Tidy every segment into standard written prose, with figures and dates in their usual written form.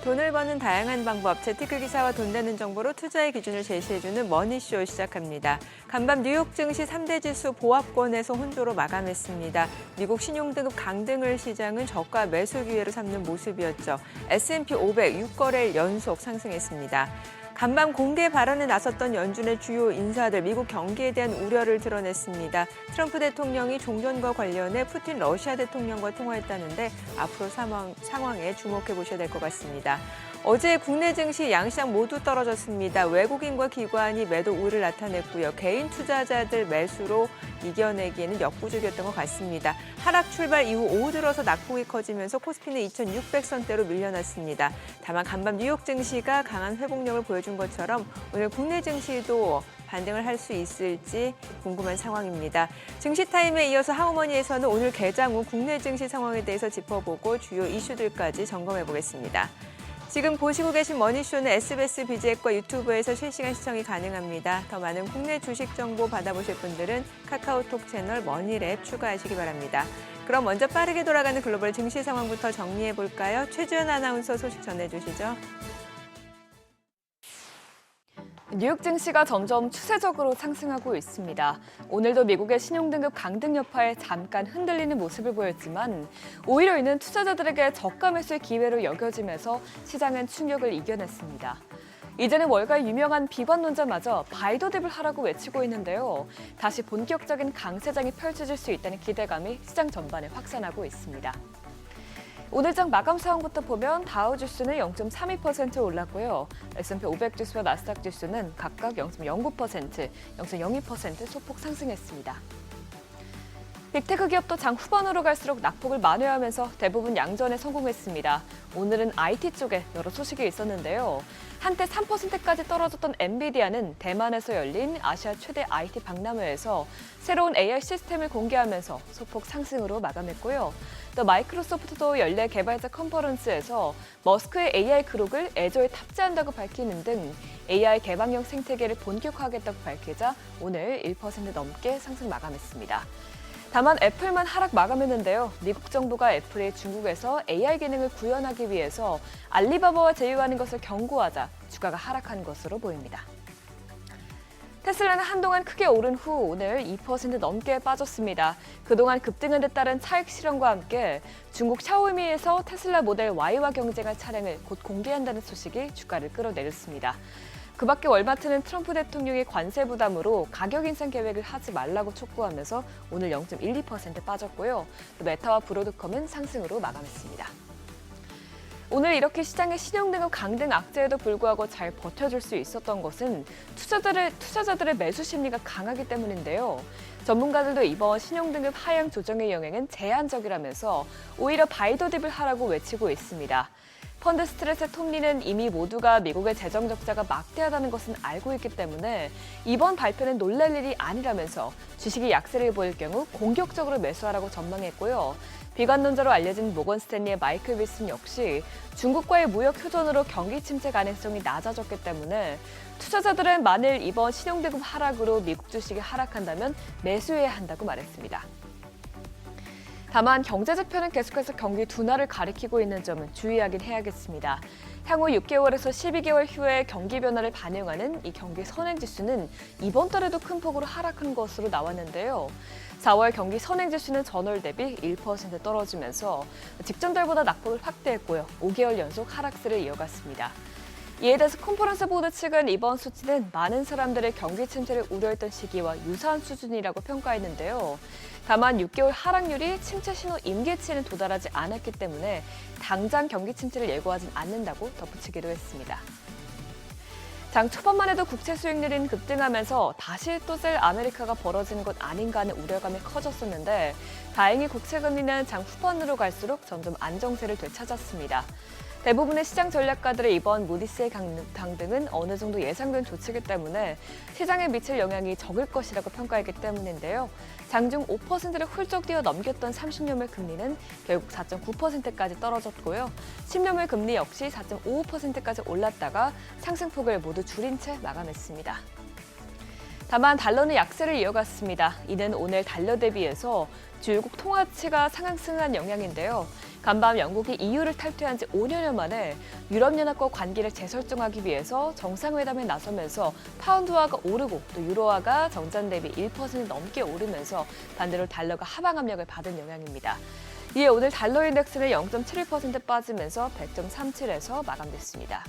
돈을 버는 다양한 방법, 재테크 기사와 돈 되는 정보로 투자의 기준을 제시해주는 머니쇼 시작합니다. 간밤 뉴욕 증시 3대 지수 보합권에서 혼조로 마감했습니다. 미국 신용등급 강등을 시장은 저가 매수 기회로 삼는 모습이었죠. S&P 500 6거래일 연속 상승했습니다. 간밤 공개 발언에 나섰던 연준의 주요 인사들, 미국 경기에 대한 우려를 드러냈습니다. 트럼프 대통령이 종전과 관련해 푸틴 러시아 대통령과 통화했다는데 앞으로 상황에 주목해 보셔야 될 것 같습니다. 어제 국내 증시 양시장 모두 떨어졌습니다. 외국인과 기관이 매도 우위를 나타냈고요. 개인 투자자들 매수로 이겨내기에는 역부족이었던 것 같습니다. 하락 출발 이후 오후 들어서 낙폭이 커지면서 코스피는 2,600선대로 밀려났습니다. 다만 간밤 뉴욕 증시가 강한 회복력을 보여준 것처럼 오늘 국내 증시도 반등을 할 수 있을지 궁금한 상황입니다. 증시타임에 이어서 하우머니에서는 오늘 개장 후 국내 증시 상황에 대해서 짚어보고 주요 이슈들까지 점검해 보겠습니다. 지금 보시고 계신 머니쇼는 SBS 비즈앱과 유튜브에서 실시간 시청이 가능합니다. 더 많은 국내 주식 정보 받아보실 분들은 카카오톡 채널 머니랩 추가하시기 바랍니다. 그럼 먼저 빠르게 돌아가는 글로벌 증시 상황부터 정리해 볼까요? 최주연 아나운서 소식 전해주시죠. 뉴욕 증시가 점점 추세적으로 상승하고 있습니다. 오늘도 미국의 신용등급 강등 여파에 잠깐 흔들리는 모습을 보였지만 오히려 이는 투자자들에게 저가 매수의 기회로 여겨지면서 시장은 충격을 이겨냈습니다. 이제는 월가의 유명한 비관론자마저 바이더딥을 하라고 외치고 있는데요. 다시 본격적인 강세장이 펼쳐질 수 있다는 기대감이 시장 전반에 확산하고 있습니다. 오늘장 마감 상황부터 보면 다우지수는 0.32% 올랐고요. S&P 500 지수와 나스닥 지수는 각각 0.09%, 0.02% 소폭 상승했습니다. 빅테크 기업도 장 후반으로 갈수록 낙폭을 만회하면서 대부분 양전에 성공했습니다. 오늘은 IT 쪽에 여러 소식이 있었는데요. 한때 3%까지 떨어졌던 엔비디아는 대만에서 열린 아시아 최대 IT 박람회에서 새로운 AI 시스템을 공개하면서 소폭 상승으로 마감했고요. 또 마이크로소프트도 연례 개발자 컨퍼런스에서 머스크의 AI 그룹을 애저에 탑재한다고 밝히는 등 AI 개방형 생태계를 본격화하겠다고 밝히자 오늘 1% 넘게 상승 마감했습니다. 다만 애플만 하락 마감했는데요. 미국 정부가 애플이 중국에서 AI 기능을 구현하기 위해서 알리바바와 제휴하는 것을 경고하자 주가가 하락한 것으로 보입니다. 테슬라는 한동안 크게 오른 후 오늘 2% 넘게 빠졌습니다. 그동안 급등한 데 따른 차익 실현과 함께 중국 샤오미에서 테슬라 모델 Y와 경쟁할 차량을 곧 공개한다는 소식이 주가를 끌어내렸습니다. 그 밖에 월마트는 트럼프 대통령의 관세 부담으로 가격 인상 계획을 하지 말라고 촉구하면서 오늘 0.12% 빠졌고요. 또 메타와 브로드컴은 상승으로 마감했습니다. 오늘 이렇게 시장의 신용등급 강등 악재에도 불구하고 잘 버텨줄 수 있었던 것은 투자자들의 매수 심리가 강하기 때문인데요. 전문가들도 이번 신용등급 하향 조정의 영향은 제한적이라면서 오히려 바이더딥을 하라고 외치고 있습니다. 펀드 스트레스의 톱니는 이미 모두가 미국의 재정 적자가 막대하다는 것은 알고 있기 때문에 이번 발표는 놀랄 일이 아니라면서 주식이 약세를 보일 경우 공격적으로 매수하라고 전망했고요. 비관론자로 알려진 모건 스탠리의 마이클 윌슨 역시 중국과의 무역 휴전으로 경기 침체 가능성이 낮아졌기 때문에 투자자들은 만일 이번 신용등급 하락으로 미국 주식이 하락한다면 매수해야 한다고 말했습니다. 다만 경제지표는 계속해서 경기 둔화를 가리키고 있는 점은 주의하긴 해야겠습니다. 향후 6개월에서 12개월 후의 경기 변화를 반영하는 이 경기 선행지수는 이번 달에도 큰 폭으로 하락한 것으로 나왔는데요. 4월 경기 선행지수는 전월 대비 1% 떨어지면서 직전 달보다 낙폭을 확대했고요. 5개월 연속 하락세를 이어갔습니다. 이에 대해서 컨퍼런스 보드 측은 이번 수치는 많은 사람들의 경기 침체를 우려했던 시기와 유사한 수준이라고 평가했는데요. 다만 6개월 하락률이 침체 신호 임계치에는 도달하지 않았기 때문에 당장 경기 침체를 예고하진 않는다고 덧붙이기도 했습니다. 장 초반만 해도 국채 수익률은 급등하면서 다시 또 셀 아메리카가 벌어지는 것 아닌가 하는 우려감이 커졌었는데 다행히 국채 금리는 장 후반으로 갈수록 점점 안정세를 되찾았습니다. 대부분의 시장 전략가들의 이번 무디스의 강등은 어느 정도 예상된 조치이기 때문에 시장에 미칠 영향이 적을 것이라고 평가했기 때문인데요. 장중 5%를 훌쩍 뛰어넘겼던 30년물 금리는 결국 4.9%까지 떨어졌고요. 10년물 금리 역시 4.55%까지 올랐다가 상승폭을 모두 줄인 채 마감했습니다. 다만 달러는 약세를 이어갔습니다. 이는 오늘 달러 대비해서 주요국 통화치가 상승한 영향인데요. 간밤 영국이 EU를 탈퇴한 지 5년여 만에 유럽연합과 관계를 재설정하기 위해서 정상회담에 나서면서 파운드화가 오르고 또 유로화가 정장 대비 1% 넘게 오르면서 반대로 달러가 하방 압력을 받은 영향입니다. 이에 오늘 달러 인덱스는 0.71% 빠지면서 100.37에서 마감됐습니다.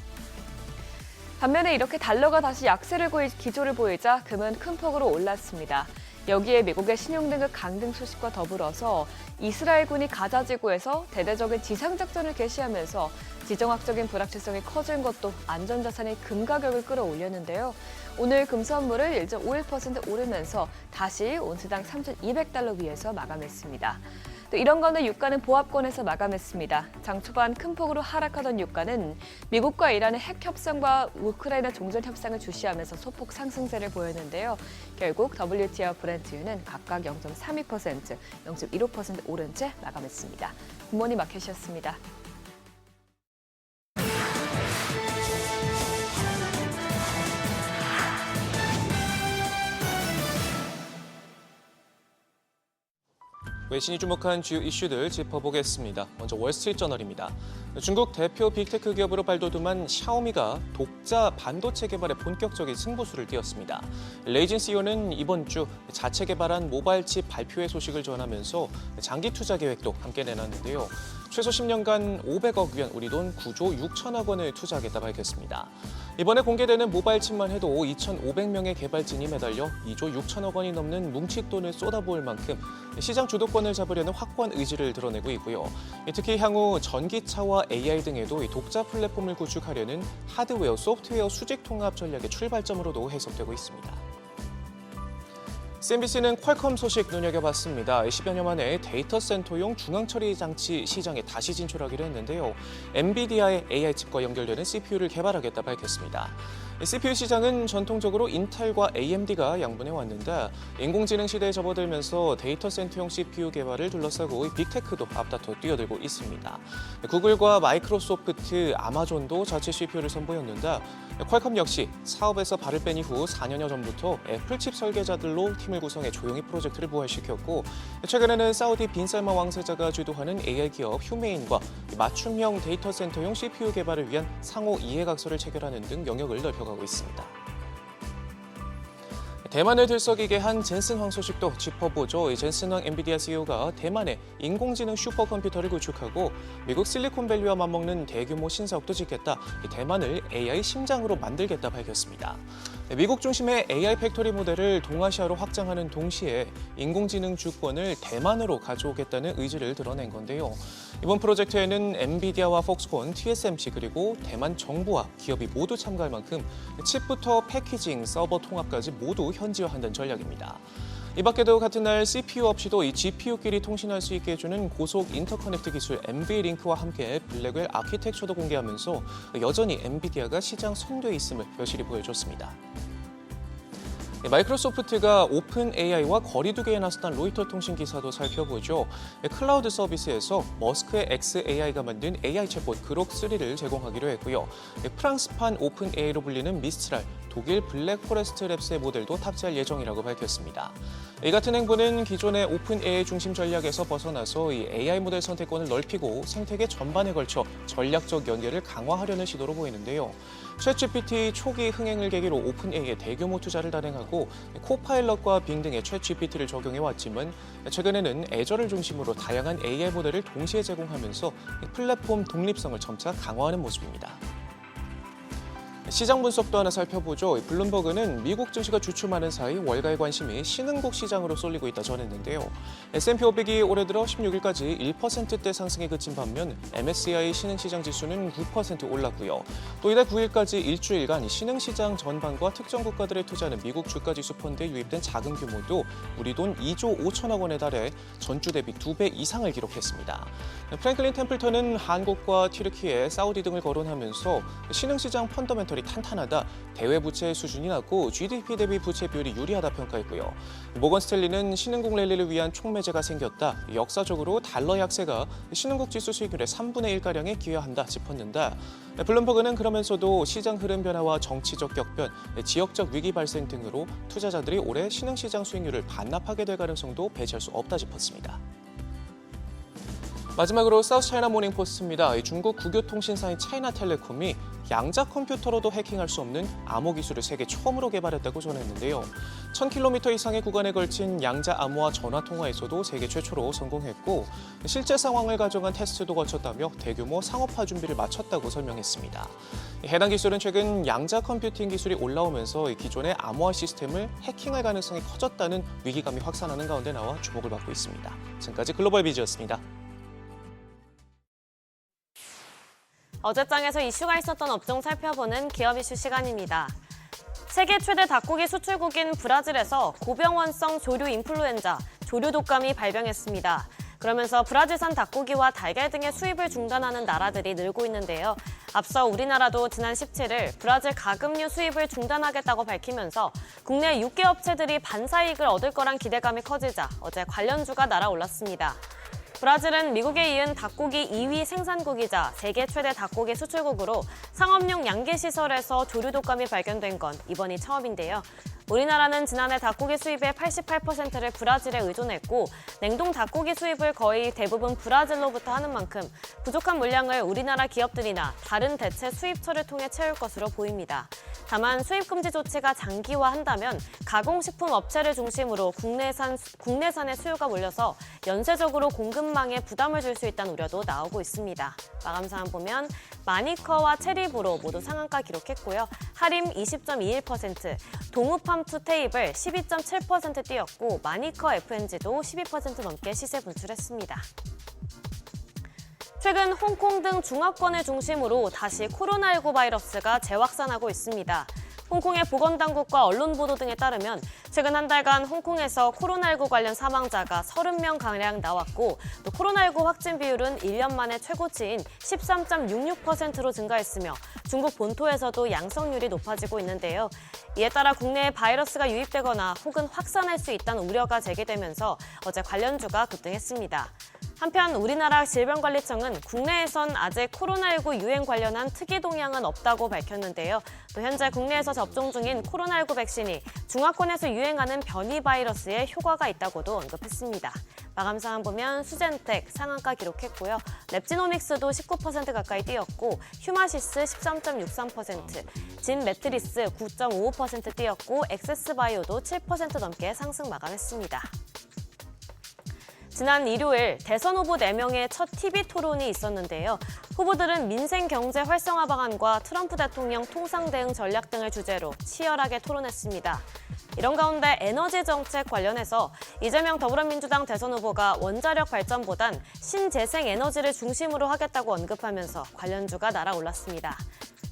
반면에 이렇게 달러가 다시 약세를 기조를 보이자 금은 큰 폭으로 올랐습니다. 여기에 미국의 신용등급 강등 소식과 더불어서 이스라엘군이 가자 지구에서 대대적인 지상작전을 개시하면서 지정학적인 불확실성이 커진 것도 안전자산의 금 가격을 끌어올렸는데요. 오늘 금 선물을 1.51% 오르면서 다시 온스당 3,200달러 위에서 마감했습니다. 또 이런 가운데 유가는 보합권에서 마감했습니다. 장 초반 큰 폭으로 하락하던 유가는 미국과 이란의 핵 협상과 우크라이나 종전 협상을 주시하면서 소폭 상승세를 보였는데요. 결국 WTI와 브렌트유는 각각 0.32%, 0.15% 오른 채 마감했습니다. 굿모닝 마켓이었습니다. 외신이 주목한 주요 이슈들 짚어보겠습니다. 먼저 월스트리트저널입니다. 중국 대표 빅테크 기업으로 발돋움한 샤오미가 독자 반도체 개발에 본격적인 승부수를 띄웠습니다. 레이진 CEO는 이번 주 자체 개발한 모바일 칩 발표회 소식을 전하면서 장기 투자 계획도 함께 내놨는데요. 최소 10년간 500억 위안, 우리 돈 9조 6천억 원을 투자하겠다 밝혔습니다. 이번에 공개되는 모바일 칩만 해도 2,500명의 개발진이 매달려 2조 6천억 원이 넘는 뭉칫돈을 쏟아부을 만큼 시장 주도권을 잡으려는 확고한 의지를 드러내고 있고요. 특히 향후 전기차와 AI 등에도 독자 플랫폼을 구축하려는 하드웨어, 소프트웨어 수직 통합 전략의 출발점으로도 해석되고 있습니다. CNBC는 퀄컴 소식 눈여겨봤습니다. 10여 년 만에 데이터 센터용 중앙처리 장치 시장에 다시 진출하기로 했는데요. 엔비디아의 AI 칩과 연결되는 CPU를 개발하겠다 밝혔습니다. CPU 시장은 전통적으로 인텔과 AMD가 양분해 왔는데 인공지능 시대에 접어들면서 데이터 센터용 CPU 개발을 둘러싸고 빅테크도 앞다퉈 뛰어들고 있습니다. 구글과 마이크로소프트, 아마존도 자체 CPU를 선보였는데 퀄컴 역시 사업에서 발을 뺀 이후 4년여 전부터 애플칩 설계자들로 팀을 구성해 조용히 프로젝트를 부활시켰고 최근에는 사우디 빈살만 왕세자가 주도하는 AI 기업 휴메인과 맞춤형 데이터 센터용 CPU 개발을 위한 상호 이해각서를 체결하는 등 영역을 넓혀가고 있습니다. 대만을 들썩이게 한 젠슨 황 소식도 짚어보죠. 젠슨 황 엔비디아 CEO가 대만에 인공지능 슈퍼컴퓨터를 구축하고 미국 실리콘밸리와 맞먹는 대규모 신사업도 짓겠다, 대만을 AI 심장으로 만들겠다 밝혔습니다. 미국 중심의 AI 팩토리 모델을 동아시아로 확장하는 동시에 인공지능 주권을 대만으로 가져오겠다는 의지를 드러낸 건데요. 이번 프로젝트에는 엔비디아와 폭스콘, TSMC 그리고 대만 정부와 기업이 모두 참가할 만큼 칩부터 패키징, 서버 통합까지 모두 현지화한다는 전략입니다. 이 밖에도 같은 날 CPU 없이도 이 GPU끼리 통신할 수 있게 해주는 고속 인터커넥트 기술 NVLink와 함께 블랙웰 아키텍처도 공개하면서 여전히 엔비디아가 시장 선두에 있음을 여실히 보여줬습니다. 마이크로소프트가 오픈 AI와 거리두기에 나섰다는 로이터 통신 기사도 살펴보죠. 클라우드 서비스에서 머스크의 XAI가 만든 AI 챗봇 그록3를 제공하기로 했고요. 프랑스판 오픈 AI로 불리는 미스트랄, 독일 블랙 포레스트 랩스의 모델도 탑재할 예정이라고 밝혔습니다. 이 같은 행보는 기존의 오픈 AI 중심 전략에서 벗어나서 이 AI 모델 선택권을 넓히고 생태계 전반에 걸쳐 전략적 연계를 강화하려는 시도로 보이는데요. 챗GPT 초기 흥행을 계기로 오픈 AI에 대규모 투자를 단행하고 코파일럿과 빙 등의 챗GPT를 적용해왔지만 최근에는 애저를 중심으로 다양한 AI 모델을 동시에 제공하면서 플랫폼 독립성을 점차 강화하는 모습입니다. 시장 분석도 하나 살펴보죠. 블룸버그는 미국 증시가 주춤하는 사이 월가의 관심이 신흥국 시장으로 쏠리고 있다 전했는데요. S&P 500이 올해 들어 16일까지 1%대 상승에 그친 반면 MSCI 신흥시장 지수는 9% 올랐고요. 또 이달 9일까지 일주일간 신흥시장 전반과 특정 국가들에 투자하는 미국 주가지수 펀드에 유입된 자금 규모도 우리 돈 2조 5천억 원에 달해 전주 대비 2배 이상을 기록했습니다. 프랭클린 템플턴은 한국과 튀르키예, 사우디 등을 거론하면서 신흥시장 펀더멘털이 탄탄하다, 대외 부채 수준이 낮고 GDP 대비 부채 비율이 유리하다 평가했고요. 모건 스탠리는 신흥국 랠리를 위한 촉매제가 생겼다, 역사적으로 달러 약세가 신흥국 지수 수익률의 3분의 1가량에 기여한다 짚었는데 블룸버그는 그러면서도 시장 흐름 변화와 정치적 격변, 지역적 위기 발생 등으로 투자자들이 올해 신흥시장 수익률을 반납하게 될 가능성도 배제할 수 없다 짚었습니다. 마지막으로 사우스 차이나 모닝포스트입니다. 중국 국유통신사인 차이나텔레콤이 양자 컴퓨터로도 해킹할 수 없는 암호 기술을 세계 처음으로 개발했다고 전했는데요. 1000km 이상의 구간에 걸친 양자 암호화 전화 통화에서도 세계 최초로 성공했고 실제 상황을 가정한 테스트도 거쳤다며 대규모 상업화 준비를 마쳤다고 설명했습니다. 해당 기술은 최근 양자 컴퓨팅 기술이 올라오면서 기존의 암호화 시스템을 해킹할 가능성이 커졌다는 위기감이 확산하는 가운데 나와 주목을 받고 있습니다. 지금까지 글로벌 비즈였습니다. 어제장에서 이슈가 있었던 업종 살펴보는 기업 이슈 시간입니다. 세계 최대 닭고기 수출국인 브라질에서 고병원성 조류 인플루엔자, 조류 독감이 발병했습니다. 그러면서 브라질산 닭고기와 달걀 등의 수입을 중단하는 나라들이 늘고 있는데요. 앞서 우리나라도 지난 17일 브라질 가금류 수입을 중단하겠다고 밝히면서 국내 6개 업체들이 반사이익을 얻을 거란 기대감이 커지자 어제 관련주가 날아올랐습니다. 브라질은 미국에 이은 닭고기 2위 생산국이자 세계 최대 닭고기 수출국으로 상업용 양계시설에서 조류 독감이 발견된 건 이번이 처음인데요. 우리나라는 지난해 닭고기 수입의 88%를 브라질에 의존했고 냉동 닭고기 수입을 거의 대부분 브라질로부터 하는 만큼 부족한 물량을 우리나라 기업들이나 다른 대체 수입처를 통해 채울 것으로 보입니다. 다만 수입 금지 조치가 장기화한다면 가공식품 업체를 중심으로 국내산의 수요가 몰려서 연쇄적으로 공급망에 부담을 줄 수 있다는 우려도 나오고 있습니다. 마감 상황 보면 마니커와 체리브로 모두 상한가 기록했고요. 하림 20.21%, 동우팜투 테이블 12.7% 뛰었고 마니커 FNG도 12% 넘게 시세 분출했습니다. 최근 홍콩 등 중화권을 중심으로 다시 코로나19 바이러스가 재확산하고 있습니다. 홍콩의 보건당국과 언론 보도 등에 따르면 최근 한 달간 홍콩에서 코로나19 관련 사망자가 30명가량 나왔고 또 코로나19 확진 비율은 1년 만에 최고치인 13.66%로 증가했으며 중국 본토에서도 양성률이 높아지고 있는데요. 이에 따라 국내에 바이러스가 유입되거나 혹은 확산할 수 있다는 우려가 제기되면서 어제 관련주가 급등했습니다. 한편 우리나라 질병관리청은 국내에선 아직 코로나19 유행 관련한 특이 동향은 없다고 밝혔는데요. 또 현재 국내에서 접종 중인 코로나19 백신이 중화권에서 유행하는 변이 바이러스에 효과가 있다고도 언급했습니다. 마감 상황 보면 수젠텍 상한가 기록했고요. 랩지노믹스도 19% 가까이 뛰었고 휴마시스 13.63%, 진 매트리스 9.55% 뛰었고 엑세스바이오도 7% 넘게 상승 마감했습니다. 지난 일요일 대선 후보 4명의 첫 TV 토론이 있었는데요. 후보들은 민생 경제 활성화 방안과 트럼프 대통령 통상 대응 전략 등을 주제로 치열하게 토론했습니다. 이런 가운데 에너지 정책 관련해서 이재명 더불어민주당 대선 후보가 원자력 발전보단 신재생 에너지를 중심으로 하겠다고 언급하면서 관련주가 날아올랐습니다.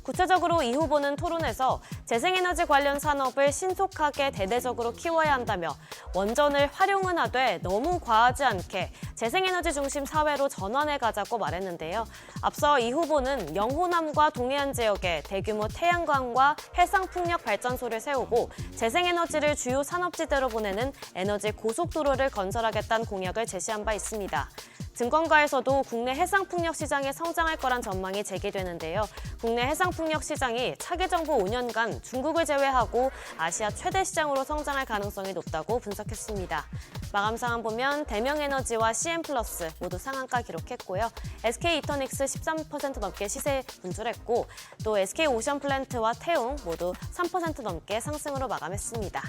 구체적으로 이 후보는 토론에서 재생에너지 관련 산업을 신속하게 대대적으로 키워야 한다며 원전을 활용은 하되 너무 과하지 않게 재생에너지 중심 사회로 전환해 가자고 말했는데요. 앞서 이 후보는 영호남과 동해안 지역에 대규모 태양광과 해상풍력 발전소를 세우고 재생에너지를 주요 산업지대로 보내는 에너지 고속도로를 건설하겠다는 공약을 제시한 바 있습니다. 증권가에서도 국내 해상풍력 시장이 성장할 거란 전망이 제기되는데요. 국내 해상풍력 시장이 차기 정부 5년간 중국을 제외하고 아시아 최대 시장으로 성장할 가능성이 높다고 분석했습니다. 마감 상황 보면 대명에너지와 CN플러스 모두 상한가 기록했고요. SK이터닉스 13% 넘게 시세 분출했고 또 SK오션플랜트와 태웅 모두 3% 넘게 상승으로 마감했습니다.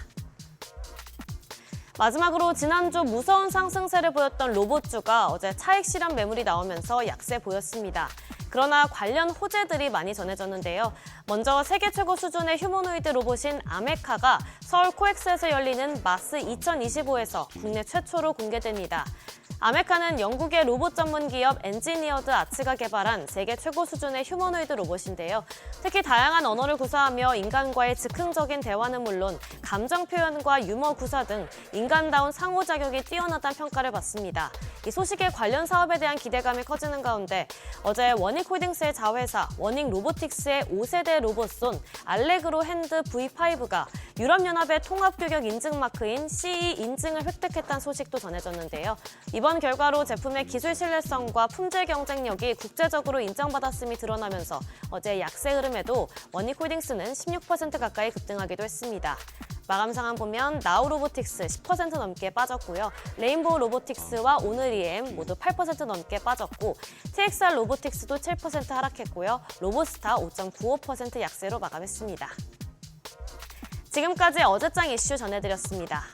마지막으로 지난주 무서운 상승세를 보였던 로봇주가 어제 차익 실현 매물이 나오면서 약세 보였습니다. 그러나 관련 호재들이 많이 전해졌는데요. 먼저 세계 최고 수준의 휴머노이드 로봇인 아메카가 서울 코엑스에서 열리는 마스 2025에서 국내 최초로 공개됩니다. 아메카는 영국의 로봇 전문 기업 엔지니어드 아츠가 개발한 세계 최고 수준의 휴머노이드 로봇인데요. 특히 다양한 언어를 구사하며 인간과의 즉흥적인 대화는 물론 감정 표현과 유머 구사 등 인간다운 상호작용이 뛰어나다는 평가를 받습니다. 이 소식에 관련 사업에 대한 기대감이 커지는 가운데 어제 워닉홀딩스의 자회사 워닉 로보틱스의 5세대 로봇손 알레그로 핸드 V5가 유럽연합의 통합규격 인증 마크인 CE 인증을 획득했다는 소식도 전해졌는데요. 이번 결과로 제품의 기술 신뢰성과 품질 경쟁력이 국제적으로 인정받았음이 드러나면서 어제 약세 흐름에도 워닉홀딩스는 16% 가까이 급등하기도 했습니다. 마감 상황 보면 나우로보틱스 10% 넘게 빠졌고요. 레인보우 로보틱스와 오늘이엠 모두 8% 넘게 빠졌고 TXR 로보틱스도 7% 하락했고요. 로보스타 5.95% 약세로 마감했습니다. 지금까지 어제장 이슈 전해드렸습니다.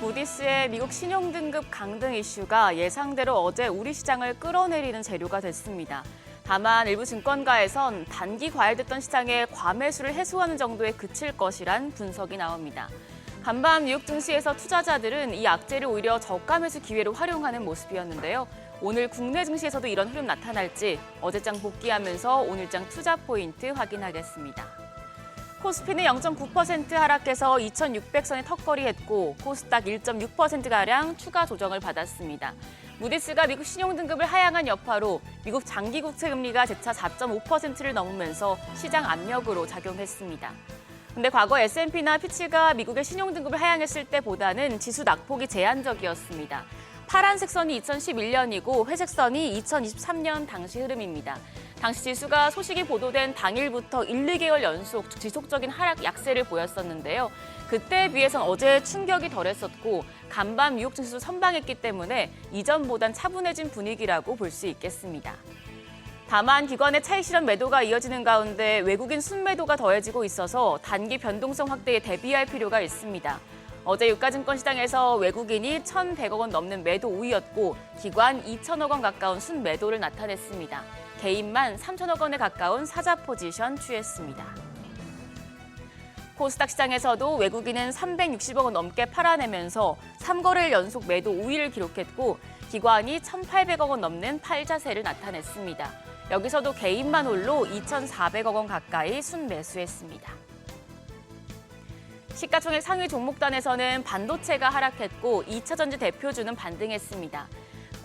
무디스의 미국 신용등급 강등 이슈가 예상대로 어제 우리 시장을 끌어내리는 재료가 됐습니다. 다만 일부 증권가에선 단기 과열됐던 시장의 과매수를 해소하는 정도에 그칠 것이란 분석이 나옵니다. 간밤 뉴욕 증시에서 투자자들은 이 악재를 오히려 저가 매수 기회로 활용하는 모습이었는데요. 오늘 국내 증시에서도 이런 흐름 나타날지 어제장 복귀하면서 오늘장 투자 포인트 확인하겠습니다. 코스피는 0.9% 하락해서 2,600선에 턱걸이했고 코스닥 1.6%가량 추가 조정을 받았습니다. 무디스가 미국 신용등급을 하향한 여파로 미국 장기 국채 금리가 재차 4.5%를 넘으면서 시장 압력으로 작용했습니다. 근데 과거 S&P나 피치가 미국의 신용등급을 하향했을 때보다는 지수 낙폭이 제한적이었습니다. 파란색 선이 2011년이고 회색 선이 2023년 당시 흐름입니다. 당시 지수가 소식이 보도된 당일부터 1, 2개월 연속 지속적인 하락 약세를 보였었는데요. 그때에 비해선 어제 충격이 덜했었고 간밤 뉴욕 증시도 선방했기 때문에 이전보단 차분해진 분위기라고 볼 수 있겠습니다. 다만 기관의 차익 실현 매도가 이어지는 가운데 외국인 순매도가 더해지고 있어서 단기 변동성 확대에 대비할 필요가 있습니다. 어제 유가증권 시장에서 외국인이 1,100억 원 넘는 매도 우위였고 기관 2,000억 원 가까운 순매도를 나타냈습니다. 개인만 3,000억 원에 가까운 사자 포지션 취했습니다. 코스닥 시장에서도 외국인은 360억 원 넘게 팔아내면서 3거래일 연속 매도 우위를 기록했고 기관이 1,800억 원 넘는 팔자세를 나타냈습니다. 여기서도 개인만 홀로 2,400억 원 가까이 순매수했습니다. 시가총액 상위 종목단에서는 반도체가 하락했고 2차전지 대표주는 반등했습니다.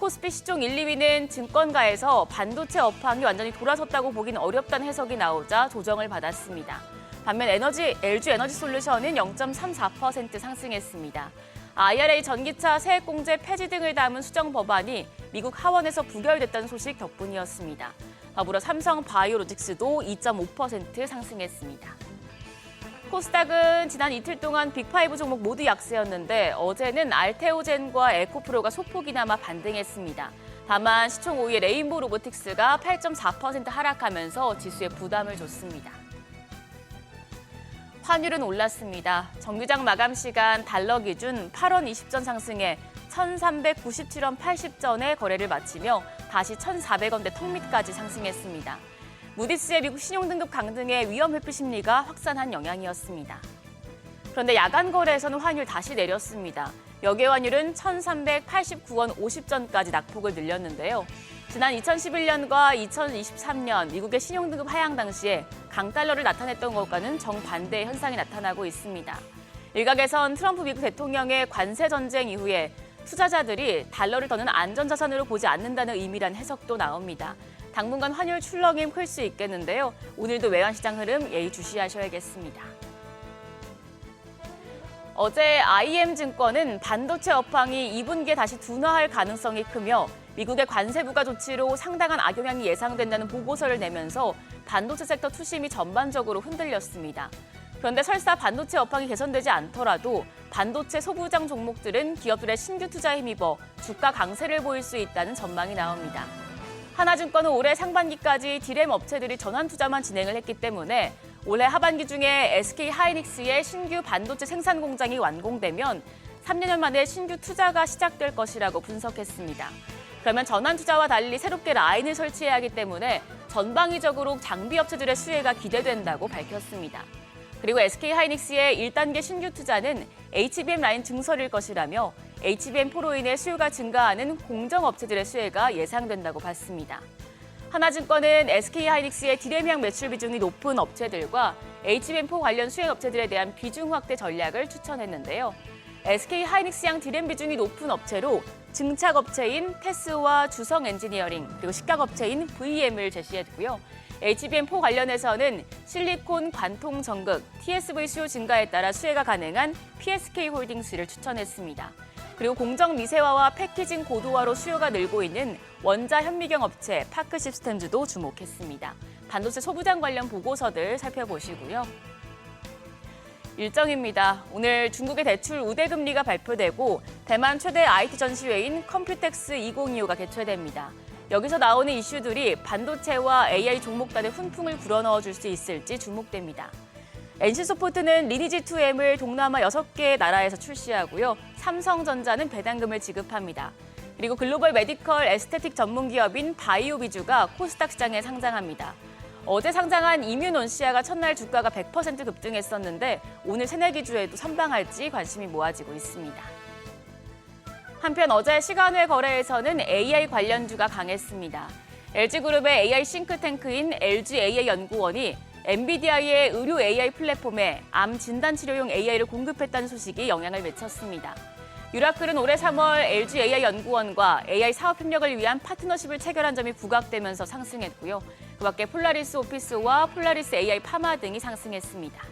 코스피 시총 1, 2위는 증권가에서 반도체 업황이 완전히 돌아섰다고 보기는 어렵다는 해석이 나오자 조정을 받았습니다. 반면 LG 에너지솔루션은 0.34% 상승했습니다. IRA 전기차 세액공제 폐지 등을 담은 수정 법안이 미국 하원에서 부결됐다는 소식 덕분이었습니다. 더불어 삼성 바이오로직스도 2.5% 상승했습니다. 코스닥은 지난 이틀 동안 빅5 종목 모두 약세였는데 어제는 알테오젠과 에코프로가 소폭이나마 반등했습니다. 다만 시총 5위의 레인보우 로보틱스가 8.4% 하락하면서 지수에 부담을 줬습니다. 환율은 올랐습니다. 정규장 마감 시간 달러 기준 8원 20전 상승해 1,397원 80전에 거래를 마치며 다시 1,400원대 턱 밑까지 상승했습니다. 무디스의 미국 신용등급 강등에 위험 회피 심리가 확산한 영향이었습니다. 그런데 야간 거래에서는 환율 다시 내렸습니다. 역외 환율은 1,389원 50전까지 낙폭을 늘렸는데요. 지난 2011년과 2023년 미국의 신용등급 하향 당시에 강달러를 나타냈던 것과는 정반대의 현상이 나타나고 있습니다. 일각에선 트럼프 미국 대통령의 관세 전쟁 이후에 투자자들이 달러를 더는 안전자산으로 보지 않는다는 의미란 해석도 나옵니다. 당분간 환율 출렁임 클 수 있겠는데요. 오늘도 외환시장 흐름 예의주시하셔야겠습니다. 어제 IM증권은 반도체 업황이 2분기에 다시 둔화할 가능성이 크며 미국의 관세 부과 조치로 상당한 악영향이 예상된다는 보고서를 내면서 반도체 섹터 투심이 전반적으로 흔들렸습니다. 그런데 설사 반도체 업황이 개선되지 않더라도 반도체 소부장 종목들은 기업들의 신규 투자에 힘입어 주가 강세를 보일 수 있다는 전망이 나옵니다. 하나증권은 올해 상반기까지 디램 업체들이 전환 투자만 진행을 했기 때문에 올해 하반기 중에 SK 하이닉스의 신규 반도체 생산 공장이 완공되면 3년 만에 신규 투자가 시작될 것이라고 분석했습니다. 그러면 전환 투자와 달리 새롭게 라인을 설치해야 하기 때문에 전방위적으로 장비 업체들의 수혜가 기대된다고 밝혔습니다. 그리고 SK하이닉스의 1단계 신규 투자는 HBM 라인 증설일 것이라며 HBM4로 인해 수요가 증가하는 공정업체들의 수혜가 예상된다고 봤습니다. 하나증권은 SK하이닉스의 디램향 매출 비중이 높은 업체들과 HBM4 관련 수혜 업체들에 대한 비중 확대 전략을 추천했는데요. SK하이닉스양 디램 비중이 높은 업체로 증착업체인 테스와 주성엔지니어링, 그리고 식각업체인 VM을 제시했고요. HBM4 관련해서는 실리콘 관통 전극, TSV 수요 증가에 따라 수혜가 가능한 PSK홀딩스를 추천했습니다. 그리고 공정 미세화와 패키징 고도화로 수요가 늘고 있는 원자 현미경 업체 파크시스템즈도 주목했습니다. 반도체 소부장 관련 보고서들 살펴보시고요. 일정입니다. 오늘 중국의 대출 우대 금리가 발표되고 대만 최대 IT 전시회인 컴퓨텍스 2025가 개최됩니다. 여기서 나오는 이슈들이 반도체와 AI 종목단의 훈풍을 불어넣어 줄 수 있을지 주목됩니다. NC소프트는 리니지2M을 동남아 6개의 나라에서 출시하고요. 삼성전자는 배당금을 지급합니다. 그리고 글로벌 메디컬 에스테틱 전문 기업인 바이오비주가 코스닥 시장에 상장합니다. 어제 상장한 이뮤논시아가 첫날 주가가 100% 급등했었는데 오늘 새내기주에도 선방할지 관심이 모아지고 있습니다. 한편 어제 시간외 거래에서는 AI 관련주가 강했습니다. LG그룹의 AI 싱크탱크인 LG AI 연구원이 엔비디아의 의료 AI 플랫폼에 암 진단 치료용 AI를 공급했다는 소식이 영향을 미쳤습니다. 유라클은 올해 3월 LG AI 연구원과 AI 사업 협력을 위한 파트너십을 체결한 점이 부각되면서 상승했고요. 그 밖에 폴라리스 오피스와 폴라리스 AI 파마 등이 상승했습니다.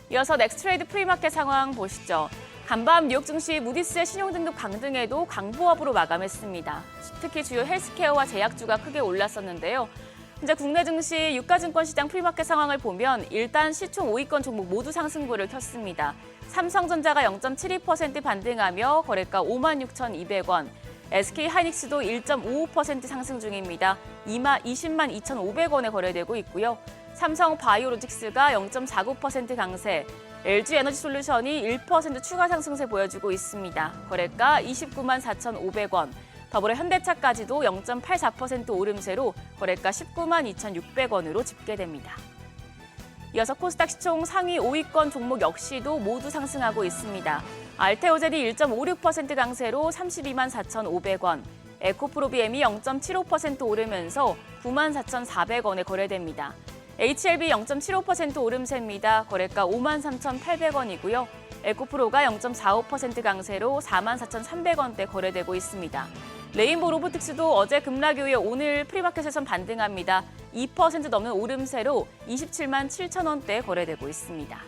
이어서 넥스트레이드 프리마켓 상황 보시죠. 간밤 뉴욕 증시 무디스의 신용등급 강등에도 강보합으로 마감했습니다. 특히 주요 헬스케어와 제약주가 크게 올랐었는데요. 현재 국내 증시 유가증권 시장 프리마켓 상황을 보면 일단 시총 5위권 종목 모두 상승부를 켰습니다. 삼성전자가 0.72% 반등하며 거래가 56,200원, SK하이닉스도 1.55% 상승 중입니다. 20만 2,500원에 거래되고 있고요. 삼성바이오로직스가 0.49% 강세, LG에너지솔루션이 1% 추가 상승세 보여주고 있습니다. 거래가 29만 4,500원, 더불어 현대차까지도 0.84% 오름세로 거래가 19만 2,600원으로 집계됩니다. 이어서 코스닥 시총 상위 5위권 종목 역시도 모두 상승하고 있습니다. 알테오젠이 1.56% 강세로 32만 4,500원, 에코프로비엠이 0.75% 오르면서 9만 4,400원에 거래됩니다. HLB 0.75% 오름세입니다. 거래가 5만 3,800원이고요. 에코프로가 0.45% 강세로 4만 4,300원대 거래되고 있습니다. 레인보우 로보틱스도 어제 급락 이후에 오늘 프리마켓에선 반등합니다. 2% 넘는 오름세로 27만 7천원대 거래되고 있습니다.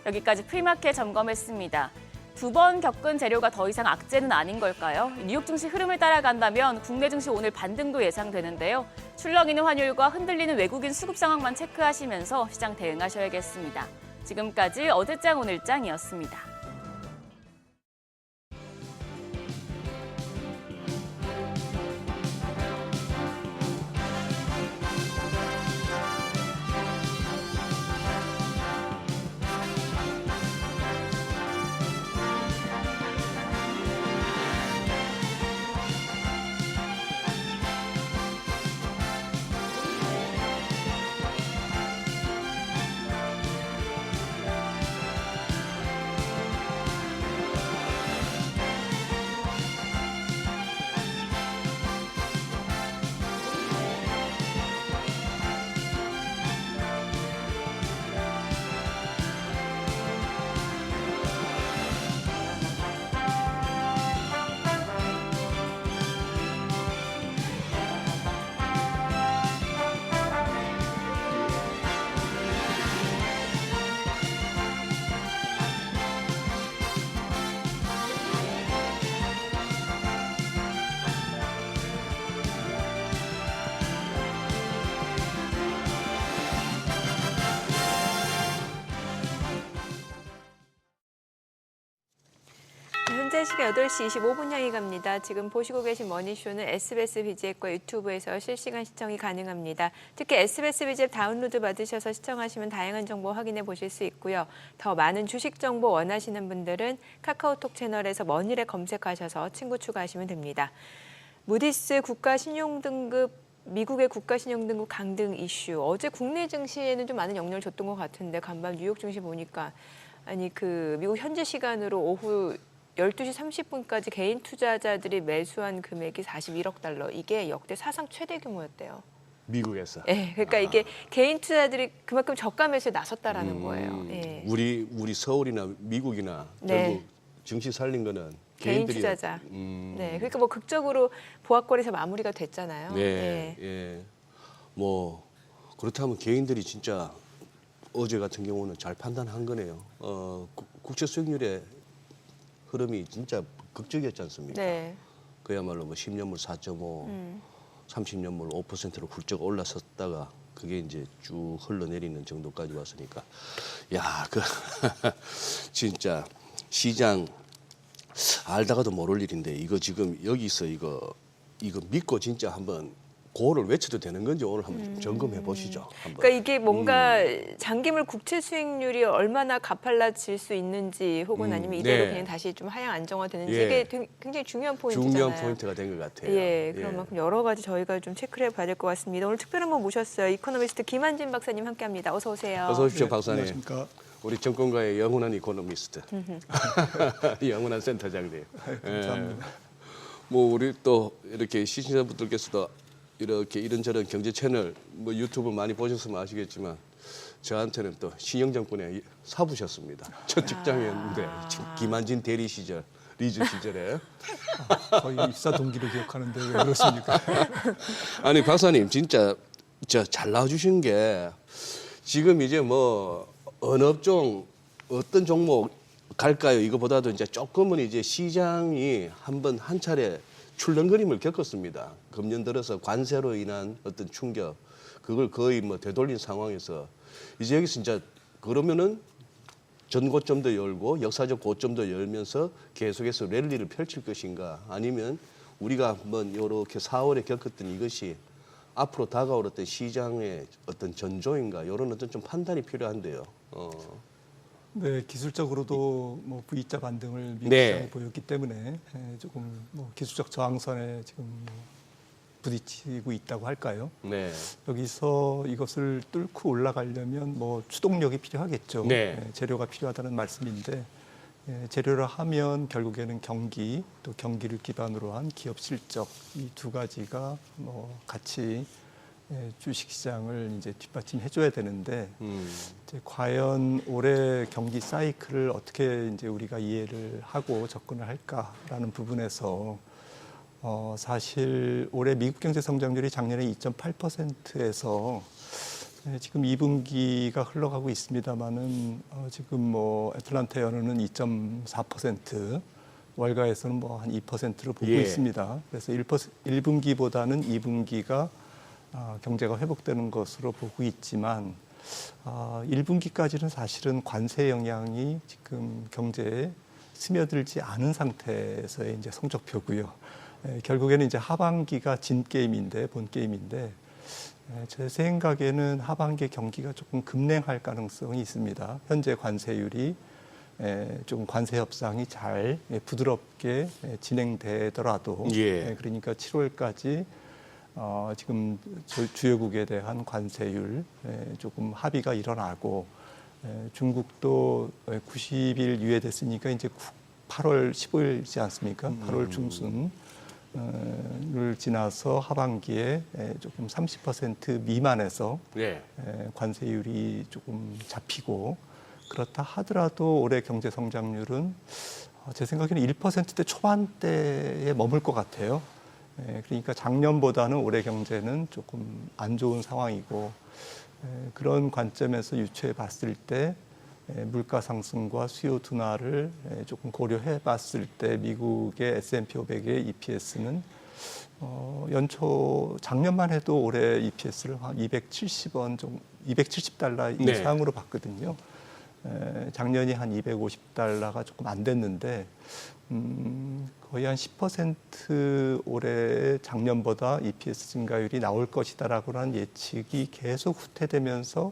여기까지 프리마켓 점검했습니다. 두 번 겪은 재료가 더 이상 악재는 아닌 걸까요? 뉴욕 증시 흐름을 따라간다면 국내 증시 오늘 반등도 예상되는데요. 출렁이는 환율과 흔들리는 외국인 수급 상황만 체크하시면서 시장 대응하셔야겠습니다. 지금까지 어제장 오늘장이었습니다. 현재 시각 8시 25분 향이 갑니다. 지금 보시고 계신 머니쇼는 SBS BG앱과 유튜브에서 실시간 시청이 가능합니다. 특히 SBS BG앱 다운로드 받으셔서 시청하시면 다양한 정보 확인해 보실 수 있고요. 더 많은 주식 정보 원하시는 분들은 카카오톡 채널에서 머니를 검색하셔서 친구 추가하시면 됩니다. 무디스 국가 신용등급 미국의 국가신용등급 강등 이슈. 어제 국내 증시에는 좀 많은 영향을 줬던 것 같은데 간밤 뉴욕 증시 보니까 미국 현지 시간으로 오후 12시 30분까지 개인 투자자들이 매수한 금액이 41억 달러. 이게 역대 사상 최대 규모였대요. 미국에서. 네, 그러니까 이게 개인 투자들이 그만큼 저가 매수에 나섰다라는 거예요. 예. 우리 서울이나 미국이나 네. 결국 증시 살린 거는 개인 개인들이. 투자자. 네, 그러니까 뭐 극적으로 보합거래에서 마무리가 됐잖아요. 네, 예. 뭐 그렇다면 개인들이 진짜 어제 같은 경우는 잘 판단한 거네요. 국채 수익률의 흐름이 진짜 극적이었지 않습니까? 네. 그야말로 뭐 10년물 4.5, 30년물 5%로 훌쩍 올라섰다가 그게 이제 쭉 흘러내리는 정도까지 왔으니까, 야, 진짜 시장 알다가도 모를 일인데 이거 지금 여기서 이거 믿고 진짜 한번 고를 외쳐도 되는 건지 오늘 한번 점검해 보시죠. 한번. 그러니까 이게 뭔가 장기물 국채 수익률이 얼마나 가팔라질 수 있는지 혹은 아니면 이대로 네. 그냥 다시 좀 하향 안정화되는지 예. 이게 굉장히 중요한 포인트잖아요. 중요한 포인트가 된 것 같아요. 예, 그런 만큼 여러 가지 저희가 좀 체크를 해봐야 될 것 같습니다. 오늘 특별한 분 모셨어요. 이코노미스트 김한진 박사님 함께합니다. 어서 오세요. 어서 오십시오, 박사님. 안녕하십니까. 우리 정권가의 영원한 이코노미스트, 영원한 센터장님. 감사합니다. 뭐 우리 또 이렇게 시청자분들께서도 이렇게 이런저런 경제 채널, 뭐 유튜브 많이 보셨으면 아시겠지만 저한테는 또 신영 정권의 사부셨습니다. 첫 직장이었는데 김한진 대리 시절, 리즈 시절에. 거의 입사 동기로 기억하는데 왜 그러십니까? 아니 박사님 진짜 잘 나와주신 게 지금 이제 뭐 어느 업종 어떤 종목 갈까요? 이거보다도 이제 조금은 이제 시장이 한 차례 출렁거림을 겪었습니다. 금년 들어서 관세로 인한 어떤 충격, 그걸 거의 뭐 되돌린 상황에서 이제 여기서 진짜 그러면은 전 고점도 열고 역사적 고점도 열면서 계속해서 랠리를 펼칠 것인가, 아니면 우리가 한번 이렇게 4월에 겪었던 이것이 앞으로 다가올 어떤 시장의 어떤 전조인가, 이런 어떤 좀 판단이 필요한데요. 네, 기술적으로도 뭐 V자 반등을 미국 네. 시장이 보였기 때문에 조금 뭐 기술적 저항선에 지금 뭐 부딪히고 있다고 할까요? 네. 여기서 이것을 뚫고 올라가려면 뭐 추동력이 필요하겠죠. 네. 재료가 필요하다는 말씀인데, 재료를 하면 결국에는 경기, 또 경기를 기반으로 한 기업 실적, 이 두 가지가 뭐 같이 주식시장을 이제 뒷받침해줘야 되는데, 이제 과연 올해 경기 사이클을 어떻게 이제 우리가 이해를 하고 접근을 할까라는 부분에서 사실 올해 미국 경제 성장률이 작년에 2.8%에서 지금 2분기가 흘러가고 있습니다만은 지금 뭐 애틀란타 연은은 2.4%, 월가에서는 뭐 한 2%로 보고 예. 있습니다. 그래서 1분기보다는 2분기가 경제가 회복되는 것으로 보고 있지만 1분기까지는 사실은 관세 영향이 지금 경제에 스며들지 않은 상태에서의 이제 성적표고요. 결국에는 이제 하반기가 진 게임인데, 본 게임인데, 제 생각에는 하반기 경기가 조금 급냉할 가능성이 있습니다. 현재 관세율이 좀 관세 협상이 잘 부드럽게 진행되더라도, 예. 그러니까 7월까지 지금 주요국에 대한 관세율 조금 합의가 일어나고, 중국도 90일 유예됐으니까 이제 8월 15일이지 않습니까? 8월 중순을 지나서 하반기에 조금 30% 미만에서 네. 관세율이 조금 잡히고, 그렇다 하더라도 올해 경제 성장률은 제 생각에는 1%대 초반대에 머물 것 같아요. 그러니까 작년보다는 올해 경제는 조금 안 좋은 상황이고, 그런 관점에서 유추해 봤을 때 물가 상승과 수요 둔화를 조금 고려해 봤을 때 미국의 S&P 500의 EPS는 연초 작년만 해도 올해 EPS를 한 270원 정도, 270달러 네. 이상으로 봤거든요. 작년이 한 250달러가 조금 안 됐는데 거의 한 10% 올해 작년보다 EPS 증가율이 나올 것이다라고 하는 예측이 계속 후퇴되면서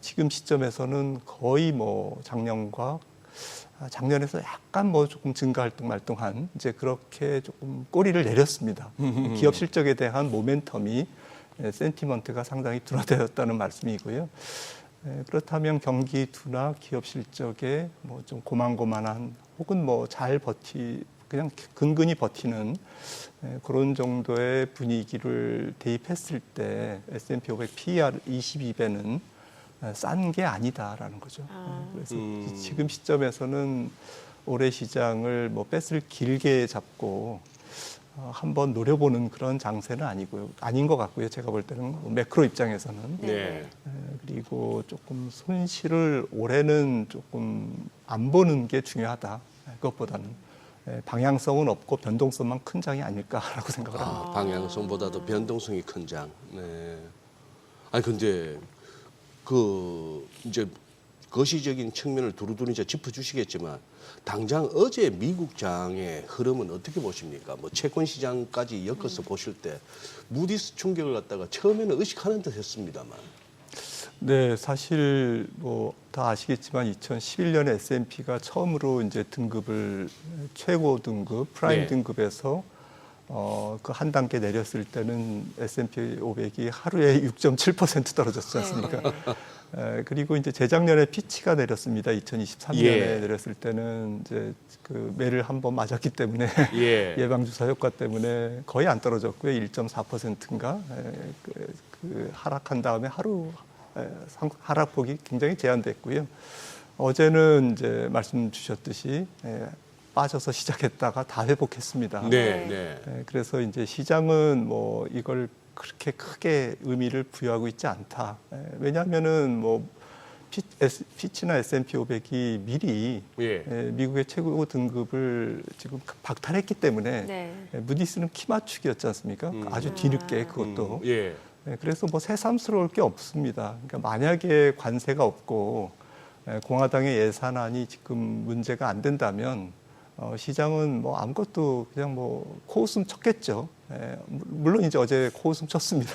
지금 시점에서는 거의 뭐 작년과 작년에서 약간 뭐 조금 증가활동 말동한 이제 그렇게 조금 꼬리를 내렸습니다. 기업 실적에 대한 모멘텀이 센티먼트가 상당히 둔화되었다는 말씀이고요. 그렇다면 경기 둔화, 기업 실적에 뭐 좀 고만고만한 혹은 뭐 잘 그냥 근근히 버티는 그런 정도의 분위기를 대입했을 때 S&P 500 PER 22배는 싼 게 아니다라는 거죠. 그래서 지금 시점에서는 올해 시장을 뭐 뺏을 길게 잡고 한번 노려보는 그런 장세는 아닌 것 같고요. 제가 볼 때는 매크로 입장에서는. 네. 그리고 조금 손실을 올해는 조금 안 보는 게 중요하다. 그것보다는 방향성은 없고 변동성만 큰 장이 아닐까라고 생각을 합니다. 방향성보다도 변동성이 큰 장. 네. 아니 근데 이제 거시적인 측면을 두루두루 이제 짚어주시겠지만 당장 어제 미국 장의 흐름은 어떻게 보십니까? 뭐 채권 시장까지 엮어서 보실 때 무디스 충격을 갖다가 처음에는 의식하는 듯 했습니다만. 네, 사실 뭐 다 아시겠지만 2011년에 S&P가 처음으로 이제 등급을 최고 등급 프라임 네. 등급에서 그 한 단계 내렸을 때는 S&P 500이 하루에 6.7% 떨어졌지 않습니까? 그리고 이제 재작년에 피치가 내렸습니다. 2023년에 예. 내렸을 때는 이제 그 매를 한 번 맞았기 때문에 예. 예방주사 효과 때문에 거의 안 떨어졌고요. 1.4%인가 그 하락한 다음에 하락폭이 굉장히 제한됐고요. 어제는 이제 말씀 주셨듯이 빠져서 시작했다가 다 회복했습니다. 네, 네. 그래서 이제 시장은 뭐 이걸 그렇게 크게 의미를 부여하고 있지 않다. 왜냐하면은 뭐 피치나 S&P 500이 미리 예. 미국의 최고 등급을 지금 박탈했기 때문에 네. 무디스는 키 맞추기였지 않습니까? 아주 뒤늦게 그것도. 예. 그래서 뭐 새삼스러울 게 없습니다. 그러니까 만약에 관세가 없고 공화당의 예산안이 지금 문제가 안 된다면 시장은 뭐 아무것도 그냥 뭐 코웃음 쳤겠죠. 물론 이제 어제 코웃음 쳤습니다.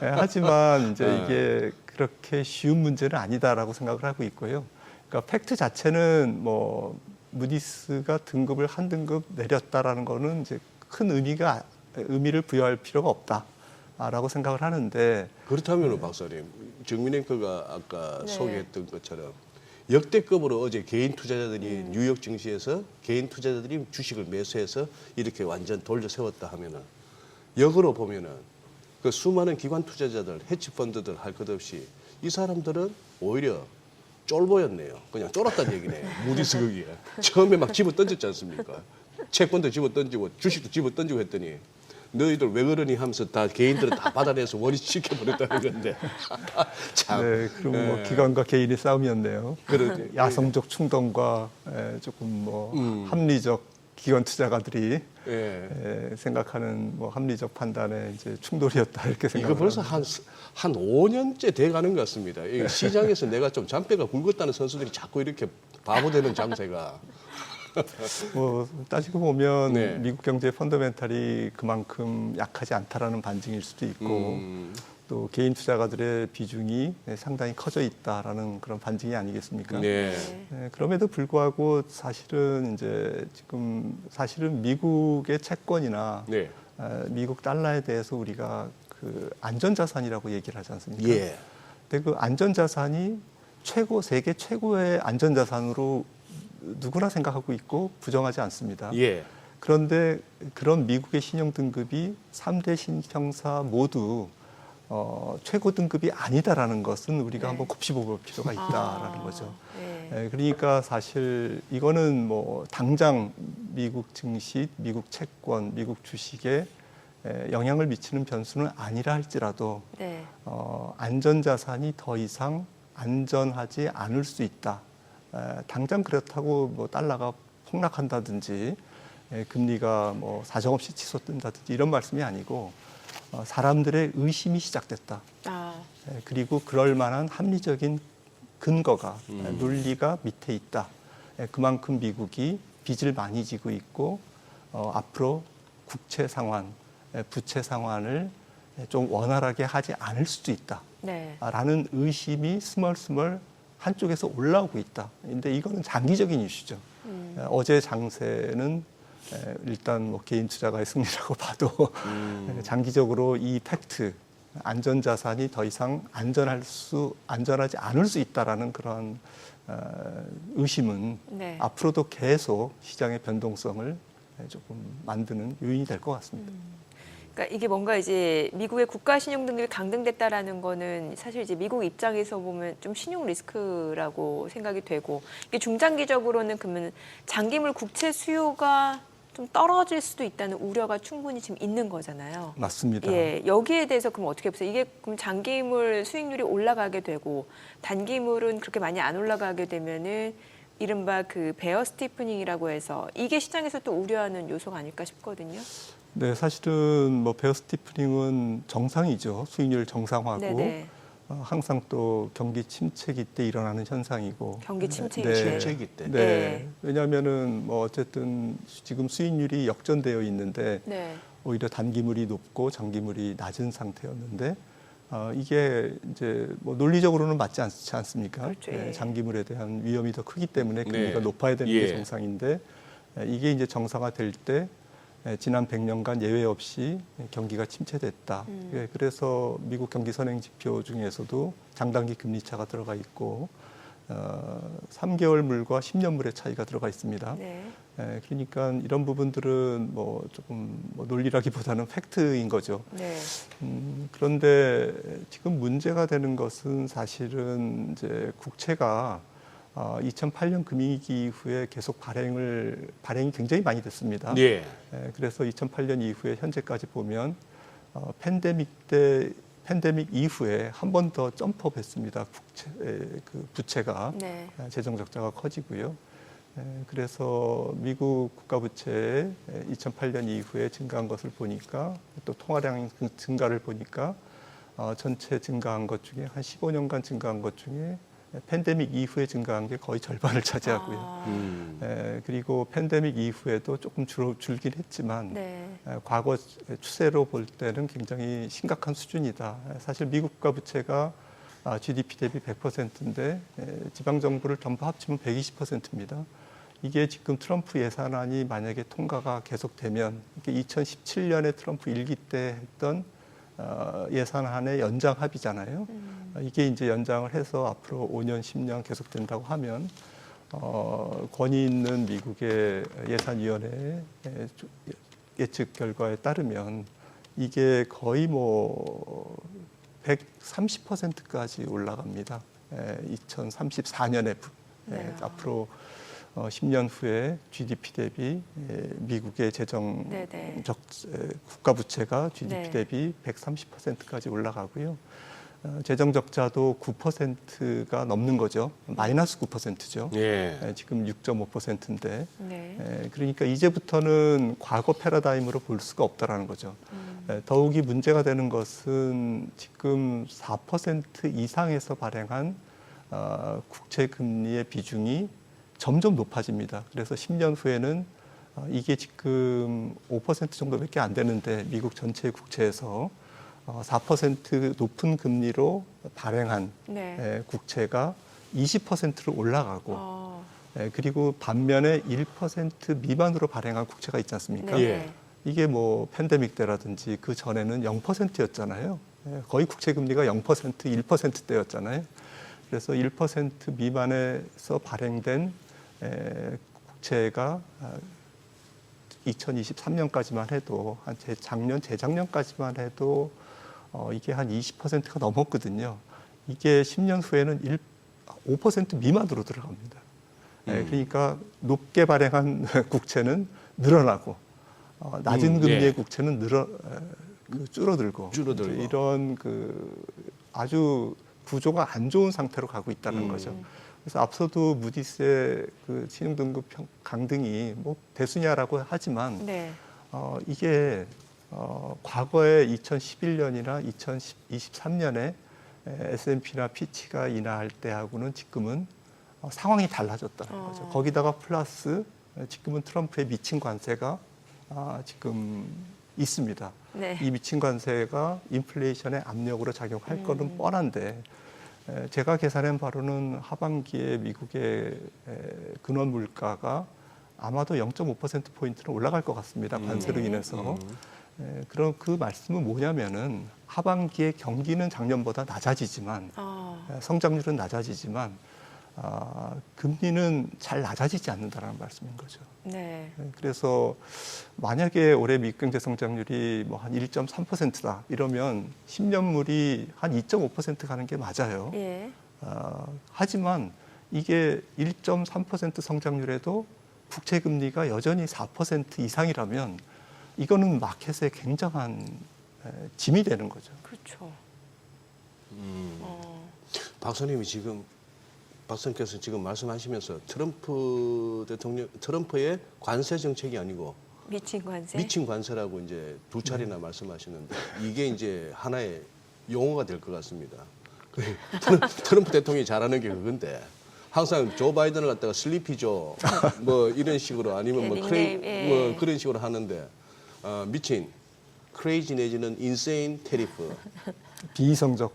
하지만 이제 이게 그렇게 쉬운 문제는 아니다라고 생각을 하고 있고요. 그러니까 팩트 자체는 뭐 무디스가 등급을 한 등급 내렸다라는 거는 이제 큰 의미를 부여할 필요가 없다라고 생각을 하는데. 그렇다면 박사님, 정민 앵커가 아까 네. 소개했던 것처럼 역대급으로 어제 개인 투자자들이 뉴욕 증시에서 개인 투자자들이 주식을 매수해서 이렇게 완전 돌려 세웠다 하면은 역으로 보면은 그 수많은 기관 투자자들, 헤지 펀드들 할 것 없이 이 사람들은 오히려 쫄보였네요. 그냥 쫄았다는 얘기네요. 무디스 거기에 처음에 막 집어 던졌지 않습니까? 채권도 집어 던지고 주식도 집어 던지고 했더니 너희들 왜 그러니 하면서 다 개인들은 다 받아내서 원위시켜버렸다는 건데. 참. 네, 그럼 뭐 기관과 개인의 싸움이었네요. 그러네. 야성적 충동과 조금 뭐 합리적 기관 투자가들이 생각하는 뭐 합리적 판단의 이제 충돌이었다 이렇게 이거 생각합니다. 벌써 한 5년째 돼가는 것 같습니다. 이 시장에서 내가 좀 잔뼈가 굵었다는 선수들이 자꾸 이렇게 바보되는 장세가. 뭐 따지고 보면 네. 미국 경제 펀더멘탈이 그만큼 약하지 않다라는 반증일 수도 있고 또 개인 투자가들의 비중이 상당히 커져 있다라는 그런 반증이 아니겠습니까? 네. 그럼에도 불구하고 사실은 이제 지금 미국의 채권이나 네. 미국 달러에 대해서 우리가 그 안전자산이라고 얘기를 하지 않습니까? 예. 근데 그 안전자산이 세계 최고의 안전자산으로 누구나 생각하고 있고 부정하지 않습니다. 예. 그런데 그런 미국의 신용 등급이 3대 신형사 모두 최고 등급이 아니다라는 것은 우리가 한번 곱씹어볼 필요가 있다라는 거죠. 네. 그러니까 사실 이거는 뭐 당장 미국 증시, 미국 채권, 미국 주식에 영향을 미치는 변수는 아니라 할지라도 네. 안전자산이 더 이상 안전하지 않을 수 있다. 당장 그렇다고 뭐 달러가 폭락한다든지 금리가 뭐 사정없이 치솟는다든지 이런 말씀이 아니고 사람들의 의심이 시작됐다. 그리고 그럴 만한 합리적인 근거가 논리가 밑에 있다. 그만큼 미국이 빚을 많이 지고 있고 앞으로 국채 상환, 부채 상환을 좀 원활하게 하지 않을 수도 있다. 네. 라는 의심이 스멀스멀 한쪽에서 올라오고 있다. 근데 이거는 장기적인 이슈죠. 어제 장세는 일단 뭐 개인 투자가의 승리라고 봐도 장기적으로 이 팩트, 안전자산이 더 이상 안전하지 않을 수 있다라는 그런 의심은 네. 앞으로도 계속 시장의 변동성을 조금 만드는 요인이 될 것 같습니다. 그러니까 이게 뭔가 이제 미국의 국가 신용 등급이 강등됐다라는 거는 사실 이제 미국 입장에서 보면 좀 신용 리스크라고 생각이 되고, 이게 중장기적으로는 그러면 장기물 국채 수요가 좀 떨어질 수도 있다는 우려가 충분히 지금 있는 거잖아요. 맞습니다. 예, 여기에 대해서 그럼 어떻게 보세요? 이게 그럼 장기물 수익률이 올라가게 되고 단기물은 그렇게 많이 안 올라가게 되면은 이른바 그 베어 스티프닝이라고 해서 이게 시장에서 또 우려하는 요소가 아닐까 싶거든요. 네, 사실은 뭐 베어 스티프닝은 정상이죠. 수익률 정상화고 네네. 항상 또 경기 침체기 때 일어나는 현상이고. 경기 침체기 네. 때. 침체기 때. 네. 네. 왜냐하면은 뭐 어쨌든 지금 수익률이 역전되어 있는데 네. 오히려 단기물이 높고 장기물이 낮은 상태였는데 이게 이제 뭐 논리적으로는 맞지 않지 않습니까? 그렇죠. 예. 장기물에 대한 위험이 더 크기 때문에 금리가 네. 높아야 되는 예. 게 정상인데 이게 이제 정상화될 때 지난 100년간 예외 없이 경기가 침체됐다. 예, 그래서 미국 경기 선행 지표 중에서도 장단기 금리 차가 들어가 있고 3개월 물과 10년 물의 차이가 들어가 있습니다. 네. 그러니까 이런 부분들은 뭐 조금 뭐 논리라기보다는 팩트인 거죠. 네. 그런데 지금 문제가 되는 것은 사실은 이제 국채가 2008년 금융위기 이후에 계속 발행이 굉장히 많이 됐습니다. 예. 그래서 2008년 이후에 현재까지 보면 팬데믹 이후에 한 번 더 점프업했습니다. 그 부채가 네. 재정 적자가 커지고요. 그래서 미국 국가 부채 2008년 이후에 증가한 것을 보니까 또 통화량 증가를 보니까 전체 증가한 것 중에 한 15년간 증가한 것 중에 팬데믹 이후에 증가한 게 거의 절반을 차지하고요. 그리고 팬데믹 이후에도 조금 줄긴 했지만 네. 과거 추세로 볼 때는 굉장히 심각한 수준이다. 사실 미국 국가 부채가 GDP 대비 100%인데 지방 정부를 전부 합치면 120%입니다. 이게 지금 트럼프 예산안이 만약에 통과가 계속되면 2017년에 트럼프 일기 때 했던 예산안의 연장 합의잖아요. 이게 이제 연장을 해서 앞으로 5년, 10년 계속된다고 하면 권위 있는 미국의 예산위원회 예측 결과에 따르면 이게 거의 뭐 130%까지 올라갑니다. 2034년에 네. 앞으로 10년 후에 GDP 대비 미국의 재정 네네. 국가 부채가 GDP 네. 대비 130%까지 올라가고요. 재정 적자도 9%가 넘는 거죠. 마이너스 9%죠. 예. 지금 6.5%인데 네. 그러니까 이제부터는 과거 패러다임으로 볼 수가 없다라는 거죠. 더욱이 문제가 되는 것은 지금 4% 이상에서 발행한 국채 금리의 비중이 점점 높아집니다. 그래서 10년 후에는 이게 지금 5% 정도밖에 안 되는데 미국 전체 국채에서 4% 높은 금리로 발행한 네. 국채가 20%로 올라가고 그리고 반면에 1% 미만으로 발행한 국채가 있지 않습니까? 네. 예. 이게 뭐 팬데믹 때라든지 그 전에는 0%였잖아요. 거의 국채 금리가 0%, 1%대였잖아요. 그래서 1% 미만에서 발행된 국채가 2023년까지만 해도 한 재작년까지만 해도 이게 한 20%가 넘었거든요. 이게 10년 후에는 5% 미만으로 들어갑니다. 그러니까 높게 발행한 국채는 늘어나고 낮은 금리의 예. 국채는 줄어들고 이런 아주 구조가 안 좋은 상태로 가고 있다는 거죠. 그래서 앞서도 무디스의 그 신용등급 강등이 뭐 대수냐라고 하지만 네. 이게 과거에 2011년이나 2023년에 S&P나 피치가 인하할 때하고는 지금은 상황이 달라졌다는 거죠. 거기다가 플러스 지금은 트럼프의 미친 관세가 지금 있습니다. 네. 이 미친 관세가 인플레이션의 압력으로 작용할 거는 뻔한데 제가 계산한 바로는 하반기에 미국의 근원 물가가 아마도 0.5%포인트는 올라갈 것 같습니다. 관세로 인해서. 그럼 그 말씀은 뭐냐면은 하반기에 경기는 작년보다 낮아지지만 성장률은 낮아지지만 금리는 잘 낮아지지 않는다라는 말씀인 거죠. 네. 그래서 만약에 올해 미국 경제 성장률이 뭐 한 1.3%다 이러면 10년물이 한 2.5% 가는 게 맞아요. 예. 하지만 이게 1.3% 성장률에도 국채 금리가 여전히 4% 이상이라면 이거는 마켓에 굉장한 짐이 되는 거죠. 그렇죠. 박사님께서 지금 말씀하시면서 트럼프의 관세 정책이 아니고 미친 관세. 미친 관세라고 이제 두 차례나 말씀하시는데 이게 이제 하나의 용어가 될 것 같습니다. 트럼프 대통령이 잘하는 게 그건데 항상 조 바이든을 갖다가 슬리피조 뭐 이런 식으로 아니면 뭐 그런 식으로 하는데 미친 크레이지 내지는 인세인 테리프 비이성적.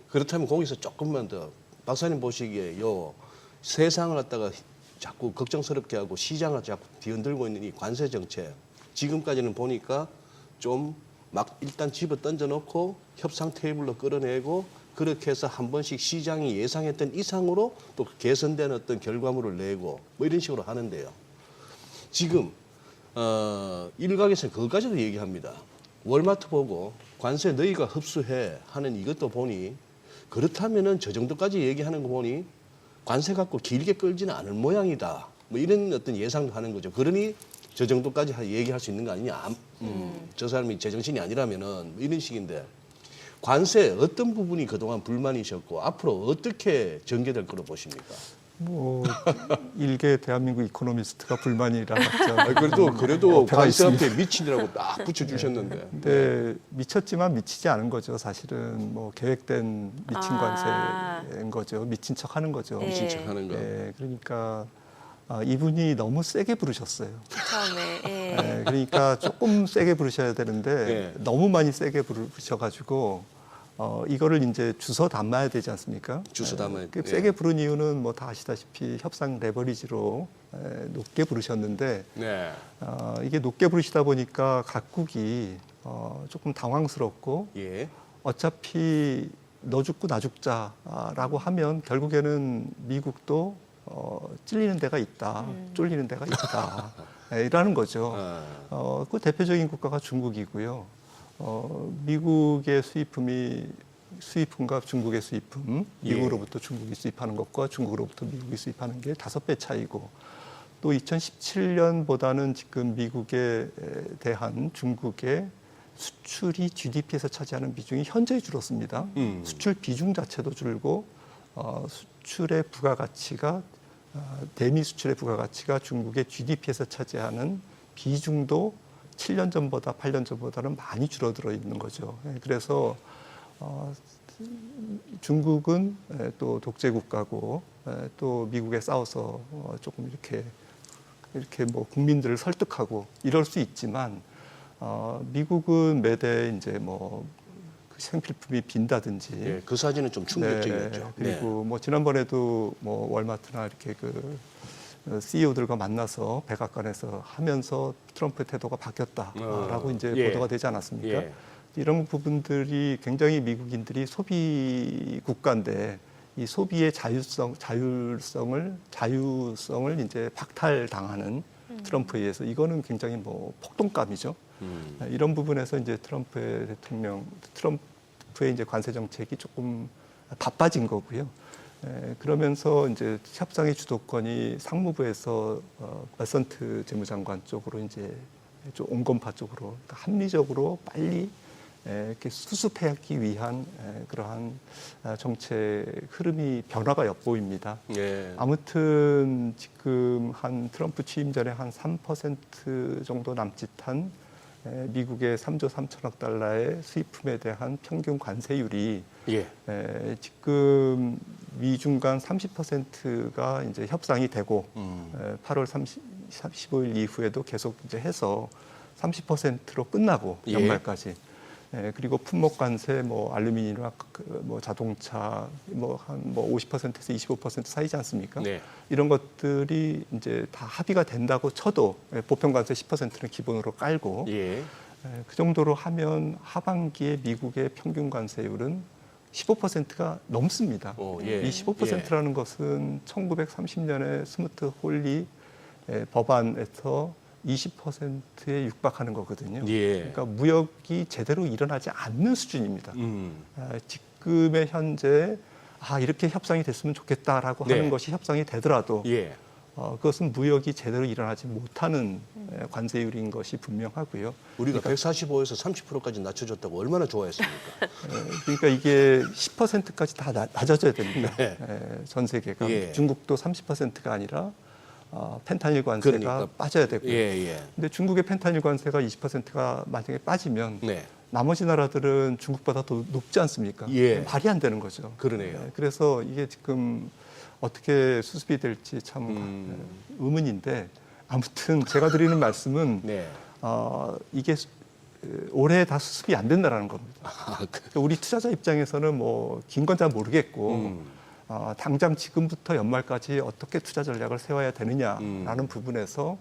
그렇다면 거기서 조금만 더 박사님 보시기에 요 세상을 갖다가 자꾸 걱정스럽게 하고 시장을 자꾸 뒤흔들고 있는 이 관세 정책 지금까지는 보니까 좀 막 일단 집어 던져놓고 협상 테이블로 끌어내고 그렇게 해서 한 번씩 시장이 예상했던 이상으로 또 개선된 어떤 결과물을 내고 뭐 이런 식으로 하는데요. 지금 일각에서는 그것까지도 얘기합니다. 월마트 보고 관세 너희가 흡수해 하는 이것도 보니 그렇다면은 저 정도까지 얘기하는 거 보니 관세 갖고 길게 끌지는 않을 모양이다. 뭐 이런 어떤 예상도 하는 거죠. 그러니 저 정도까지 얘기할 수 있는 거 아니냐. 저 사람이 제정신이 아니라면은 뭐 이런 식인데 관세 어떤 부분이 그동안 불만이셨고 앞으로 어떻게 전개될 거로 보십니까? 뭐 일개 대한민국 이코노미스트가 불만이라 하죠. 그래도 관세 앞에 미친이라고 딱 붙여주셨는데. 근데 미쳤지만 미치지 않은 거죠. 사실은 뭐 계획된 미친 관세인 거죠. 미친 척하는 거죠. 예. 미친 척하는 거. 네, 그러니까 이분이 너무 세게 부르셨어요. 처음에. 예. 네, 그러니까 조금 세게 부르셔야 되는데 너무 많이 세게 부르셔가지고 이거를 이제 주워 담아야 되지 않습니까? 주워 담아야 그 세게 부른 이유는 뭐 다 아시다시피 협상 레버리지로 높게 부르셨는데 이게 높게 부르시다 보니까 각국이 조금 당황스럽고 어차피 너 죽고 나 죽자라고 하면 결국에는 미국도 찔리는 데가 있다, 쫄리는 데가 있다 이라는 거죠. 그 대표적인 국가가 중국이고요. 미국의 수입품과 중국의 수입품, 미국으로부터 중국이 수입하는 것과 중국으로부터 미국이 수입하는 게 5배 차이고, 또 2017년보다는 지금 미국에 대한 중국의 수출이 GDP에서 차지하는 비중이 현저히 줄었습니다. 수출 비중 자체도 줄고 수출의 부가가치가 대미 수출의 부가가치가 중국의 GDP에서 차지하는 비중도 7년 전보다 8년 전보다는 많이 줄어들어 있는 거죠. 그래서 중국은 또 독재 국가고 또 미국에 싸워서 조금 이렇게 뭐 국민들을 설득하고 이럴 수 있지만 미국은 매대 이제 뭐 생필품이 빈다든지 그 사진은 좀 충격적이었죠. 그리고 뭐 지난번에도 뭐 월마트나 이렇게 그 CEO들과 만나서 백악관에서 하면서 트럼프의 태도가 바뀌었다라고 이제 보도가 되지 않았습니까? 이런 부분들이 굉장히 미국인들이 소비 국가인데 이 소비의 자율성을 이제 박탈당하는 트럼프에 의해서 이거는 굉장히 뭐 폭동감이죠. 이런 부분에서 이제 트럼프의 이제 관세 정책이 조금 바빠진 거고요. 그러면서 이제 협상의 주도권이 상무부에서 베선트 재무장관 쪽으로 이제 좀 온건파 쪽으로 합리적으로 빨리 이렇게 수습하기 위한 그러한 정책 흐름이 변화가 엿보입니다. 아무튼 지금 한 트럼프 취임 전에 한 3% 정도 남짓한 미국의 3조 3천억 달러의 수입품에 대한 평균 관세율이 지금 미중 간 30%가 이제 협상이 되고 8월 15일 이후에도 계속 이제 해서 30%로 끝나고 연말까지 그리고 품목 관세, 뭐 알루미늄이나 뭐 자동차 한 50%에서 25% 사이지 않습니까? 네. 이런 것들이 이제 다 합의가 된다고 쳐도 보편 관세 10%는 기본으로 깔고 예. 그 정도로 하면 하반기에 미국의 평균 관세율은 15%가 넘습니다. 예. 이 15%라는 것은 1930년에 스무트 홀리 법안에서 20%에 육박하는 거거든요. 예. 그러니까 무역이 제대로 일어나지 않는 수준입니다. 지금의 현재 이렇게 협상이 됐으면 좋겠다라고 네. 하는 것이 협상이 되더라도 예. 그것은 무역이 제대로 일어나지 못하는 관세율인 것이 분명하고요. 우리가 145에서 30%까지 낮춰줬다고 얼마나 좋아했습니까? 그러니까 이게 10%까지 다 낮아져야 됩니다. 네. 전 세계가. 예. 중국도 30%가 아니라 펜타닐 관세가 그러니까. 빠져야 되고요. 예. 근데 중국의 펜타닐 관세가 20%가 만약에 빠지면 네. 나머지 나라들은 중국보다 더 높지 않습니까? 예. 말이 안 되는 거죠. 그러네요. 그래서 이게 지금 어떻게 수습이 될지 참 의문인데 아무튼 제가 드리는 말씀은 네. 이게 올해 다 수습이 안 된다라는 겁니다. 그 우리 투자자 입장에서는 뭐 긴 건 잘 모르겠고 당장 지금부터 연말까지 어떻게 투자 전략을 세워야 되느냐라는 부분에서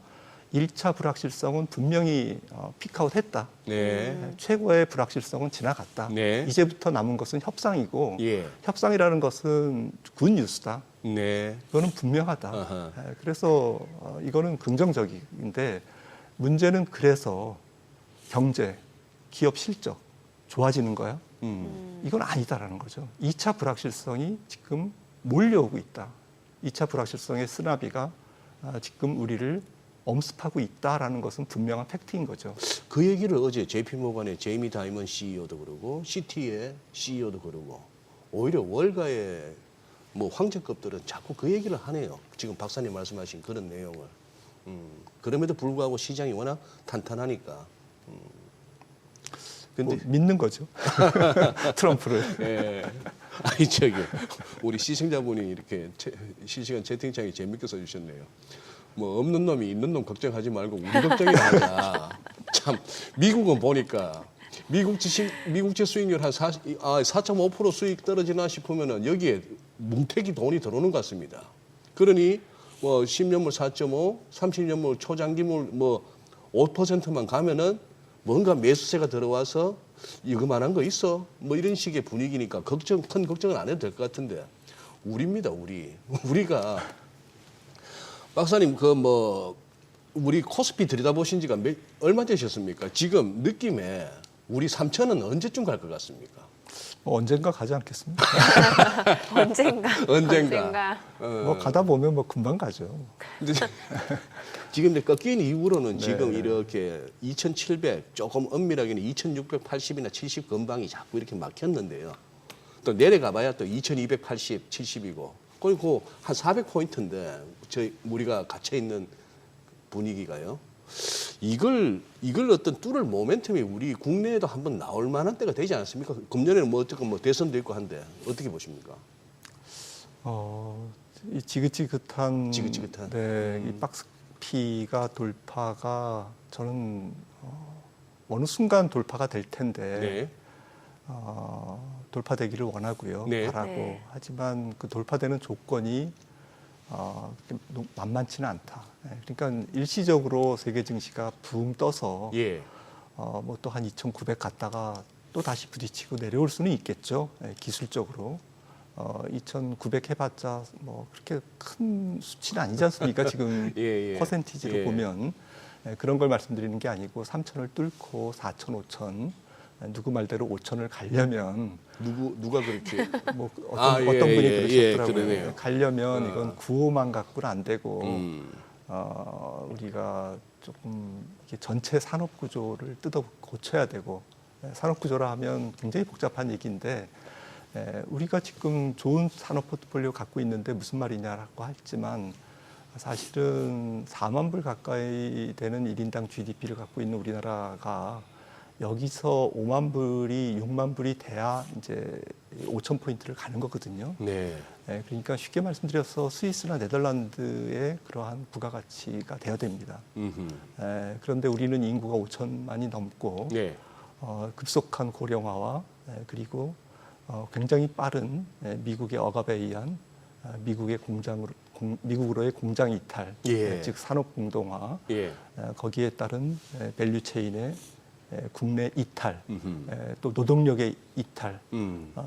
1차 불확실성은 분명히 피크아웃 했다. 네. 최고의 불확실성은 지나갔다. 네. 이제부터 남은 것은 협상이고 예. 협상이라는 것은 굿 뉴스다. 네. 그거는 분명하다. 아하. 그래서 이거는 긍정적인데 문제는 그래서 경제, 기업 실적 좋아지는 거야? 이건 아니다라는 거죠. 2차 불확실성이 지금 몰려오고 있다. 2차 불확실성의 쓰나미가 지금 우리를 엄습하고 있다라는 것은 분명한 팩트인 거죠. 그 얘기를 어제 JP모건의 제이미 다이먼 CEO도 그러고 시티의 CEO도 그러고 오히려 월가의 뭐 황제급들은 자꾸 그 얘기를 하네요. 지금 박사님 말씀하신 그런 내용을. 그럼에도 불구하고 시장이 워낙 탄탄하니까. 근데 믿는 거죠. 트럼프를. 예. 아니 저기 우리 시청자분이 이렇게 실시간 채팅창에 재밌게 써주셨네요. 뭐 없는 놈이 있는 놈 걱정하지 말고 우리 걱정이나 하자. 참 미국은 보니까 미국제 수익률 한 4.5% 수익 떨어지나 싶으면은 여기에 뭉태기 돈이 들어오는 것 같습니다. 그러니 뭐 10년물 4.5, 30년물 초장기물 뭐 5%만 가면은 뭔가 매수세가 들어와서 이거만한 거 있어? 뭐 이런 식의 분위기니까 큰 걱정은 안 해도 될 것 같은데 우리입니다, 우리가 박사님 우리 코스피 들여다보신 지가 얼마 되셨습니까? 지금 느낌에 우리 3천은 언제쯤 갈 것 같습니까? 언젠가 가지 않겠습니까? 언젠가. 뭐 가다 보면 뭐 금방 가죠. 근데 지금 이제 꺾인 이후로는 네. 지금 이렇게 2,700 조금 엄밀하게는 2,680이나 70 근방이 자꾸 이렇게 막혔는데요. 또 내려가봐야 또 2,280, 70이고 그리고 한 400포인트인데 우리가 갇혀 있는 분위기가요. 이걸 어떤 뚫을 모멘텀이 우리 국내에도 한번 나올 만한 때가 되지 않았습니까? 금년에는 뭐 어쨌건 뭐 대선도 있고 한데 어떻게 보십니까? 이 지긋지긋한 지긋지긋한. 이 박스피가 돌파가 저는 어느 순간 돌파가 될 텐데 네. 돌파되기를 원하고요. 네. 바라고. 네. 하지만 그 돌파되는 조건이 만만치는 않다. 그러니까 일시적으로 세계 증시가 붕 떠서 예. 뭐 또 한 2,900 갔다가 또 다시 부딪히고 내려올 수는 있겠죠. 기술적으로. 2,900 해봤자 뭐 그렇게 큰 수치는 아니지 않습니까? 지금 예. 퍼센티지로 예. 보면 그런 걸 말씀드리는 게 아니고 3,000을 뚫고 4,000, 5,000 누구 말대로 5,000을 가려면 누가 그렇게 뭐 어떤 분이 그러셨더라고요. 그러네요. 가려면 이건 9호만 갖고는 안 되고 음. 우리가 조금 이렇게 전체 산업 구조를 뜯어 고쳐야 되고 산업 구조라 하면 굉장히 복잡한 얘기인데 우리가 지금 좋은 산업 포트폴리오 갖고 있는데 무슨 말이냐라고 했지만 사실은 4만 불 가까이 되는 1인당 GDP를 갖고 있는 우리나라가 여기서 5만 불이 6만 불이 돼야 이제 5천 포인트를 가는 거거든요. 네. 그러니까 쉽게 말씀드려서 스위스나 네덜란드의 그러한 부가가치가 돼야 됩니다. 그런데 우리는 인구가 5천만이 넘고 네. 급속한 고령화와 그리고 굉장히 빠른 미국의 억압에 의한 미국으로의 공장 이탈, 예. 즉 산업 공동화, 예. 거기에 따른 밸류 체인의 국내 이탈, 또 노동력의 이탈,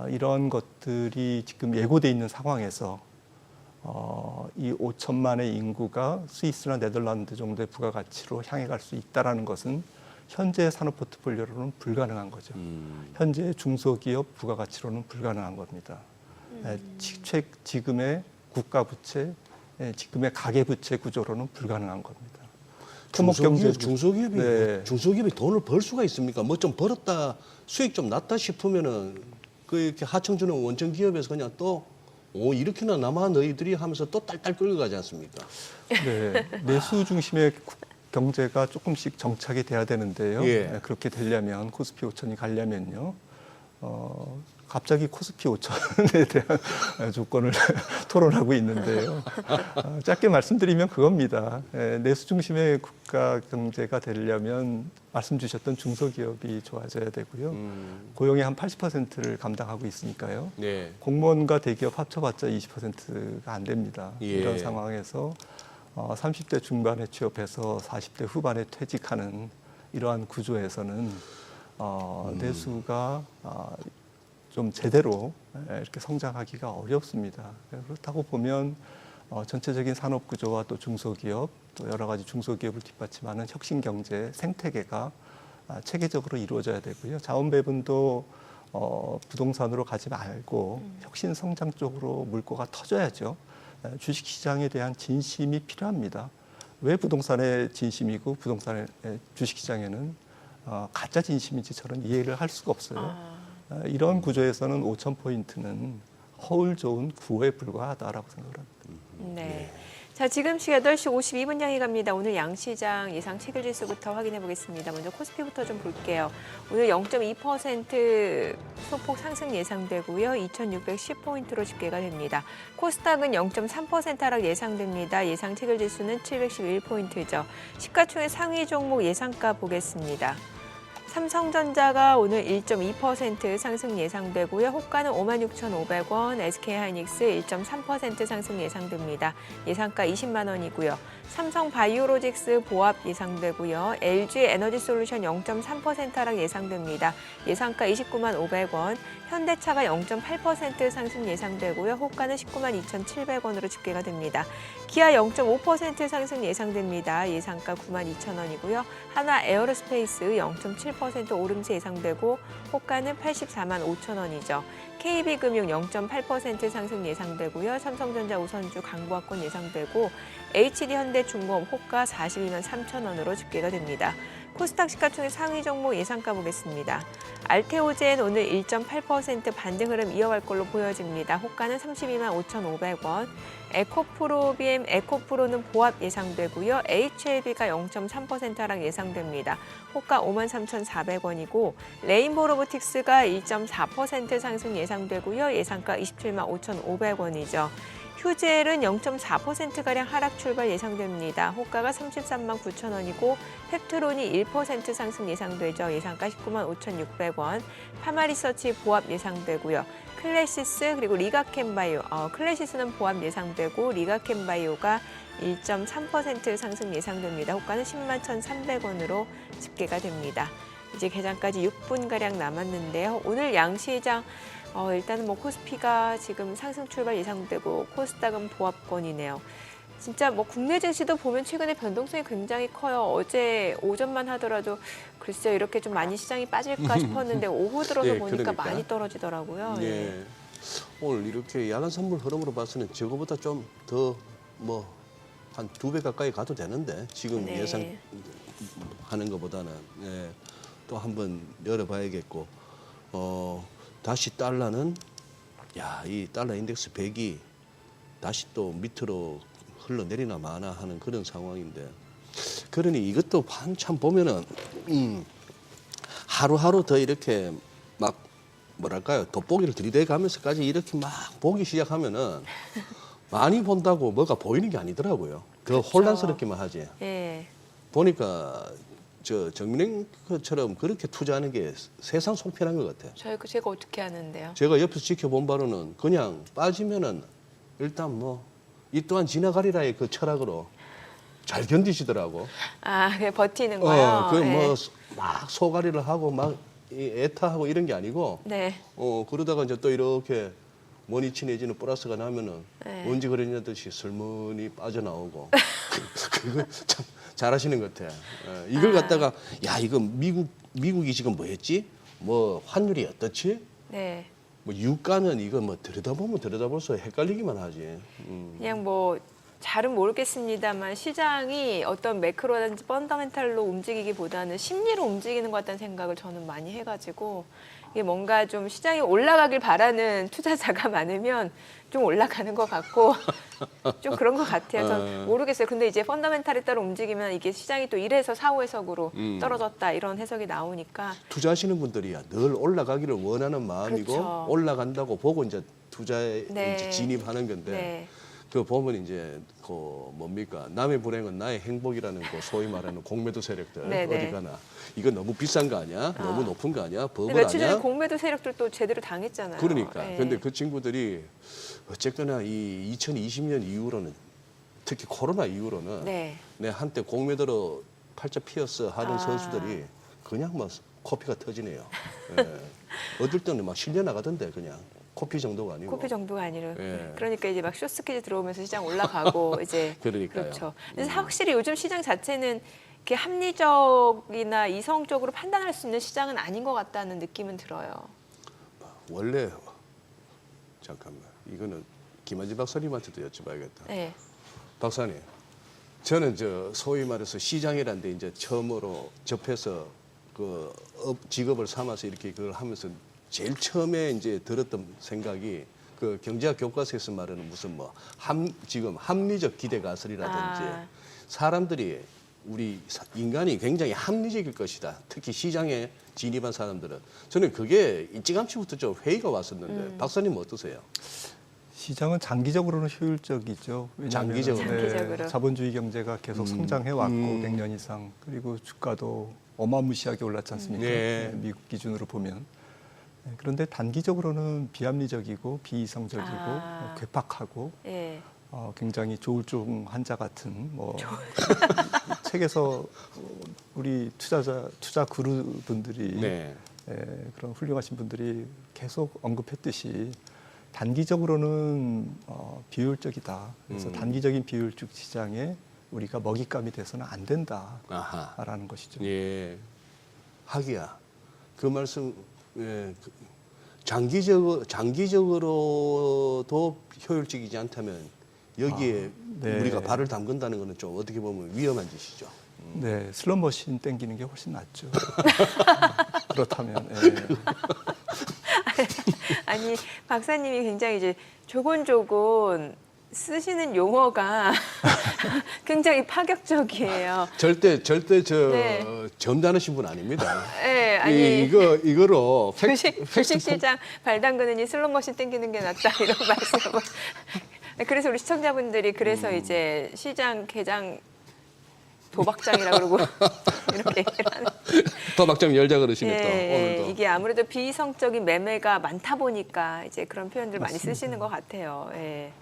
이런 것들이 지금 예고돼 있는 상황에서 이 5천만의 인구가 스위스나 네덜란드 정도의 부가가치로 향해 갈 수 있다라는 것은 현재 산업 포트폴리오로는 불가능한 거죠. 현재 중소기업 부가가치로는 불가능한 겁니다. 지금의 국가부채, 지금의 가계부채 구조로는 불가능한 겁니다. 중소기업이 돈을 벌 수가 있습니까? 뭐 좀 벌었다, 수익 좀 났다 싶으면은 그 이렇게 하청주는 원청 기업에서 그냥 또 이렇게나 남아 너희들이 하면서 또 딸딸 끌려가지 않습니까? 네, 내수 중심의 경제가 조금씩 정착이 돼야 되는데요. 예. 그렇게 되려면 코스피 5천이 가려면요. 갑자기 코스피 5천에 대한 조건을 토론하고 있는데요. 짧게 말씀드리면 그겁니다. 내수 중심의 국가 경제가 되려면 말씀 주셨던 중소기업이 좋아져야 되고요. 고용의 한 80%를 감당하고 있으니까요. 네. 공무원과 대기업 합쳐봤자 20%가 안 됩니다. 예. 이런 상황에서 30대 중반에 취업해서 40대 후반에 퇴직하는 이러한 구조에서는 내수가 좀 제대로 이렇게 성장하기가 어렵습니다. 그렇다고 보면 전체적인 산업 구조와 또 중소기업, 또 여러 가지 중소기업을 뒷받침하는 혁신 경제 생태계가 체계적으로 이루어져야 되고요. 자원 배분도 부동산으로 가지 말고 혁신 성장 쪽으로 물꼬가 터져야죠. 주식시장에 대한 진심이 필요합니다. 왜 부동산에 진심이고 부동산의 주식시장에는 가짜 진심인지 저는 이해를 할 수가 없어요. 이런 구조에서는 5,000포인트는 허울 좋은 구호에 불과하다라고 생각을 합니다. 네. 자, 지금 시각 8시 52분 향해 갑니다. 오늘 양시장 예상 체결지수부터 확인해 보겠습니다. 먼저 코스피부터 좀 볼게요. 오늘 0.2% 소폭 상승 예상되고요. 2,610포인트로 집계가 됩니다. 코스닥은 0.3% 하락 예상됩니다. 예상 체결지수는 711포인트죠. 시가총액 상위 종목 예상가 보겠습니다. 삼성전자가 오늘 1.2% 상승 예상되고요. 호가는 56,500원, SK하이닉스 1.3% 상승 예상됩니다. 예상가 20만 원이고요. 삼성바이오로직스 보합 예상되고요. LG에너지솔루션 0.3% 하락 예상됩니다. 예상가 29만 500원, 현대차가 0.8% 상승 예상되고요. 호가는 19만 2,700원으로 집계가 됩니다. 기아 0.5% 상승 예상됩니다. 예상가 9만 2천 원이고요. 하나 에어로스페이스 0.7% 오름세 예상되고 호가는 84만 5천 원이죠. KB금융 0.8% 상승 예상되고요. 삼성전자 우선주 강보합권 예상되고 HD현대중공업 호가 42만 3천 원으로 집계가 됩니다. 코스닥 시가총액 상위 종목 예상가 보겠습니다. 알테오젠 오늘 1.8% 반등 흐름 이어갈 걸로 보여집니다. 호가는 32만 5,500원. 에코프로비엠 에코프로는 보합 예상되고요. HLB가 0.3% 하락 예상됩니다. 호가 5만 3,400원이고 레인보로보틱스가 1.4% 상승 예상되고요. 예상가 27만 5,500원이죠. 휴젤은 0.4%가량 하락 출발 예상됩니다. 호가가 33만 9천 원이고 펩트론이 1% 상승 예상되죠. 예상가 19만 5,600원. 파마리서치 보합 예상되고요. 클래시스 그리고 리가캠바이오, 클래시스는 보합 예상되고 리가캠바이오가 1.3% 상승 예상됩니다. 호가는 10만 1,300원으로 집계가 됩니다. 이제 개장까지 6분가량 남았는데요. 오늘 양시장 일단은 코스피가 지금 상승 출발 예상되고 코스닥은 보합권이네요. 진짜 국내 증시도 보면 최근에 변동성이 굉장히 커요. 어제 오전만 하더라도 글쎄요 이렇게 좀 많이 시장이 빠질까 싶었는데 오후 들어서 예, 보니까 그러니까. 많이 떨어지더라고요. 예. 오늘 이렇게 야간 선물 흐름으로 봐서는 저거보다 좀 더 한 2배 가까이 가도 되는데 지금 네. 예상하는 것보다는 또 한번 열어봐야겠고 다시 달러는 이 달러 인덱스 100이 다시 또 밑으로 흘러내리나 마나 하는 그런 상황인데 그러니 이것도 한참 보면은 하루하루 더 이렇게 막 뭐랄까요 돋보기를 들이대가면서까지 이렇게 막 보기 시작하면은 많이 본다고 뭐가 보이는 게 아니더라고요. 더 혼란스럽기만 하지. 예. 보니까 저 정민행처럼 그렇게 투자하는 게 세상 속편한 것 같아요. 제가 어떻게 하는데요? 제가 옆에서 지켜본 바로는 그냥 빠지면은 일단 뭐 이 또한 지나가리라의 그 철학으로 잘 견디시더라고. 그냥 버티는 거요? 그 뭐 막 소가리를 하고 막 애타하고 이런 게 아니고 네. 그러다가 이제 또 이렇게 원위치 내지는 플러스가 나면은 네. 언제 그랬냐 듯이 슬문이 빠져나오고 그거 참 잘하시는 것 같아. 이걸 갖다가 야 이거 미국이 지금 뭐 했지? 뭐 환율이 어떻지? 네. 뭐 유가는 이거 뭐 들여다볼수록 헷갈리기만 하지. 그냥 뭐 잘은 모르겠습니다만 시장이 어떤 매크로라든지 펀더멘탈로 움직이기보다는 심리로 움직이는 것 같다는 생각을 저는 많이 해가지고 이게 뭔가 좀 시장이 올라가길 바라는 투자자가 많으면 좀 올라가는 것 같고 좀 그런 것 같아요. 전 모르겠어요. 근데 이제 펀더멘탈에 따라 움직이면 이게 시장이 또 1에서 4, 5해석으로 떨어졌다 이런 해석이 나오니까 투자하시는 분들이야 늘 올라가기를 원하는 마음이고 그렇죠. 올라간다고 보고 이제 투자에 네. 이제 진입하는 건데 네. 그 보면 이제 그 뭡니까 남의 불행은 나의 행복이라는 그 소위 말하는 공매도 세력들 네, 네. 어디 가나 이거 너무 비싼 거 아니야? 너무 높은 거 아니야? 근데 버블 며칠 전에 아니야? 공매도 세력들도 제대로 당했잖아요. 그러니까. 네. 근데 그 친구들이 어쨌거나 이 2020년 이후로는 특히 코로나 이후로는 네. 내 한때 공매도로 팔자 피었어 하는 선수들이 그냥 막 코피가 터지네요. 예. 어떨 때는 막 실려 나가던데 그냥 코피 정도가 아니고. 코피 정도가 아니라 예. 그러니까 이제 막 쇼스퀴즈 들어오면서 시장 올라가고 이제 그러니까요. 그렇죠. 근데 확실히 요즘 시장 자체는 이렇게 합리적이나 이성적으로 판단할 수 있는 시장은 아닌 것 같다는 느낌은 들어요. 원래 잠깐만 이거는 김한지 박사님한테도 여쭤봐야겠다. 네. 박사님, 저는 저 소위 말해서 시장이란 데 이제 처음으로 접해서 그 직업을 삼아서 이렇게 그걸 하면서 제일 처음에 이제 들었던 생각이 그 경제학 교과서에서 말하는 무슨 뭐 지금 합리적 기대 가설이라든지 사람들이 우리 인간이 굉장히 합리적일 것이다. 특히 시장에 진입한 사람들은 저는 그게 일찌감치부터 좀 회의가 왔었는데 박사님은 어떠세요? 시장은 장기적으로는 효율적이죠. 왜냐하면 장기적으로. 자본주의 경제가 계속 성장해 왔고 100년 이상 그리고 주가도 어마무시하게 올랐지 않습니까? 네. 미국 기준으로 보면. 그런데 단기적으로는 비합리적이고 비이성적이고 괴팍하고 예. 굉장히 조울증 환자 같은 뭐 책에서 우리 투자 그루분들이 네. 그런 훌륭하신 분들이 계속 언급했듯이 단기적으로는 비효율적이다. 그래서 단기적인 비효율적 시장에 우리가 먹잇감이 돼서는 안 된다라는 것이죠. 예. 하기야. 그 말씀 장기적으로도 효율적이지 않다면 여기에 네. 우리가 발을 담근다는 것은 좀 어떻게 보면 위험한 짓이죠. 네, 슬롯머신 땡기는 게 훨씬 낫죠. 그렇다면. 아니 박사님이 굉장히 이제 조곤조곤 쓰시는 용어가 굉장히 파격적이에요. 절대 네. 점잖으신 분 아닙니다. 네, 아니 이거로 주식시장 발 담그느니 슬롯머신 땡기는 게 낫다 이런 말씀을. 그래서 우리 시청자분들이 그래서 이제 시장 개장 도박장이라고 그러고 이렇게 얘기를 하는. 도박장 열자 그러시겠다. 예, 오늘도. 이게 아무래도 비이성적인 매매가 많다 보니까 이제 그런 표현들 많이 쓰시는 것 같아요. 예.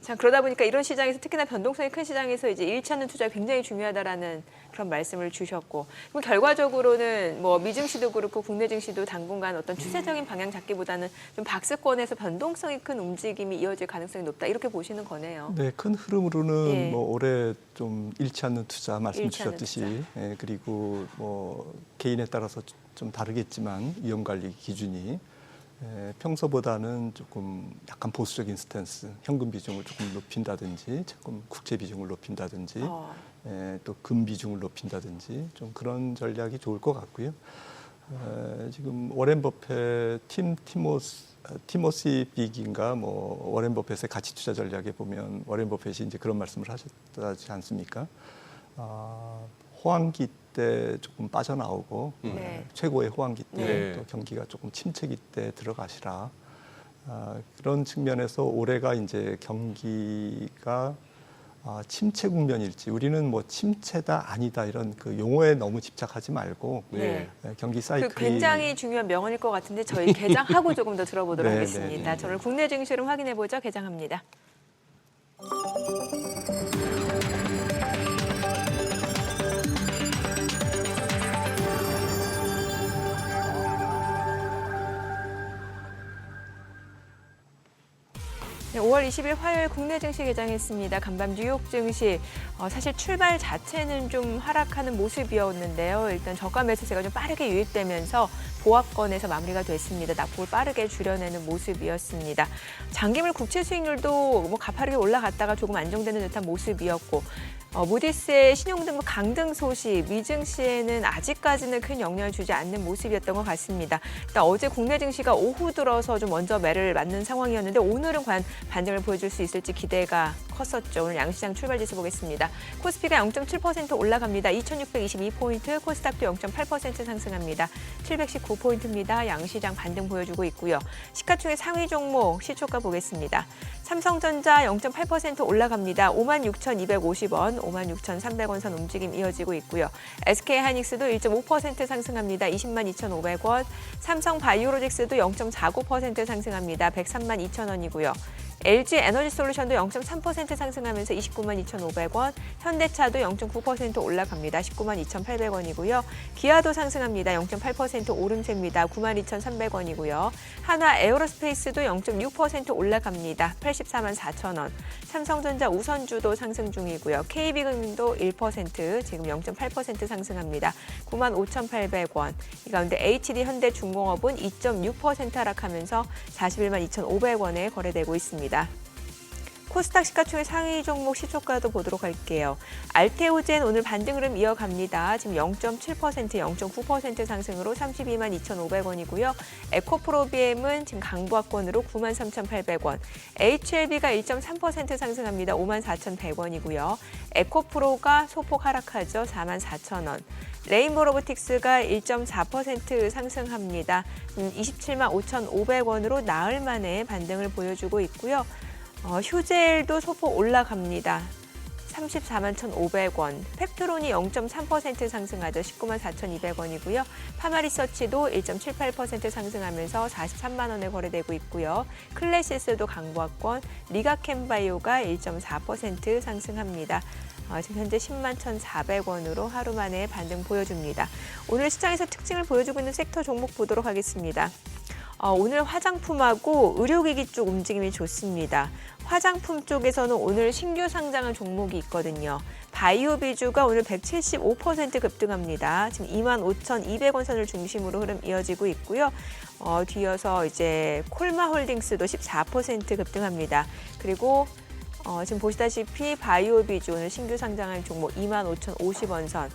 참 그러다 보니까 이런 시장에서 특히나 변동성이 큰 시장에서 이제 잃지 않는 투자가 굉장히 중요하다라는 그런 말씀을 주셨고, 그럼 결과적으로는 뭐 미증시도 그렇고 국내 증시도 당분간 어떤 추세적인 방향 잡기보다는 좀 박스권에서 변동성이 큰 움직임이 이어질 가능성이 높다 이렇게 보시는 거네요. 네, 큰 흐름으로는 예. 뭐 올해 좀 잃지 않는 투자 말씀 잃지 않는 주셨듯이, 그리고 뭐 개인에 따라서 좀 다르겠지만 위험 관리 기준이 평소보다는 조금 약간 보수적인 스탠스, 현금 비중을 조금 높인다든지, 조금 국채 비중을 높인다든지, 또 금 비중을 높인다든지 좀 그런 전략이 좋을 것 같고요. 지금 워렌 버핏 티모시 빅인가 뭐 워렌 버핏의 가치 투자 전략에 보면 워렌 버핏이 이제 그런 말씀을 하셨지 않습니까? 호황기 때 조금 빠져나오고 네. 최고의 호황기 때 네. 또 경기가 조금 침체기 때 들어가시라. 그런 측면에서 올해가 이제 경기가 침체 국면일지 우리는 뭐 침체다 아니다 이런 그 용어에 너무 집착하지 말고 네. 경기 그 사이클이 굉장히 중요한 명언일 것 같은데 저희 개장하고 조금 더 들어보도록 네, 하겠습니다. 네. 오늘 국내 증시를 확인해 보죠. 개장합니다. 네, 5월 20일 화요일 국내 증시 개장했습니다. 간밤 뉴욕 증시 사실 출발 자체는 좀 하락하는 모습이었는데요. 일단 저가 매수세가 좀 빠르게 유입되면서 보합권에서 마무리가 됐습니다. 낙폭을 빠르게 줄여내는 모습이었습니다. 장기물 국채 수익률도 뭐 가파르게 올라갔다가 조금 안정되는 듯한 모습이었고 무디스의 신용등급 강등 소식, 미증시에는 아직까지는 큰 영향을 주지 않는 모습이었던 것 같습니다. 일단 어제 국내 증시가 오후 들어서 좀 먼저 매를 맞는 상황이었는데 오늘은 과연 반등을 보여줄 수 있을지 기대가 컸었죠. 오늘 양시장 출발지수 보겠습니다. 코스피가 0.7% 올라갑니다. 2,622포인트, 코스닥도 0.8% 상승합니다. 719포인트입니다. 양시장 반등 보여주고 있고요. 시가총액 상위 종목 시초가 보겠습니다. 삼성전자 0.8% 올라갑니다. 56,250원, 56,300원 선 움직임 이어지고 있고요. SK하이닉스도 1.5% 상승합니다. 202,500원. 삼성바이오로직스도 0.49% 상승합니다. 132,000원이고요. LG에너지솔루션도 0.3% 상승하면서 292,500원, 현대차도 0.9% 올라갑니다. 192,800원이고요. 기아도 상승합니다. 0.8% 오름세입니다. 92,300원이고요. 한화에어로스페이스도 0.6% 올라갑니다. 844,000원. 삼성전자 우선주도 상승 중이고요. KB금융도 1% 지금 0.8% 상승합니다. 95,800원. 이 가운데 HD현대중공업은 2.6% 하락하면서 412,500원에 거래되고 있습니다. 코스닥 시가총액 상위 종목 시초가도 보도록 할게요. 알테오젠 오늘 반등 흐름 이어갑니다. 지금 0.7%, 0.9% 상승으로 322,500원이고요. 에코프로비엠은 지금 강보합권으로 93,800원. HLB가 1.3% 상승합니다. 54,100원이고요. 에코프로가 소폭 하락하죠. 44,000원. 레인보로보틱스가 1.4% 상승합니다. 275,500원으로 나흘 만에 반등을 보여주고 있고요. 휴젤도 소폭 올라갑니다. 341,500원. 펩트론이 0.3% 상승하죠. 194,200원이고요. 파마리서치도 1.78% 상승하면서 43만 원에 거래되고 있고요. 클래시스도 강보합권, 리가캠바이오가 1.4% 상승합니다. 지금 현재 101,400원으로 하루 만에 반등 보여줍니다. 오늘 시장에서 특징을 보여주고 있는 섹터 종목 보도록 하겠습니다. 오늘 화장품하고 의료기기 쪽 움직임이 좋습니다. 화장품 쪽에서는 오늘 신규 상장한 종목이 있거든요. 바이오비주가 오늘 175% 급등합니다. 지금 25,200원 선을 중심으로 흐름 이어지고 있고요. 뒤어서 이제 콜마홀딩스도 14% 급등합니다. 그리고 지금 보시다시피 바이오비주 오늘 신규 상장한 종목 25,050원 선.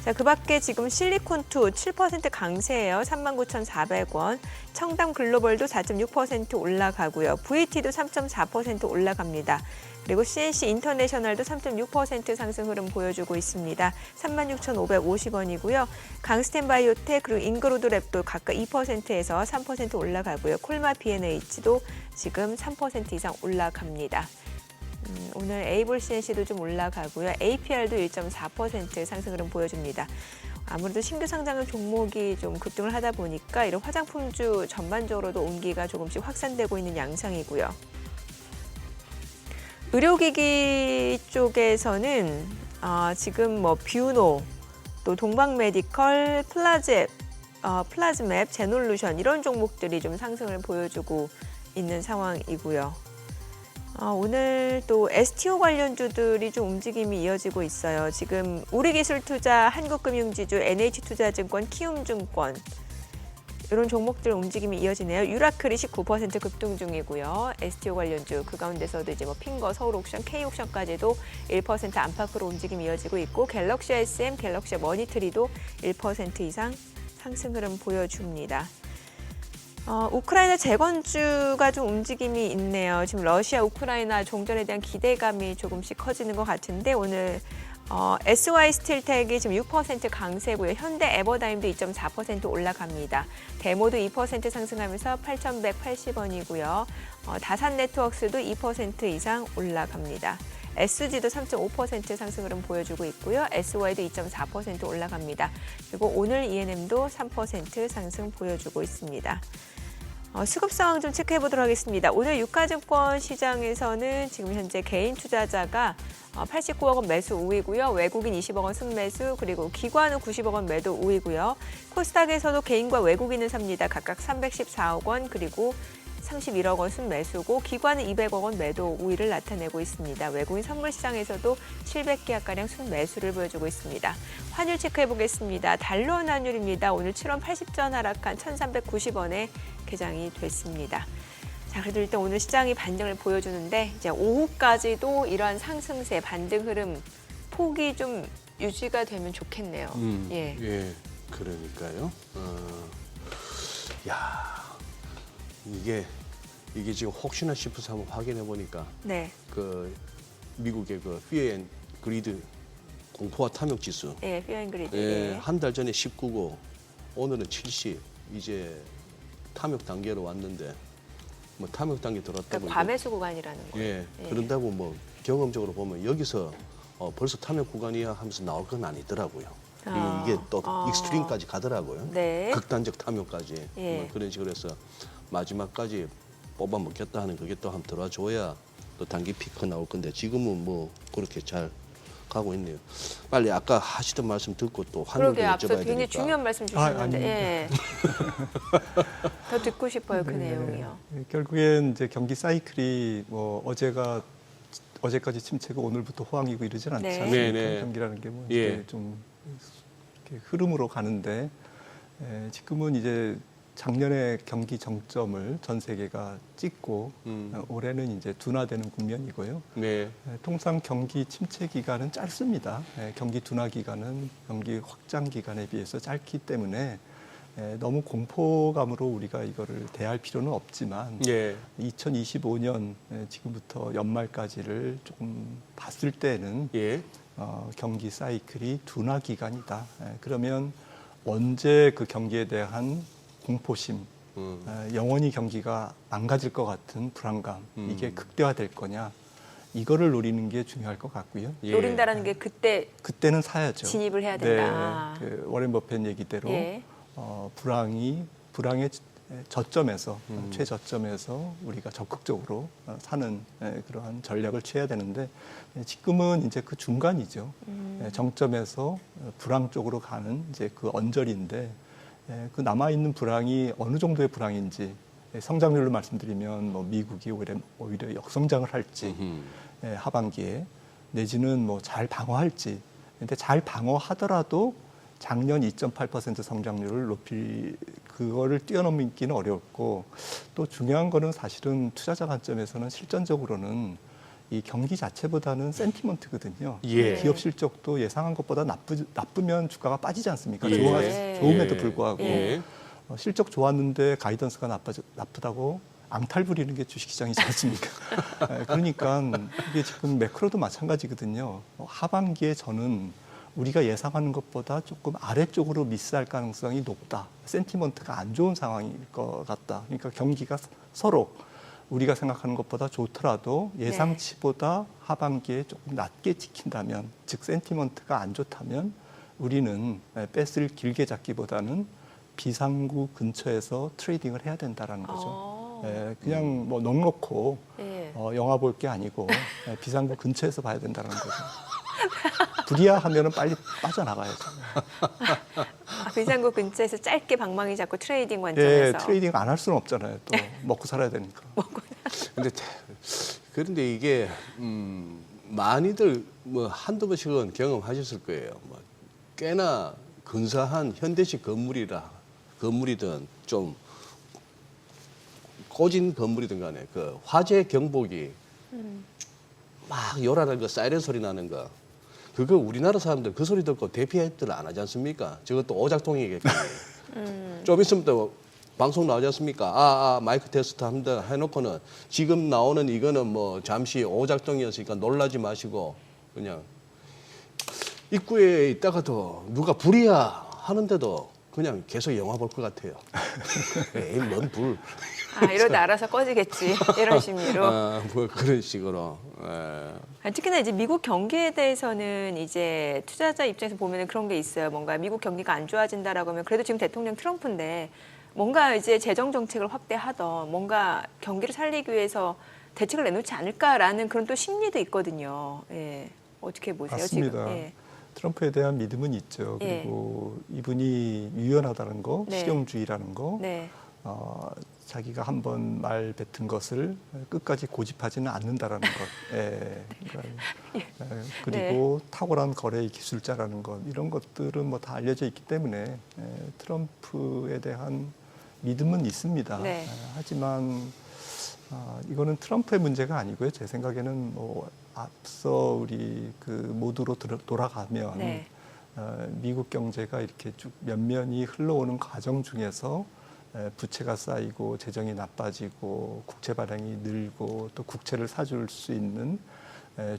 자, 그 밖에 지금 실리콘2 7% 강세예요. 39,400원. 청담 글로벌도 4.6% 올라가고요. VT도 3.4% 올라갑니다. 그리고 CNC 인터내셔널도 3.6% 상승 흐름 보여주고 있습니다. 36,550원이고요. 강스텐 바이오텍 그리고 잉그로드랩도 각각 2%에서 3% 올라가고요. 콜마 B&H도 지금 3% 이상 올라갑니다. 오늘 에이볼 CNC도 좀 올라가고요. APR도 1.4% 상승 흐름 보여줍니다. 아무래도 신규 상장한 종목이 좀 급등을 하다 보니까 이런 화장품주 전반적으로도 온기가 조금씩 확산되고 있는 양상이고요. 의료기기 쪽에서는 지금 뭐 뷰노, 또 동방메디컬, 플라즈맵, 제놀루션 이런 종목들이 좀 상승을 보여주고 있는 상황이고요. 오늘 또 STO 관련주들이 좀 움직임이 이어지고 있어요. 지금 우리기술투자, 한국금융지주, NH투자증권, 키움증권 이런 종목들 움직임이 이어지네요. 유라클이 19% 급등 중이고요. STO 관련주 그 가운데서도 이제 뭐 핑거, 서울옥션, K옥션까지도 1% 안팎으로 움직임이 이어지고 있고 갤럭시 SM, 갤럭시 머니트리도 1% 이상 상승 흐름 보여줍니다. 우크라이나 재건주가 좀 움직임이 있네요. 지금 러시아, 우크라이나 종전에 대한 기대감이 조금씩 커지는 것 같은데 오늘 SY스틸텍이 지금 6% 강세고요. 현대 에버다임도 2.4% 올라갑니다. 데모도 2% 상승하면서 8,180원이고요. 다산 네트워크스도 2% 이상 올라갑니다. SG도 3.5% 상승 흐름 보여주고 있고요. SY도 2.4% 올라갑니다. 그리고 오늘 ENM도 3% 상승 보여주고 있습니다. 수급 상황 좀 체크해 보도록 하겠습니다. 오늘 유가증권 시장에서는 지금 현재 개인 투자자가 89억 원 매수 우위고요. 외국인 20억 원 순매수, 그리고 기관은 90억 원 매도 우위고요. 코스닥에서도 개인과 외국인은 삽니다. 각각 314억 원, 그리고 31억 원 순매수고, 기관은 200억 원 매도 우위를 나타내고 있습니다. 외국인 선물 시장에서도 700개가량 순매수를 보여주고 있습니다. 환율 체크해 보겠습니다. 달러 환율입니다. 오늘 7원 80전 하락한 1,390원에 개장이 됐습니다. 자, 그래도 일단 오늘 시장이 반등을 보여주는데 이제 오후까지도 이러한 상승세, 반등 흐름 폭이 좀 유지가 되면 좋겠네요. 예. 예, 그러니까요. 야, 이게 지금 혹시나 싶어서 한번 확인해 보니까 네. 그 미국의 그 Fear and Greed 공포와 탐욕 지수, 예, 피어앤그리드. 예, 한 달 전에 19고 오늘은 70. 이제 탐욕 단계로 왔는데 뭐 탐욕 단계 들었다고. 그러니까 과매수 구간이라는 거예요. 예, 그런다고 뭐 경험적으로 보면 여기서 벌써 탐욕 구간이야 하면서 나올 건 아니더라고요. 이게 또 익스트림까지 가더라고요. 네. 극단적 탐욕까지. 예. 뭐 그런 식으로 해서 마지막까지 뽑아 먹겠다 하는 그게 또 한번 들어줘야 또 단기 피크 나올 건데 지금은 뭐 그렇게 잘 가고 있네요. 빨리 아까 하시던 말씀 듣고 또 환율도 그러게 앞서 여쭤봐야 굉장히 되니까. 중요한 말씀 주셨는데 아닙니다. 예. 더 듣고 싶어요, 그 내용이요. 결국엔 이제 경기 사이클이 뭐 어제까지 침체고 오늘부터 호황이고 이러진 않지 네. 않습니까? 네, 네. 경기라는 게 뭐 예. 이제 좀 이렇게 흐름으로 가는데 지금은 이제 작년에 경기 정점을 전 세계가 찍고 올해는 이제 둔화되는 국면이고요. 네. 통상 경기 침체 기간은 짧습니다. 경기 둔화 기간은 경기 확장 기간에 비해서 짧기 때문에 너무 공포감으로 우리가 이거를 대할 필요는 없지만 예. 2025년 지금부터 연말까지를 조금 봤을 때는 예. 경기 사이클이 둔화 기간이다. 그러면 언제 그 경기에 대한 공포심, 영원히 경기가 망가질 것 같은 불안감, 이게 극대화될 거냐, 이거를 노리는 게 중요할 것 같고요. 예. 노린다라는 게 그때는 사야죠. 진입을 해야 된다. 네, 그 워렌 버핏 얘기대로 예. 불황의 저점에서 최저점에서 우리가 적극적으로 사는 그러한 전략을 취해야 되는데 지금은 이제 그 중간이죠. 정점에서 불황 쪽으로 가는 이제 그 언저리인데 그 남아 있는 불황이 어느 정도의 불황인지 성장률로 말씀드리면 뭐 미국이 오히려 역성장을 할지 하반기에 내지는 뭐 잘 방어할지. 근데 잘 방어하더라도 작년 2.8% 성장률을 그거를 뛰어넘기는 어렵고 또 중요한 거는 사실은 투자자 관점에서는 실전적으로는 이 경기 자체보다는 센티먼트거든요. 예. 기업 실적도 예상한 것보다 나쁘면 주가가 빠지지 않습니까? 예. 좋음에도 불구하고 예. 실적 좋았는데 가이던스가 나쁘다고 앙탈 부리는 게 주식시장이지 않습니까? 그러니까 이게 지금 매크로도 마찬가지거든요. 하반기에 저는 우리가 예상하는 것보다 조금 아래쪽으로 미스할 가능성이 높다. 센티먼트가 안 좋은 상황일 것 같다. 그러니까 경기가 서로 우리가 생각하는 것보다 좋더라도 예상치보다 하반기에 조금 낮게 찍힌다면, 즉 센티먼트가 안 좋다면 우리는 뺏을 길게 잡기보다는 비상구 근처에서 트레이딩을 해야 된다라는 거죠. 그냥 뭐 넉넉고 영화 볼 게 아니고 비상구 근처에서 봐야 된다는 거죠. 불이야 하면은 빨리 빠져나가야죠. 비상구 근처에서 짧게 방망이 잡고 트레이딩 관점에서. 트레이딩 안 할 수는 없잖아요. 또 먹고 살아야 되니까. 그런데 이게 많이들 뭐 한두 번씩은 경험하셨을 거예요. 뭐 꽤나 근사한 현대식 건물이든 좀 꼬진 건물이든 간에 그 화재 경보기 막 요란한 거 사이렌 소리 나는 거 그거 우리나라 사람들 그 소리 듣고 대피들 안 하지 않습니까? 저것도 오작동이겠거든요. 좀 있으면 또 방송 나오지 않습니까? 마이크 테스트 합니다 해놓고는 지금 나오는 이거는 뭐 잠시 오작동이었으니까 놀라지 마시고 그냥 입구에 있다가도 누가 불이야 하는데도 그냥 계속 영화 볼 것 같아요. 에이, 뭔 불. 이러다 알아서 꺼지겠지. 이런 심리로. 뭐 그런 식으로. 특히나 이제 미국 경기에 대해서는 이제 투자자 입장에서 보면 그런 게 있어요. 뭔가 미국 경기가 안 좋아진다라고 하면 그래도 지금 대통령 트럼프인데 뭔가 이제 재정 정책을 확대하던 뭔가 경기를 살리기 위해서 대책을 내놓지 않을까라는 그런 또 심리도 있거든요. 예. 어떻게 보세요? 맞습니다. 지금? 예. 트럼프에 대한 믿음은 있죠. 예. 그리고 이분이 유연하다는 거, 네. 실용주의라는 거, 네. 자기가 한번 말 뱉은 것을 끝까지 고집하지는 않는다라는 것. 예. 그리고 탁월한 거래 기술자라는 것. 이런 것들은 뭐 다 알려져 있기 때문에 트럼프에 대한 믿음은 있습니다. 네. 하지만 이거는 트럼프의 문제가 아니고요. 제 생각에는 뭐 앞서 우리 그 모두로 돌아가면 네. 미국 경제가 이렇게 쭉 면면이 흘러오는 과정 중에서 부채가 쌓이고 재정이 나빠지고 국채 발행이 늘고 또 국채를 사줄 수 있는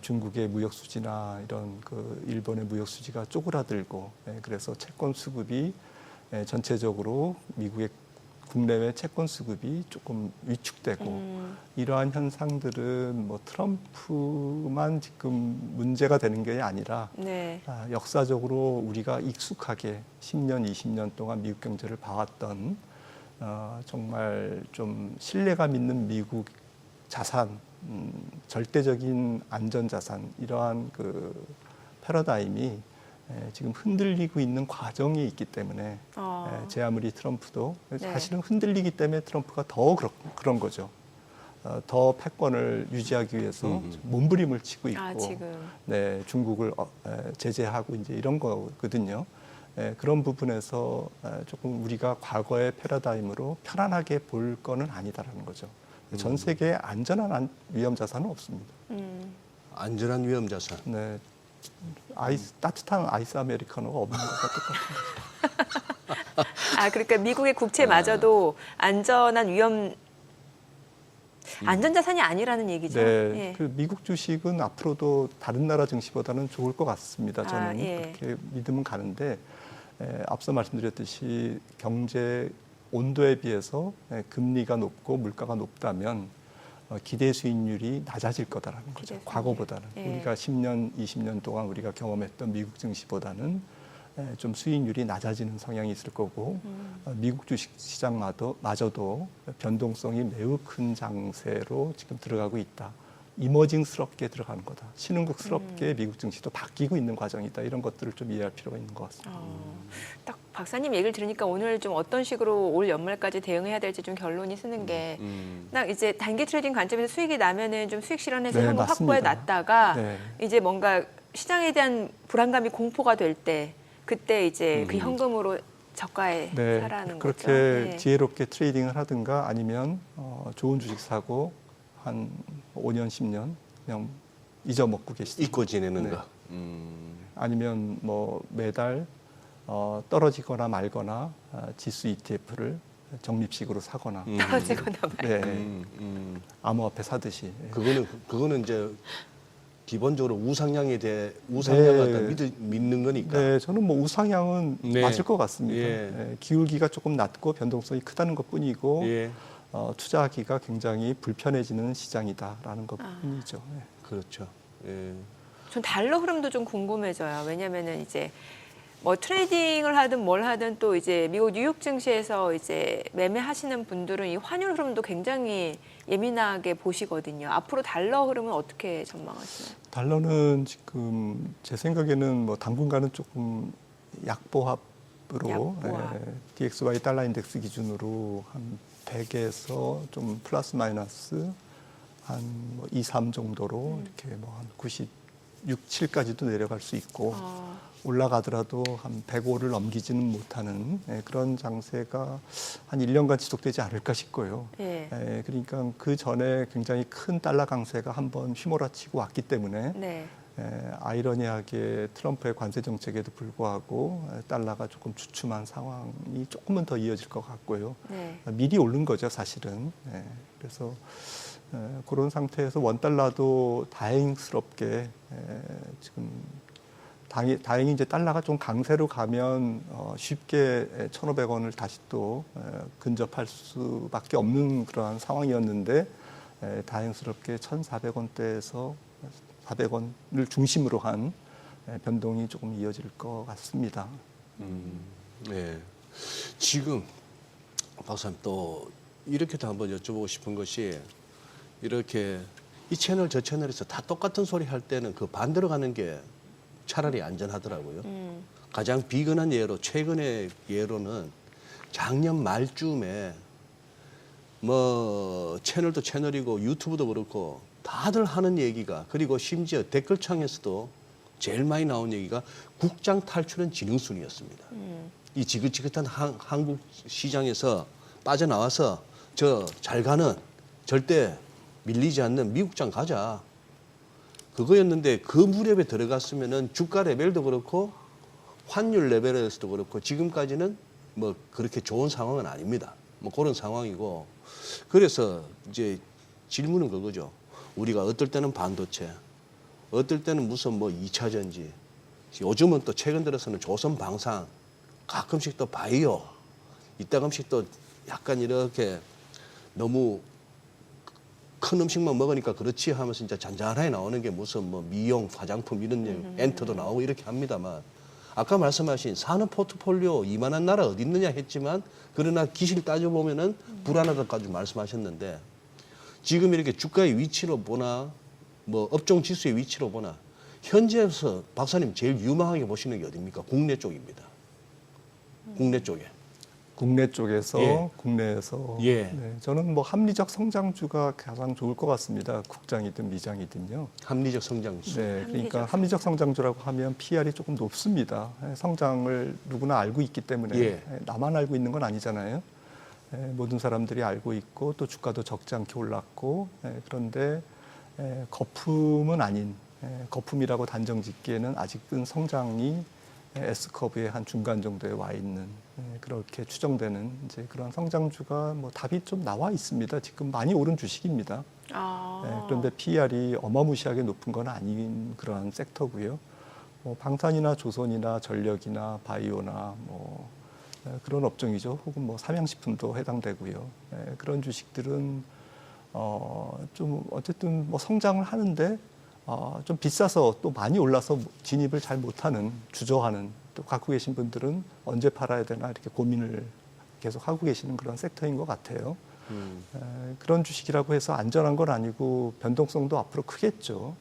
중국의 무역 수지나 이런 그 일본의 무역 수지가 쪼그라들고 그래서 채권 수급이 전체적으로 미국의 국내외 채권 수급이 조금 위축되고 이러한 현상들은 뭐 트럼프만 지금 문제가 되는 게 아니라 네. 역사적으로 우리가 익숙하게 10년, 20년 동안 미국 경제를 봐왔던 정말 좀 신뢰감 있는 미국 자산, 절대적인 안전 자산 이러한 그 패러다임이 지금 흔들리고 있는 과정이 있기 때문에 제 아무리 트럼프도 사실은 흔들리기 때문에 트럼프가 더 그런 거죠. 더 패권을 유지하기 위해서 몸부림을 치고 있고, 지금. 네, 중국을 제재하고 이제 이런 거거든요. 그런 부분에서 조금 우리가 과거의 패러다임으로 편안하게 볼 거는 아니다라는 거죠. 전 세계에 안전한 위험 자산은 없습니다. 안전한 위험 자산. 네. 따뜻한 아이스 아메리카노가 없는 것과 똑같습니다. 그러니까 미국의 국채마저도 안전한 위험 안전자산이 아니라는 얘기죠. 네, 예. 그 미국 주식은 앞으로도 다른 나라 증시보다는 좋을 것 같습니다. 저는 예. 그렇게 믿음은 가는데 앞서 말씀드렸듯이 경제 온도에 비해서 금리가 높고 물가가 높다면 기대 수익률이 낮아질 거다라는 거죠. 과거보다는. 예. 우리가 10년, 20년 동안 우리가 경험했던 미국 증시보다는 좀 수익률이 낮아지는 성향이 있을 거고 미국 주식 시장마저도 변동성이 매우 큰 장세로 지금 들어가고 있다. 이머징스럽게 들어가는 거다. 신흥국스럽게 미국 증시도 바뀌고 있는 과정이다. 이런 것들을 좀 이해할 필요가 있는 것 같습니다. 딱 박사님 얘기를 들으니까 오늘 좀 어떤 식으로 올 연말까지 대응해야 될지 좀 결론이 쓰는 게 딱 이제 단기 트레이딩 관점에서 수익이 나면은 좀 수익 실현해서 네, 한번 확보해 맞습니다. 놨다가 네. 이제 뭔가 시장에 대한 불안감이 공포가 될 때 그때 이제 그 현금으로 저가에 네, 사라는 그렇게 거죠. 네. 지혜롭게 트레이딩을 하든가 아니면 좋은 주식 사고 한 5년, 10년 그냥 잊어먹고 계시든가. 잊고 지내는 네. 거. 아니면 뭐 매달 떨어지거나 말거나 지수 ETF를 적립식으로 사거나 떨어지거나 말고. 네, 암호화폐 사듯이. 그거는 이제 기본적으로 우상향에 대해 우상향을 네. 믿는 거니까. 네, 저는 뭐 우상향은 네. 맞을 것 같습니다. 예. 네, 기울기가 조금 낮고 변동성이 크다는 것뿐이고 예. 투자하기가 굉장히 불편해지는 시장이다라는 것뿐이죠. 네. 그렇죠. 예. 전 달러 흐름도 좀 궁금해져요. 왜냐면은 이제 뭐 트레이딩을 하든 뭘 하든 또 이제 미국 뉴욕 증시에서 이제 매매하시는 분들은 이 환율 흐름도 굉장히 예민하게 보시거든요. 앞으로 달러 흐름은 어떻게 전망하시나요? 달러는 지금 제 생각에는 뭐 당분간은 조금 약보합으로 약보합. DXY 달러 인덱스 기준으로 한 100에서 좀 플러스 마이너스 한뭐 2, 3 정도로 이렇게 뭐 한 96, 7까지도 내려갈 수 있고 올라가더라도 한 105를 넘기지는 못하는 그런 장세가 한 1년간 지속되지 않을까 싶고요. 예. 그러니까 그 전에 굉장히 큰 달러 강세가 한번 휘몰아치고 왔기 때문에 네. 아이러니하게 트럼프의 관세 정책에도 불구하고 달러가 조금 주춤한 상황이 조금은 더 이어질 것 같고요. 네. 미리 오른 거죠, 사실은. 그래서 그런 상태에서 원달러도 다행스럽게 지금 다행히 이제 달러가 좀 강세로 가면 쉽게 1,500원을 다시 또 근접할 수밖에 없는 그러한 상황이었는데 다행스럽게 1,400원대에서 400원을 중심으로 한 변동이 조금 이어질 것 같습니다. 네. 지금 박사님 또 이렇게도 한번 여쭤보고 싶은 것이 이렇게 이 채널 저 채널에서 다 똑같은 소리 할 때는 그 반대로 가는 게 차라리 안전하더라고요. 가장 비근한 예로 최근의 예로는 작년 말쯤에 뭐 채널도 채널이고 유튜브도 그렇고 다들 하는 얘기가 그리고 심지어 댓글창에서도 제일 많이 나온 얘기가 국장 탈출은 지능순이었습니다. 이 지긋지긋한 한국 시장에서 빠져나와서 저 잘 가는 절대 밀리지 않는 미국장 가자. 그거였는데 그 무렵에 들어갔으면은 주가 레벨도 그렇고 환율 레벨에서도 그렇고 지금까지는 뭐 그렇게 좋은 상황은 아닙니다. 뭐 그런 상황이고 그래서 이제 질문은 그거죠. 우리가 어떨 때는 반도체, 어떨 때는 무슨 뭐 2차 전지, 요즘은 또 최근 들어서는 조선 방산, 가끔씩 또 바이오, 이따금씩 또 약간 이렇게 너무 큰 음식만 먹으니까 그렇지 하면서 진짜 잔잔하게 나오는 게 무슨 뭐 미용, 화장품 이런 엔터도 나오고 이렇게 합니다만 아까 말씀하신 산업 포트폴리오 이만한 나라 어디 있느냐 했지만 그러나 기실 따져보면은 불안하다까지 말씀하셨는데 지금 이렇게 주가의 위치로 보나 뭐 업종 지수의 위치로 보나 현재에서 박사님 제일 유망하게 보시는 게 어디입니까? 국내 쪽입니다. 국내 쪽에. 국내 쪽에서 예. 국내에서 예. 네, 저는 뭐 합리적 성장주가 가장 좋을 것 같습니다. 국장이든 미장이든요. 합리적 성장수. 네, 그러니까 합리적 성장주라고 하면 PR이 조금 높습니다. 성장을 누구나 알고 있기 때문에 예. 나만 알고 있는 건 아니잖아요. 모든 사람들이 알고 있고 또 주가도 적지 않게 올랐고 그런데 거품은 아닌 거품이라고 단정 짓기에는 아직은 성장이 S커브의 한 중간 정도에 와 있는 그렇게 추정되는 이제 그런 성장주가 뭐 답이 좀 나와 있습니다. 지금 많이 오른 주식입니다. 그런데 PER이 어마무시하게 높은 건 아닌 그러한 섹터고요. 뭐 방산이나 조선이나 전력이나 바이오나 뭐 그런 업종이죠. 혹은 뭐 삼양식품도 해당되고요. 그런 주식들은 좀 어쨌든 뭐 성장을 하는데 좀 비싸서 또 많이 올라서 진입을 잘 못하는 주저하는 또 갖고 계신 분들은 언제 팔아야 되나 이렇게 고민을 계속 하고 계시는 그런 섹터인 것 같아요. 그런 주식이라고 해서 안전한 건 아니고 변동성도 앞으로 크겠죠.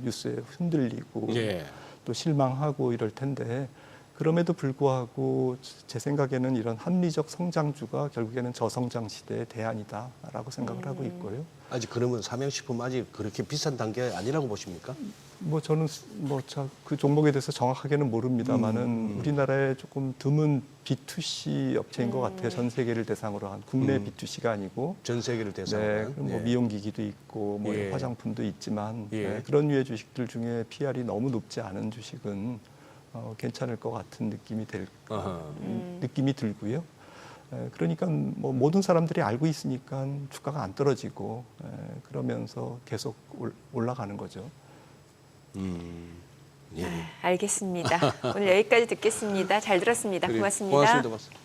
뉴스에 흔들리고 예. 또 실망하고 이럴 텐데 그럼에도 불구하고 제 생각에는 이런 합리적 성장주가 결국에는 저성장 시대의 대안이다라고 생각을 하고 있고요. 아직 그러면 삼양식품 아직 그렇게 비싼 단계 아니라고 보십니까? 뭐 저는 뭐 그 종목에 대해서 정확하게는 모릅니다만은 우리나라에 조금 드문 B2C 업체인 것 같아요. 전 세계를 대상으로 한 국내 B2C가 아니고. 전 세계를 대상으로. 네, 그럼 뭐 미용기기도 있고 뭐 예. 화장품도 있지만 예. 그런 류의 주식들 중에 PR이 너무 높지 않은 주식은 괜찮을 것 같은 느낌이 느낌이 들고요. 그러니까 뭐 모든 사람들이 알고 있으니까 주가가 안 떨어지고 그러면서 계속 올라가는 거죠. 예. 알겠습니다. 오늘 여기까지 듣겠습니다. 잘 들었습니다. 그래요. 고맙습니다. 고맙습니다. 박사님.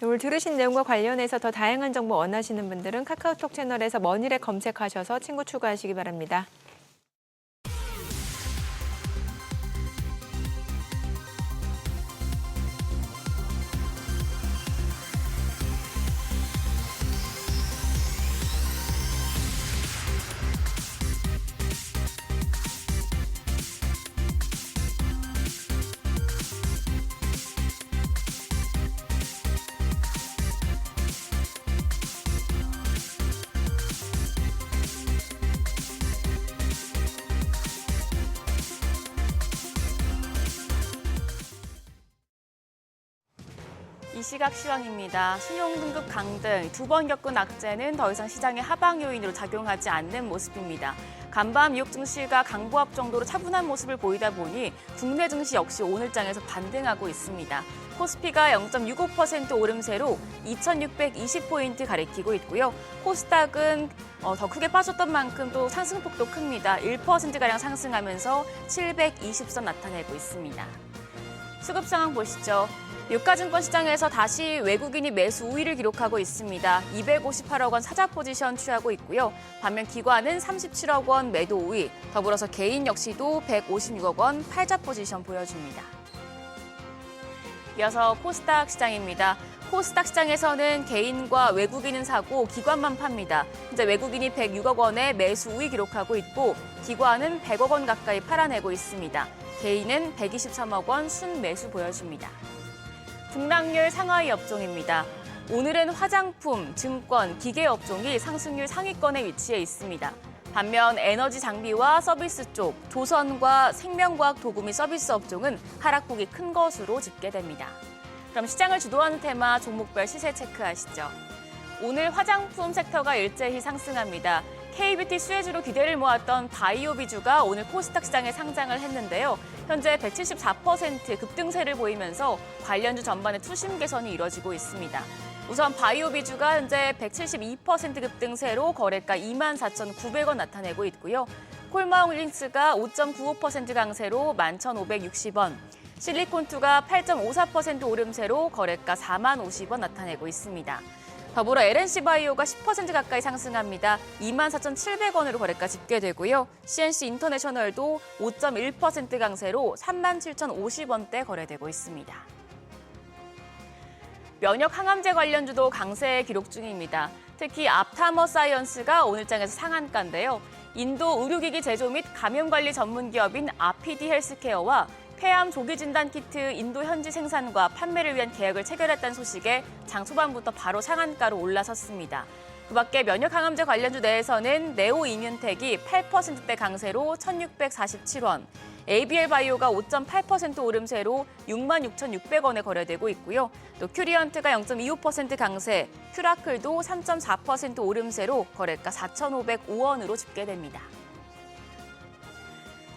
오늘 들으신 내용과 관련해서 더 다양한 정보 원하시는 분들은 카카오톡 채널에서 머니랩 검색하셔서 친구 추가하시기 바랍니다. 이 시각 시황입니다. 신용등급 강등, 2번 겪은 악재는 더 이상 시장의 하방 요인으로 작용하지 않는 모습입니다. 간밤 뉴욕 증시가 강보합 정도로 차분한 모습을 보이다 보니 국내 증시 역시 오늘 장에서 반등하고 있습니다. 코스피가 0.65% 오름세로 2,620포인트 가리키고 있고요. 코스닥은 더 크게 빠졌던 만큼 또 상승폭도 큽니다. 1%가량 상승하면서 720선 나타내고 있습니다. 수급 상황 보시죠. 유가증권 시장에서 다시 외국인이 매수 우위를 기록하고 있습니다. 258억 원 사자 포지션 취하고 있고요. 반면 기관은 37억 원 매도 우위, 더불어서 개인 역시도 156억 원 팔자 포지션 보여줍니다. 이어서 코스닥 시장입니다. 코스닥 시장에서는 개인과 외국인은 사고 기관만 팝니다. 현재 외국인이 106억 원의 매수 우위 기록하고 있고 기관은 100억 원 가까이 팔아내고 있습니다. 개인은 123억 원 순매수 보여줍니다. 등락률 상하위 업종입니다. 오늘은 화장품, 증권, 기계 업종이 상승률 상위권에 위치해 있습니다. 반면 에너지 장비와 서비스 쪽, 조선과 생명과학 도구 및 서비스 업종은 하락폭이 큰 것으로 집계됩니다. 그럼 시장을 주도하는 테마 종목별 시세 체크하시죠. 오늘 화장품 섹터가 일제히 상승합니다. K뷰티 수혜주로 기대를 모았던 바이오 비주가 오늘 코스닥 시장에 상장을 했는데요. 현재 174% 급등세를 보이면서 관련주 전반의 투심 개선이 이뤄지고 있습니다. 우선 바이오 비주가 현재 172% 급등세로 거래가 24,900원 나타내고 있고요. 콜마홀링스가 5.95% 강세로 11,560원, 실리콘투가 8.54% 오름세로 거래가 40,050원 나타내고 있습니다. 더불어 LNC바이오가 10% 가까이 상승합니다. 24,700원으로 거래가 집계되고요. CNC 인터내셔널도 5.1% 강세로 37,050원대 거래되고 있습니다. 면역 항암제 관련주도 강세 기록 중입니다. 특히 앞타머 사이언스가 오늘 장에서 상한가인데요. 인도 의료기기 제조 및 감염관리 전문 기업인 아피디 헬스케어와 폐암 조기 진단 키트 인도 현지 생산과 판매를 위한 계약을 체결했다는 소식에 장 초반부터 바로 상한가로 올라섰습니다. 그밖에 면역 항암제 관련주 내에서는 네오 이뮨텍이 8%대 강세로 1,647원, ABL 바이오가 5.8% 오름세로 66,600원에 거래되고 있고요. 또 큐리언트가 0.25% 강세, 큐라클도 3.4% 오름세로 거래가 4,505원으로 집계됩니다.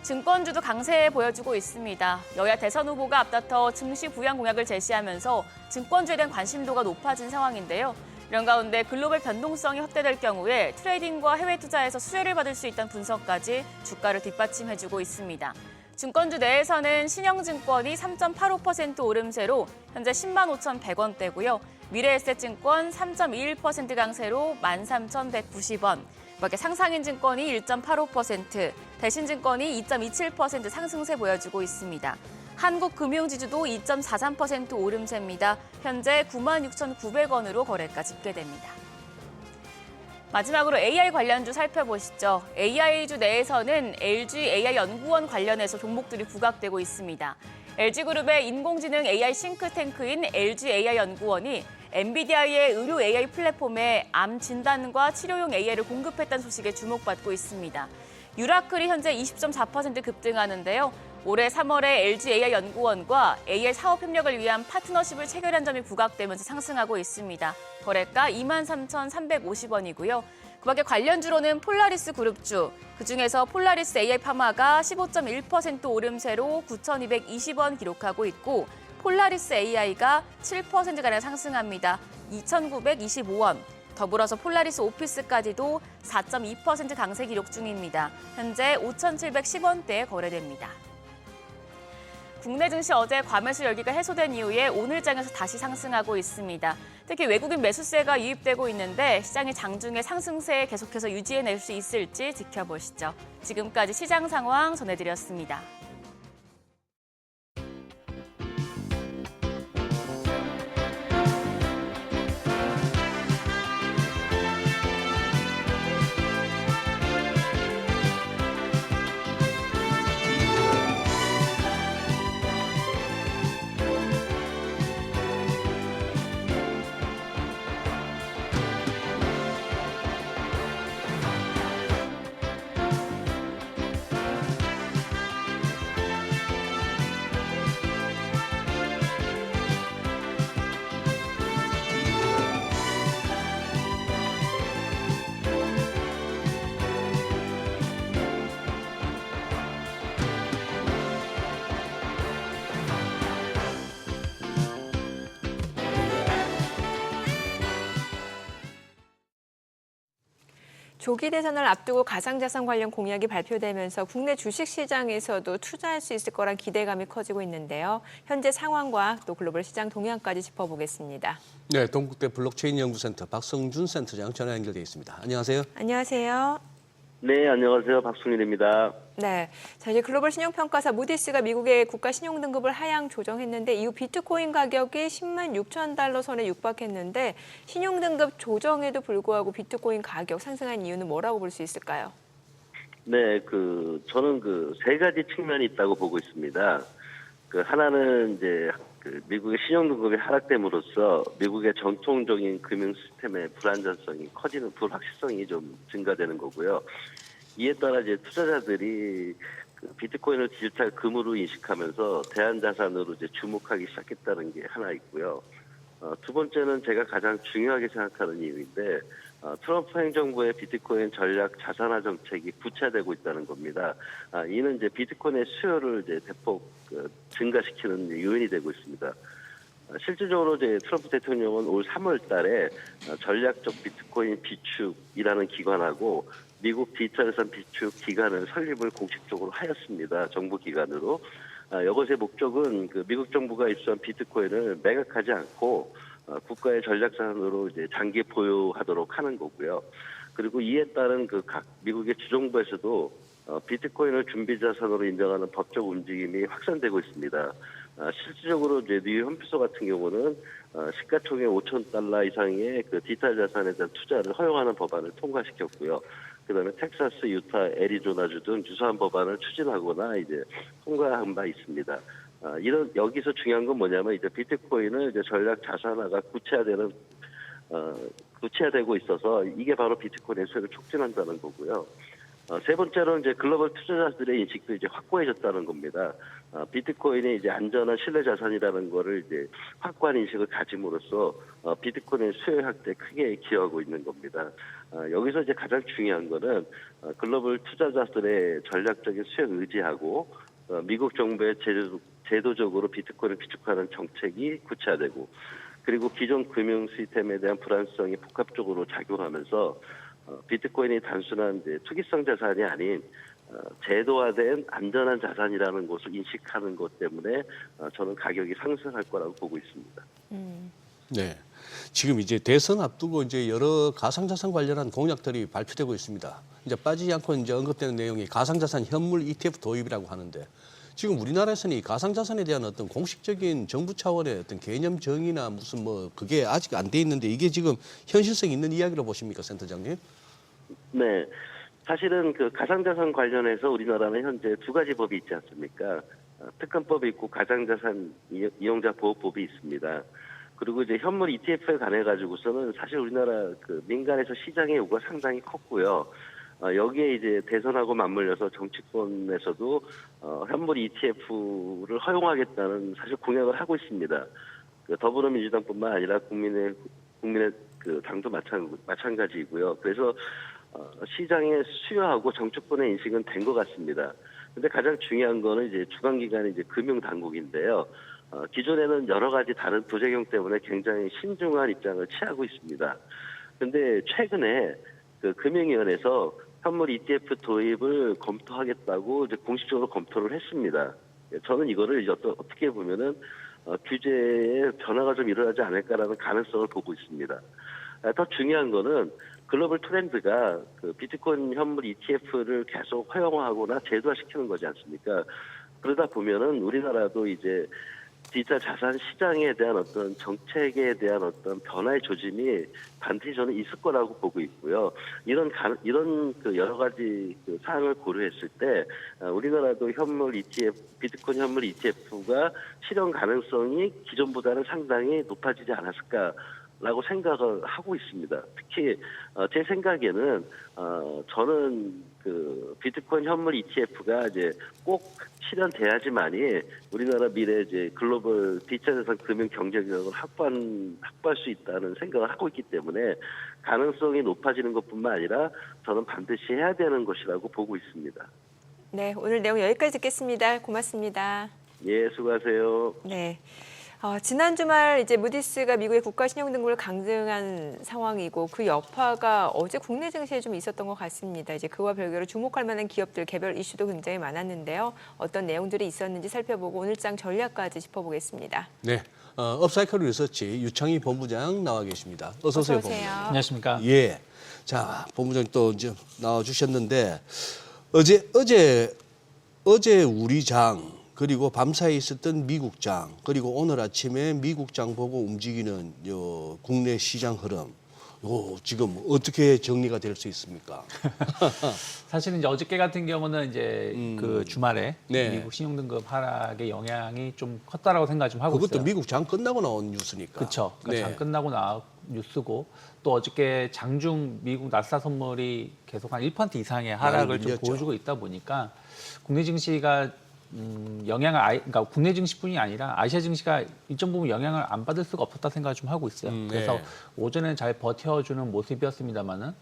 증권주도 강세 보여주고 있습니다. 여야 대선 후보가 앞다퉈 증시 부양 공약을 제시하면서 증권주에 대한 관심도가 높아진 상황인데요. 이런 가운데 글로벌 변동성이 확대될 경우에 트레이딩과 해외 투자에서 수혜를 받을 수 있다는 분석까지 주가를 뒷받침해주고 있습니다. 증권주 내에서는 신영증권이 3.85% 오름세로 현재 105,100원대고요. 미래에셋증권 3.21% 강세로 13,190원. 그밖에 상상인증권이 1.85%, 대신증권이 2.27% 상승세 보여주고 있습니다. 한국금융지주도 2.43% 오름세입니다. 현재 96,900원으로 거래가 집계됩니다. 마지막으로 AI 관련주 살펴보시죠. AI주 내에서는 LG AI연구원 관련해서 종목들이 부각되고 있습니다. LG그룹의 인공지능 AI 싱크탱크인 LG AI연구원이 엔비디아의 의료 AI 플랫폼에 암 진단과 치료용 AI를 공급했다는 소식에 주목받고 있습니다. 유라클이 현재 20.4% 급등하는데요. 올해 3월에 LG AI연구원과 AI 사업 협력을 위한 파트너십을 체결한 점이 부각되면서 상승하고 있습니다. 거래가 23,350원이고요. 그밖에 관련주로는 폴라리스 그룹주, 그중에서 폴라리스 AI 파마가 15.1% 오름세로 9,220원 기록하고 있고 폴라리스 AI가 7%가량 상승합니다. 2,925원. 더불어서 폴라리스 오피스까지도 4.2% 강세 기록 중입니다. 현재 5,710원대에 거래됩니다. 국내 증시 어제 과매수 열기가 해소된 이후에 오늘 장에서 다시 상승하고 있습니다. 특히 외국인 매수세가 유입되고 있는데 시장이 장중에 상승세 계속해서 유지해낼 수 있을지 지켜보시죠. 지금까지 시장 상황 전해드렸습니다. 조기 대선을 앞두고 가상자산 관련 공약이 발표되면서 국내 주식시장에서도 투자할 수 있을 거란 기대감이 커지고 있는데요. 현재 상황과 또 글로벌 시장 동향까지 짚어보겠습니다. 네, 동국대 블록체인 연구센터 박성준 센터장 전화 연결돼 있습니다. 안녕하세요. 안녕하세요. 네, 안녕하세요. 박승일입니다. 네, 자 이제 글로벌 신용평가사 무디스가 미국의 국가 신용 등급을 하향 조정했는데 이후 비트코인 가격이 10만 6천 달러 선에 육박했는데 신용 등급 조정에도 불구하고 비트코인 가격 상승한 이유는 뭐라고 볼 수 있을까요? 네, 저는 세 가지 측면이 있다고 보고 있습니다. 하나는 이제 미국의 신용등급이 하락됨으로써 미국의 전통적인 금융 시스템의 불안전성이 커지는 불확실성이 좀 증가되는 거고요. 이에 따라 이제 투자자들이 비트코인을 디지털 금으로 인식하면서 대안자산으로 이제 주목하기 시작했다는 게 하나 있고요. 두 번째는 제가 가장 중요하게 생각하는 이유인데 트럼프 행정부의 비트코인 전략 자산화 정책이 구체화되고 있다는 겁니다. 이는 이제 비트코인의 수요를 이제 대폭 증가시키는 요인이 되고 있습니다. 실질적으로 이제 트럼프 대통령은 올 3월/달에 전략적 비트코인 비축이라는 기관하고 미국 디지털 자산 비축 기관을 설립을 공식적으로 하였습니다. 정부 기관으로. 이것의 목적은 미국 정부가 입수한 비트코인을 매각하지 않고 국가의 전략 자산으로 이제 장기 보유하도록 하는 거고요. 그리고 이에 따른 각 미국의 주정부에서도 비트코인을 준비 자산으로 인정하는 법적 움직임이 확산되고 있습니다. 실질적으로 이제 뉴욕 현피소 같은 경우는 시가총액 5천 달러 이상의 디지털 자산에 대한 투자를 허용하는 법안을 통과시켰고요. 그다음에 텍사스, 유타, 애리조나주 등 유사한 법안을 추진하거나 이제 통과한 바 있습니다. 여기서 중요한 건 뭐냐면 이제 비트코인을 이제 전략 자산화가 구체화되고 있어서 이게 바로 비트코인의 수요를 촉진한다는 거고요. 세 번째로는 이제 글로벌 투자자들의 인식도 이제 확고해졌다는 겁니다. 비트코인이 이제 안전한 신뢰 자산이라는 거를 이제 확고한 인식을 가짐으로써 비트코인의 수요 확대에 크게 기여하고 있는 겁니다. 여기서 이제 가장 중요한 거는 글로벌 투자자들의 전략적인 수요를 의지하고 미국 정부의 제도적으로 비트코인을 비축하는 정책이 구체화되고 그리고 기존 금융 시스템에 대한 불안성이 복합적으로 작용하면서 비트코인이 단순한 이제 투기성 자산이 아닌 제도화된 안전한 자산이라는 것을 인식하는 것 때문에 저는 가격이 상승할 거라고 보고 있습니다. 네, 지금 이제 대선 앞두고 이제 여러 가상자산 관련한 공약들이 발표되고 있습니다. 이제 빠지지 않고 이제 언급되는 내용이 가상자산 현물 ETF 도입이라고 하는데 지금 우리나라에서는 이 가상자산에 대한 어떤 공식적인 정부 차원의 어떤 개념 정의나 무슨 그게 아직 안 돼 있는데 이게 지금 현실성 있는 이야기로 보십니까, 센터장님? 네. 사실은 가상자산 관련해서 우리나라는 현재 두 가지 법이 있지 않습니까? 특검법이 있고 가상자산 이용자 보호법이 있습니다. 그리고 이제 현물 ETF에 관해 가지고서는 사실 우리나라 민간에서 시장의 요구가 상당히 컸고요. 여기에 이제 대선하고 맞물려서 정치권에서도 현물 ETF를 허용하겠다는 사실 공약을 하고 있습니다. 더불어민주당뿐만 아니라 국민의 당도 마찬가지이고요. 그래서 시장의 수요하고 정치권의 인식은 된 것 같습니다. 근데 가장 중요한 거는 이제 주관기관이 이제 금융당국인데요. 기존에는 여러 가지 다른 부작용 때문에 굉장히 신중한 입장을 취하고 있습니다. 근데 최근에 금융위원회에서 현물 ETF 도입을 검토하겠다고 이제 공식적으로 검토를 했습니다. 저는 이거를 이제 어떻게 보면은 규제에 변화가 좀 일어나지 않을까라는 가능성을 보고 있습니다. 더 중요한 거는 글로벌 트렌드가 비트코인 현물 ETF를 계속 허용하거나 제도화시키는 거지 않습니까? 그러다 보면은 우리나라도 이제 디지털 자산 시장에 대한 어떤 정책에 대한 어떤 변화의 조짐이 반드시 저는 있을 거라고 보고 있고요. 이런 여러 가지 사항을 고려했을 때 우리나라도 현물 ETF, 비트코인 현물 ETF가 실현 가능성이 기존보다는 상당히 높아지지 않았을까라고 생각을 하고 있습니다. 특히 제 생각에는 저는 비트코인 현물 ETF가 이제 꼭 실현돼야지만이 우리나라 미래 이제 글로벌 디지털 자산 금융 경쟁력을 확보할 수 있다는 생각을 하고 있기 때문에 가능성이 높아지는 것뿐만 아니라 저는 반드시 해야 되는 것이라고 보고 있습니다. 네, 오늘 내용 여기까지 듣겠습니다. 고맙습니다. 예, 수고하세요. 네. 지난 주말 이제 무디스가 미국의 국가 신용등급을 강등한 상황이고 그 여파가 어제 국내 증시에 좀 있었던 것 같습니다. 이제 그와 별개로 주목할 만한 기업들 개별 이슈도 굉장히 많았는데요. 어떤 내용들이 있었는지 살펴보고 오늘장 전략까지 짚어보겠습니다. 네, 업사이클 리서치 유창희 본부장 나와 계십니다. 어서 오세요, 본부장. 안녕하십니까? 예. 자, 본부장 또 이제 나와 주셨는데 어제 우리 장 그리고 밤사이에 있었던 미국 장 그리고 오늘 아침에 미국 장 보고 움직이는 국내 시장 흐름 지금 어떻게 정리가 될 수 있습니까? 사실은 이제 어저께 같은 경우는 이제 그 주말에 네. 미국 신용등급 하락의 영향이 좀 컸다라고 생각 좀 하고 그것도 있어요. 미국 장 끝나고 나온 뉴스니까. 그렇죠. 그러니까 네. 장 끝나고 나온 뉴스고 또 어저께 장중 미국 나스닥 선물이 계속 한 1% 이상의 하락을 좀 밀렸죠. 보여주고 있다 보니까 국내 증시가 그러니까 국내 증시뿐이 아니라 아시아 증시가 일정 부분 영향을 안 받을 수가 없었다 생각을 좀 하고 있어요. 그래서 네. 오전에 잘 버텨주는 모습이었습니다만은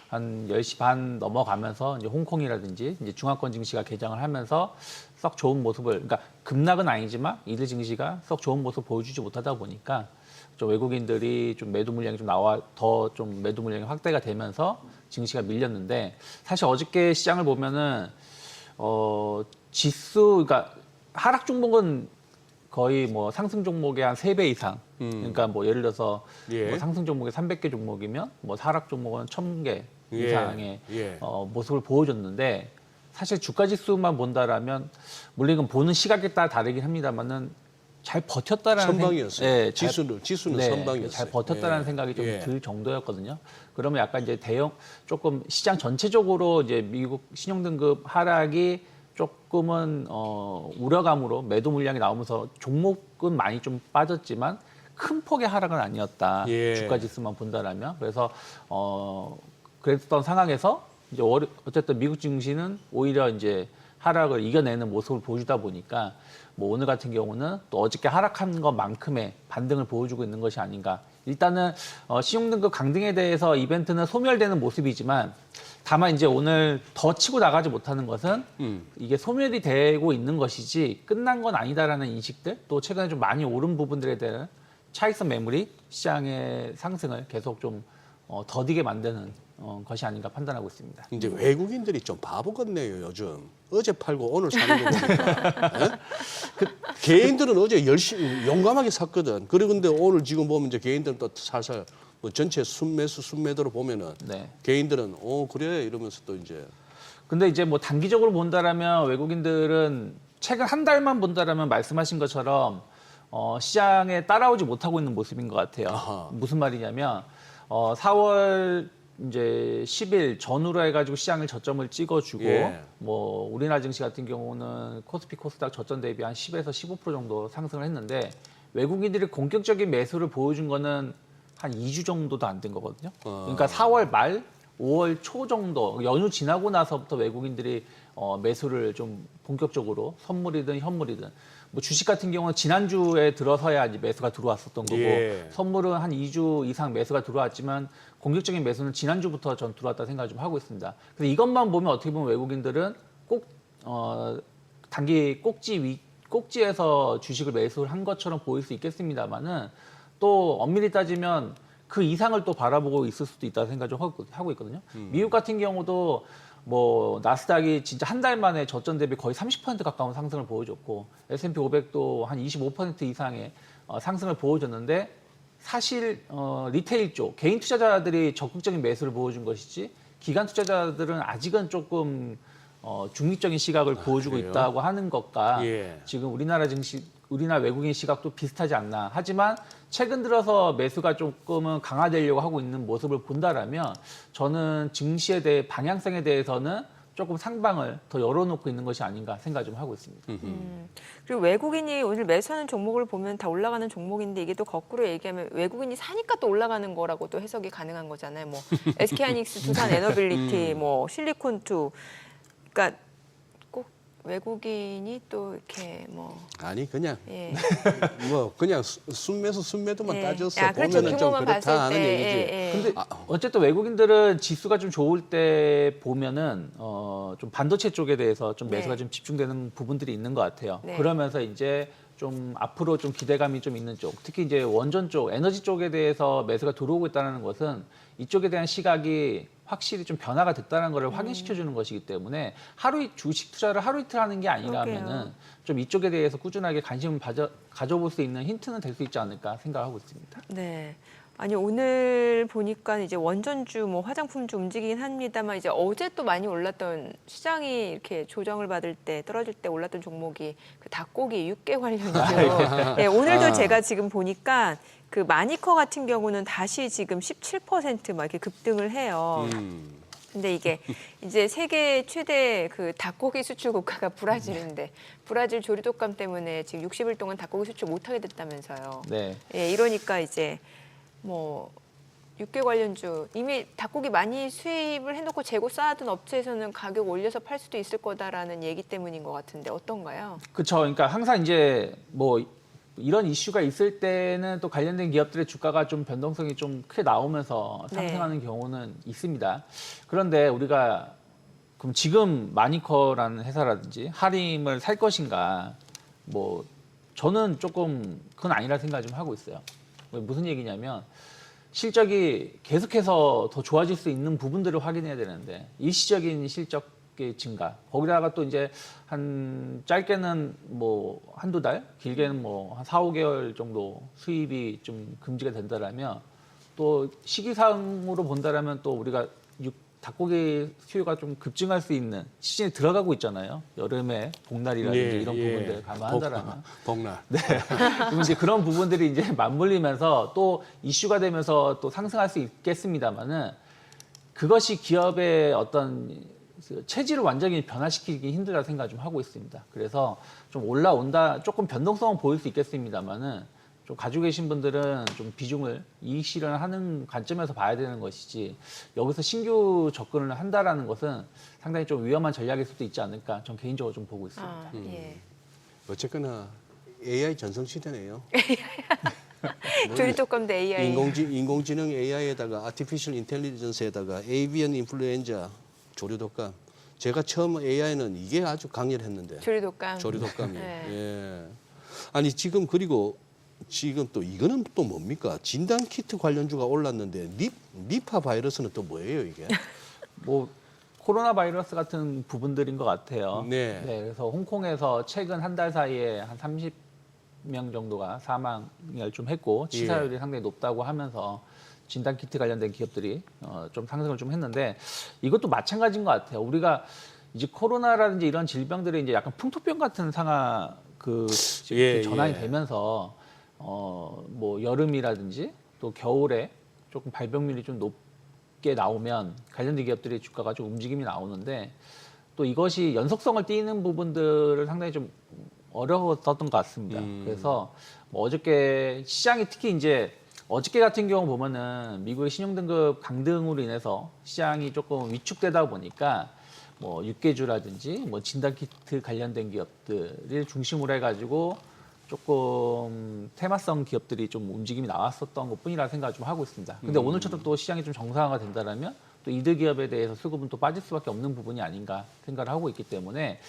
한 10시 반 넘어가면서 이제 홍콩이라든지 이제 중화권 증시가 개장을 하면서 썩 좋은 모습을, 그러니까 급락은 아니지만 이들 증시가 썩 좋은 모습을 보여주지 못하다 보니까 좀 외국인들이 좀 매도 물량이 좀 더 좀 매도 물량이 확대가 되면서 증시가 밀렸는데 사실 어저께 시장을 보면은 지수, 그러니까 하락 종목은 거의 뭐 상승 종목의 한 3배 이상. 그러니까 뭐 예를 들어서 예. 뭐 상승 종목이 300개 종목이면 뭐 하락 종목은 1000개 예. 이상의 예. 모습을 보여줬는데 사실 주가 지수만 본다라면 물론 이건 보는 시각에 따라 다르긴 합니다만은 잘 버텼다라는 선방이었어요. 네, 지수는 네, 선방이었어요. 잘 버텼다라는 예. 생각이 좀 예. 들 정도였거든요. 그러면 약간 이제 조금 시장 전체적으로 이제 미국 신용등급 하락이 조금은 우려감으로 매도 물량이 나오면서 종목은 많이 좀 빠졌지만 큰 폭의 하락은 아니었다. 예. 주가 지수만 본다라면. 그래서 그랬던 상황에서 이제 어쨌든 미국 증시는 오히려 이제 하락을 이겨내는 모습을 보여주다 보니까 뭐 오늘 같은 경우는 또 어저께 하락한 것만큼의 반등을 보여주고 있는 것이 아닌가. 일단은 신용등급 강등에 대해서 이벤트는 소멸되는 모습이지만 다만 이제 오늘 더 치고 나가지 못하는 것은 이게 소멸이 되고 있는 것이지 끝난 건 아니다라는 인식들, 또 최근에 좀 많이 오른 부분들에 대한 차익선 매물이 시장의 상승을 계속 좀 더디게 만드는 것이 아닌가 판단하고 있습니다. 이제 외국인들이 좀 바보 같네요, 요즘. 어제 팔고 오늘 사는 거 보니까. 예? 개인들은 어제 열심히 용감하게 샀거든. 그런데 오늘 지금 보면 이제 개인들은 또 살살 뭐 전체 순매도로 보면은 네. 개인들은 그래 이러면서 또 이제 근데 이제 뭐 단기적으로 본다라면 외국인들은 최근 한 달만 본다라면 말씀하신 것처럼 시장에 따라오지 못하고 있는 모습인 것 같아요. 아하. 무슨 말이냐면 4월 이제 10일 전후로 해가지고 시장을 저점을 찍어주고 예. 뭐 우리나라 증시 같은 경우는 코스피 코스닥 저점 대비 한 10에서 15% 정도 상승을 했는데 외국인들이 본격적인 매수를 보여준 거는 한 2주 정도도 안 된 거거든요. 그러니까 4월 말 5월 초 정도 연휴 지나고 나서부터 외국인들이 매수를 좀 본격적으로 선물이든 현물이든 뭐 주식 같은 경우는 지난주에 들어서야 이제 매수가 들어왔었던 거고 예. 선물은 한 2주 이상 매수가 들어왔지만 공격적인 매수는 지난주부터 전 들어왔다 생각을 좀 하고 있습니다. 그래서 이것만 보면 어떻게 보면 외국인들은 꼭 단기 꼭지에서 주식을 매수를 한 것처럼 보일 수 있겠습니다만은 또 엄밀히 따지면 그 이상을 또 바라보고 있을 수도 있다는 생각을 좀 하고 있거든요. 미국 같은 경우도 뭐 나스닥이 진짜 한 달 만에 저점 대비 거의 30% 가까운 상승을 보여줬고 S&P 500도 한 25% 이상의 상승을 보여줬는데 사실 리테일 쪽 개인 투자자들이 적극적인 매수를 보여준 것이지 기관 투자자들은 아직은 조금 중립적인 시각을 보여주고 그래요? 있다고 하는 것과 예. 지금 우리나라 외국인 시각도 비슷하지 않나. 하지만 최근 들어서 매수가 조금은 강화되려고 하고 있는 모습을 본다라면 저는 증시에 대해 방향성에 대해서는 조금 상방을 더 열어놓고 있는 것이 아닌가 생각 좀 하고 있습니다. 그리고 외국인이 오늘 매수하는 종목을 보면 다 올라가는 종목인데 이게 또 거꾸로 얘기하면 외국인이 사니까 또 올라가는 거라고 또 해석이 가능한 거잖아요. 뭐 SK하이닉스, 두산 에너빌리티, 뭐 실리콘2. 그러니까 꼭 외국인이 또 이렇게 뭐 아니 그냥 예. 뭐 그냥 순매도만 예. 따졌어 아, 그렇죠. 보면은 좀 규모만 그렇다 봤을 하는 때, 얘기지. 예, 예. 근데 어쨌든 외국인들은 지수가 좀 좋을 때 보면은 좀 반도체 쪽에 대해서 좀 매수가 네. 좀 집중되는 부분들이 있는 것 같아요. 네. 그러면서 이제 좀 앞으로 좀 기대감이 좀 있는 쪽, 특히 이제 원전 쪽, 에너지 쪽에 대해서 매수가 들어오고 있다는 것은 이쪽에 대한 시각이 확실히 좀 변화가 됐다는 것을 확인시켜 주는 것이기 때문에 주식 투자를 하루 이틀 하는 게 아니라면은 그러게요. 좀 이쪽에 대해서 꾸준하게 관심을 가져볼 수 있는 힌트는 될 수 있지 않을까 생각하고 있습니다. 네. 아니 오늘 보니까 이제 원전주, 뭐 화장품주 움직이긴 합니다만 이제 어제 또 많이 올랐던 시장이 이렇게 조정을 받을 때 떨어질 때 올랐던 종목이 그 닭고기 육개 관련주. 네, 오늘도 제가 지금 보니까 그 마니커 같은 경우는 다시 지금 17% 막 이렇게 급등을 해요. 근데 이게 이제 세계 최대 그 닭고기 수출 국가가 브라질인데 브라질 조류 독감 때문에 지금 60일 동안 닭고기 수출 못하게 됐다면서요. 네. 예, 이러니까 이제 뭐 육개 관련주 이미 닭고기 많이 수입을 해놓고 재고 쌓아둔 업체에서는 가격 올려서 팔 수도 있을 거다라는 얘기 때문인 것 같은데 어떤가요? 그렇죠. 그러니까 항상 이제 뭐 이런 이슈가 있을 때는 또 관련된 기업들의 주가가 좀 변동성이 좀 크게 나오면서 상승하는 경우는 있습니다. 그런데 우리가 그럼 지금 마니커라는 회사라든지 하림을 살 것인가? 뭐 저는 조금 그건 아니라 생각을 좀 하고 있어요. 무슨 얘기냐면 실적이 계속해서 더 좋아질 수 있는 부분들을 확인해야 되는데 일시적인 실적의 증가 거기다가 또 이제 한 짧게는 뭐 한두 달 길게는 뭐 한 4, 5개월 정도 수입이 좀 금지가 된다라면 또 시기상으로 본다라면 또 우리가 닭고기 수요가 좀 급증할 수 있는 시즌에 들어가고 있잖아요. 여름에 복날이라든지 이런 부분들 감안한다라면. 복날. 네. 그럼 이제 그런 부분들이 이제 맞물리면서 또 이슈가 되면서 또 상승할 수 있겠습니다만은 그것이 기업의 어떤 체질을 완전히 변화시키기 힘들다 생각 좀 하고 있습니다. 그래서 좀 올라온다, 조금 변동성은 보일 수 있겠습니다만은 좀 가지고 계신 분들은 좀 비중을 이익 실현하는 관점에서 봐야 되는 것이지 여기서 신규 접근을 한다라는 것은 상당히 좀 위험한 전략일 수도 있지 않을까 전 개인적으로 좀 보고 있습니다. 아, 예. 어쨌거나 AI 전성시대네요. 조류 독감 대 AI. 인공지능 AI에다가 아티피셜 인텔리전스에다가 에이비언 인플루엔자 조류 독감. 제가 처음 AI는 이게 아주 강렬했는데. 조류 독감. 조류 독감이. 네. 예. 아니 지금 그리고 지금 또 이거는 또 뭡니까? 진단 키트 관련주가 올랐는데 니파 바이러스는 또 뭐예요 이게? 뭐 코로나 바이러스 같은 부분들인 것 같아요. 네. 그래서 홍콩에서 최근 한 달 사이에 한 30명 정도가 사망을 좀 했고 치사율이 상당히 높다고 하면서 진단 키트 관련된 기업들이 좀 상승을 좀 했는데 이것도 마찬가지인 것 같아요. 우리가 이제 코로나라든지 이런 질병들이 이제 약간 풍토병 같은 상황 전환이 되면서 뭐 여름이라든지 또 겨울에 조금 발병률이 좀 높게 나오면 관련된 기업들의 주가가 좀 움직임이 나오는데 또 이것이 연속성을 띠는 부분들을 상당히 좀 어려웠던 것 같습니다. 그래서 뭐 어저께 시장이 특히 이제 어저께 같은 경우 보면은 미국의 신용등급 강등으로 인해서 시장이 조금 위축되다 보니까 뭐 육개주라든지 뭐 진단키트 관련된 기업들을 중심으로 해가지고 조금 테마성 기업들이 좀 움직임이 나왔었던 것뿐이라 생각을 좀 하고 있습니다. 근데 오늘처럼 또 시장이 좀 정상화가 된다면 또 이들 기업에 대해서 수급은 또 빠질 수밖에 없는 부분이 아닌가 생각을 하고 있기 때문에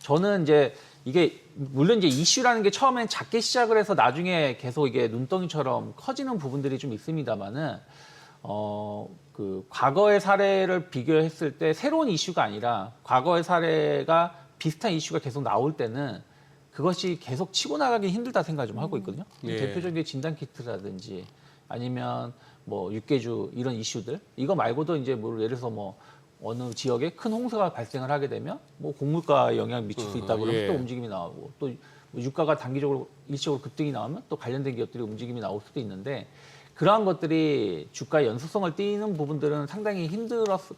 저는 이제 이게 물론 이제 이슈라는 게 처음엔 작게 시작을 해서 나중에 계속 이게 눈덩이처럼 커지는 부분들이 좀 있습니다만은 그 과거의 사례를 비교했을 때 새로운 이슈가 아니라 과거의 사례가 비슷한 이슈가 계속 나올 때는 그것이 계속 치고 나가기 힘들다 생각 좀 하고 있거든요. 대표적인 진단키트라든지 아니면 뭐 육개주 이런 이슈들 이거 말고도 이제 뭐 예를 들어서 뭐 어느 지역에 큰 홍수가 발생을 하게 되면 뭐 곡물가에 영향을 미칠 수 있다 그러면 또 움직임이 나오고 또 유가가 단기적으로 일시적으로 급등이 나오면 또 관련된 기업들이 움직임이 나올 수도 있는데 그러한 것들이 주가의 연속성을 띠는 부분들은 상당히 힘들었던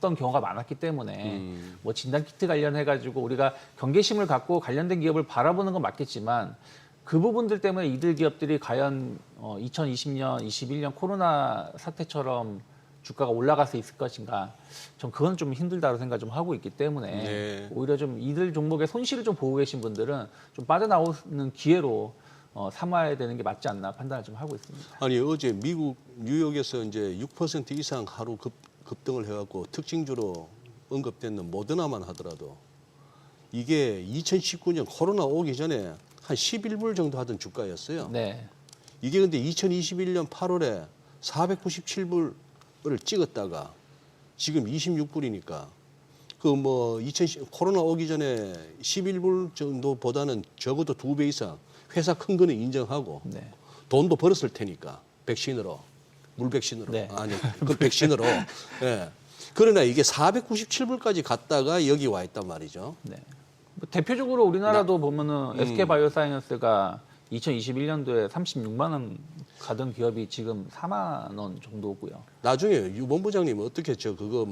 경우가 많았기 때문에 뭐 진단키트 관련해가지고 우리가 경계심을 갖고 관련된 기업을 바라보는 건 맞겠지만 그 부분들 때문에 이들 기업들이 과연 2020년, 21년 코로나 사태처럼 주가가 올라갈 수 있을 것인가? 전 그건 좀 힘들다고 생각 좀 하고 있기 때문에 네. 오히려 좀 이들 종목의 손실을 좀 보고 계신 분들은 좀 빠져나오는 기회로 삼아야 되는 게 맞지 않나 판단을 좀 하고 있습니다. 아니 어제 미국 뉴욕에서 이제 6% 이상 하루 급등을 해갖고 특징주로 언급되는 모더나만 하더라도 이게 2019년 코로나 오기 전에 한 11불 정도 하던 주가였어요. 네. 이게 근데 2021년 8월에 497불을 찍었다가 지금 26불이니까 그 뭐 코로나 오기 전에 11불 정도보다는 적어도 2배 이상 회사 큰 거는 인정하고 네. 돈도 벌었을 테니까 백신으로 물백신으로 네. 아니 그 백신으로 예. 그러나 이게 497불까지 갔다가 여기 와 있단 말이죠. 네. 뭐 대표적으로 우리나라도 보면은 SK바이오사이언스가 2021년도에 36만 원 가던 기업이 지금 4만 원 정도고요. 나중에 유 본부장님 어떻게 그거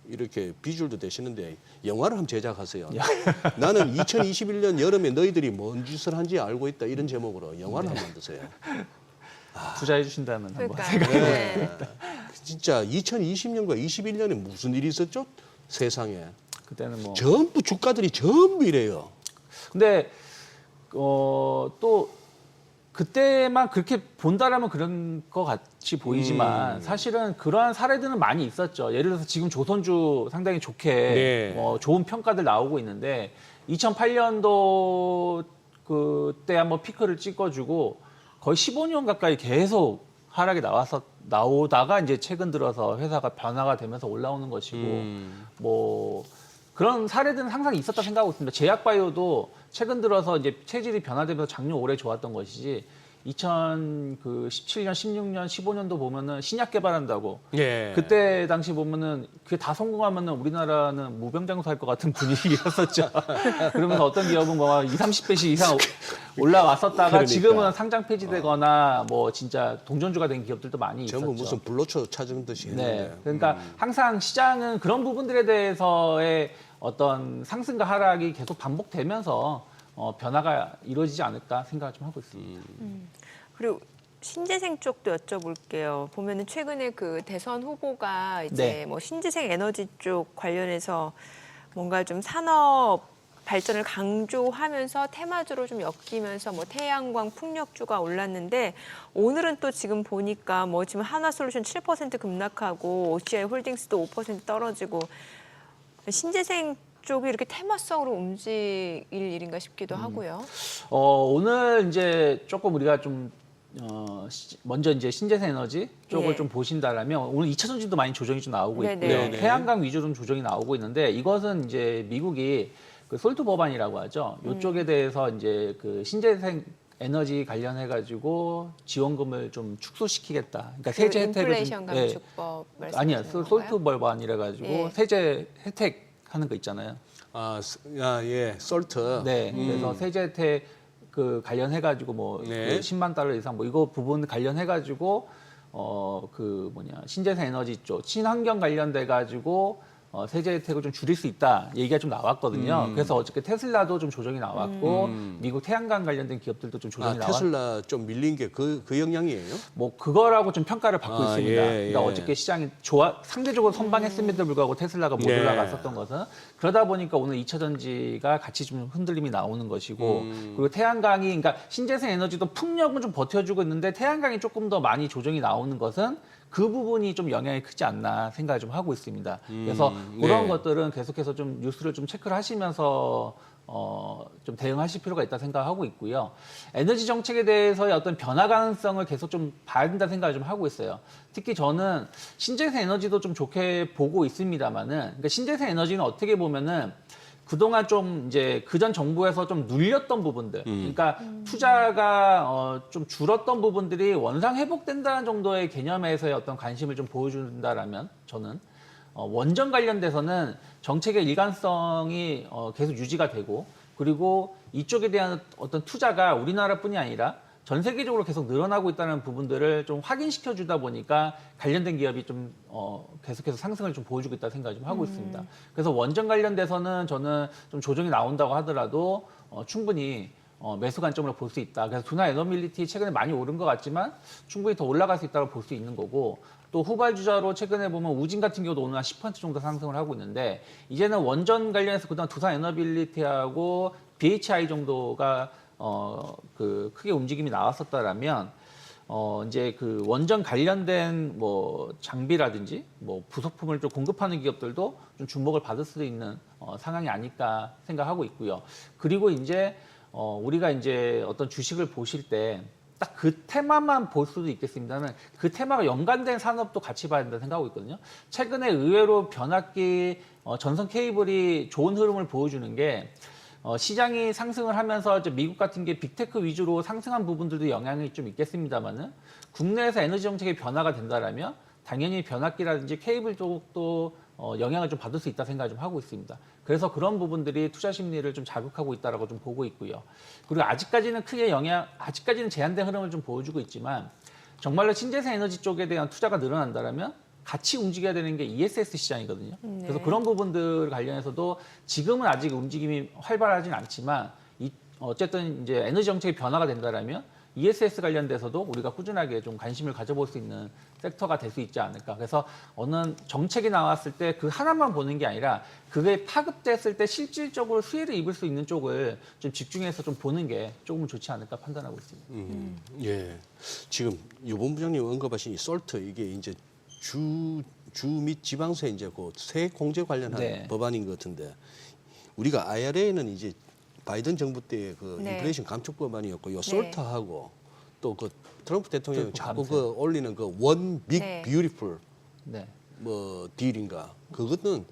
이렇게 비주얼도 되시는데 영화를 한번 제작하세요. 나는 2021년 여름에 너희들이 뭔 짓을 한지 알고 있다 이런 제목으로 영화를 한번 만드세요. 투자해 주신다면 한번 그러니까. 생각해 네. 진짜 2020년과 21년에 무슨 일이 있었죠? 세상에. 그때는 뭐 전부 주가들이 전부 이래요. 근데 또 그때만 그렇게 본다라면 그런 것 같이 보이지만 사실은 그러한 사례들은 많이 있었죠. 예를 들어서 지금 조선주 상당히 좋게 네. 좋은 평가들 나오고 있는데 2008년도 그때 한번 피크를 찍어주고 거의 15년 가까이 계속 하락이 나오다가 이제 최근 들어서 회사가 변화가 되면서 올라오는 것이고 뭐 그런 사례들은 항상 있었다 생각하고 있습니다. 제약바이오도 최근 들어서 이제 체질이 변화되면서 작년 올해 좋았던 것이지 2017년, 16년, 15년도 보면은 신약 개발한다고 예. 그때 당시 보면은 그게 다 성공하면은 우리나라는 무병장수할 것 같은 분위기였었죠. 그러면서 어떤 기업은 뭐 20, 30배씩 이상 올라왔었다가 그러니까. 지금은 상장 폐지되거나 뭐 진짜 동전주가 된 기업들도 많이 있었죠. 전부 무슨 불로초 찾은 듯이 했는데. 네. 그러니까 항상 시장은 그런 부분들에 대해서의 어떤 상승과 하락이 계속 반복되면서 변화가 이루어지지 않을까 생각을 좀 하고 있습니다. 그리고 신재생 쪽도 여쭤볼게요. 보면은 최근에 그 대선 후보가 이제 네. 뭐 신재생 에너지 쪽 관련해서 뭔가 좀 산업 발전을 강조하면서 테마주로 좀 엮이면서 뭐 태양광, 풍력주가 올랐는데 오늘은 또 지금 보니까 뭐 지금 한화솔루션 7% 급락하고 OCI 홀딩스도 5% 떨어지고 신재생 쪽이 이렇게 테마성으로 움직일 일인가 싶기도 하고요. 오늘 이제 조금 우리가 좀 먼저 이제 신재생 에너지 쪽을 예. 좀 보신다라면 오늘 2차 전지도 많이 조정이 좀 나오고 네네. 있고요. 네네. 태양광 위주로 좀 조정이 나오고 있는데 이것은 이제 미국이 그 솔트 법안이라고 하죠. 이쪽에 대해서 이제 그 신재생 에너지 관련해 가지고 지원금을 좀 축소시키겠다. 그러니까 세제 혜택을 인플레이션 좀 감축법 아니요. 말씀하시는 솔트 건가요? 법안이라 가지고 예. 세제 혜택 하는 거 있잖아요. 예, 솔트. 네. 그래서 세제 혜택 그 관련해 가지고 뭐 네. 그 10만 달러 이상 뭐 이거 부분 관련해 가지고 신재생 에너지 쪽 친환경 관련돼 가지고 세제 혜택을 좀 줄일 수 있다 얘기가 좀 나왔거든요. 그래서 어저께 테슬라도 좀 조정이 나왔고 미국 태양광 관련된 기업들도 좀 조정이 나왔고 테슬라 좀 밀린 게 그 영향이에요? 뭐 그거라고 좀 평가를 받고 있습니다. 예, 그러니까 예. 어저께 시장이 상대적으로 선방했음에도 불구하고 테슬라가 못 네. 올라갔었던 것은 그러다 보니까 오늘 2차 전지가 같이 좀 흔들림이 나오는 것이고 그리고 태양광이 그러니까 신재생 에너지도 풍력은 좀 버텨주고 있는데 태양광이 조금 더 많이 조정이 나오는 것은 그 부분이 좀 영향이 크지 않나 생각을 좀 하고 있습니다. 그래서 그런 네. 것들은 계속해서 좀 뉴스를 좀 체크를 하시면서 좀 대응하실 필요가 있다 생각하고 있고요. 에너지 정책에 대해서의 어떤 변화 가능성을 계속 좀 봐야 된다 생각을 좀 하고 있어요. 특히 저는 신재생 에너지도 좀 좋게 보고 있습니다만은, 그러니까 신재생 에너지는 어떻게 보면은 그동안 좀 이제 그전 정부에서 좀 눌렸던 부분들, 그러니까 투자가 좀 줄었던 부분들이 원상 회복된다는 정도의 개념에서의 어떤 관심을 좀 보여준다라면 저는 원전 관련돼서는 정책의 일관성이 계속 유지가 되고 그리고 이쪽에 대한 어떤 투자가 우리나라뿐이 아니라 전 세계적으로 계속 늘어나고 있다는 부분들을 좀 확인시켜 주다 보니까 관련된 기업이 좀 계속해서 상승을 좀 보여주고 있다 생각을 좀 하고 있습니다. 그래서 원전 관련돼서는 저는 좀 조정이 나온다고 하더라도 충분히 매수 관점으로 볼 수 있다. 그래서 두산 에너빌리티 최근에 많이 오른 것 같지만 충분히 더 올라갈 수 있다고 볼 수 있는 거고 또 후발주자로 최근에 보면 우진 같은 경우도 오늘 한 10% 정도 상승을 하고 있는데 이제는 원전 관련해서 그동안 두산 에너빌리티하고 BHI 정도가 크게 움직임이 나왔었다라면 이제 그 원전 관련된 뭐 장비라든지 뭐 부속품을 좀 공급하는 기업들도 좀 주목을 받을 수도 있는 상황이 아닐까 생각하고 있고요. 그리고 이제 우리가 이제 어떤 주식을 보실 때 딱 그 테마만 볼 수도 있겠습니다만 그 테마가 연관된 산업도 같이 봐야 된다 생각하고 있거든요. 최근에 의외로 변압기 전선 케이블이 좋은 흐름을 보여주는 게 시장이 상승을 하면서 이제 미국 같은 게 빅테크 위주로 상승한 부분들도 영향이 좀 있겠습니다만은 국내에서 에너지 정책의 변화가 된다라면 당연히 변압기라든지 케이블 쪽도 영향을 좀 받을 수 있다 생각을 좀 하고 있습니다. 그래서 그런 부분들이 투자 심리를 좀 자극하고 있다라고 좀 보고 있고요. 그리고 아직까지는 아직까지는 제한된 흐름을 좀 보여주고 있지만 정말로 신재생 에너지 쪽에 대한 투자가 늘어난다라면 같이 움직여야 되는 게 ESS 시장이거든요. 그래서 그런 부분들 관련해서도 지금은 아직 움직임이 활발하진 않지만 어쨌든 이제 에너지 정책의 변화가 된다라면 ESS 관련돼서도 우리가 꾸준하게 좀 관심을 가져볼 수 있는 섹터가 될 수 있지 않을까. 그래서 어느 정책이 나왔을 때 그 하나만 보는 게 아니라 그게 파급됐을 때 실질적으로 수혜를 입을 수 있는 쪽을 좀 집중해서 좀 보는 게 조금 좋지 않을까 판단하고 있습니다. 예. 지금 유본 부장님 언급하신 이 솔트 이게 이제 주 및 지방세 이제 그 세액 공제 관련한 네. 법안인 것 같은데 우리가 IRA는 이제 바이든 정부 때 그 네. 인플레이션 감축 법안이었고 요 네. 솔트하고 또 그 트럼프 대통령이 트럼프 자꾸 감세. 그 올리는 그 원 빅 네. 뷰티풀 네. 뭐 딜인가 그것은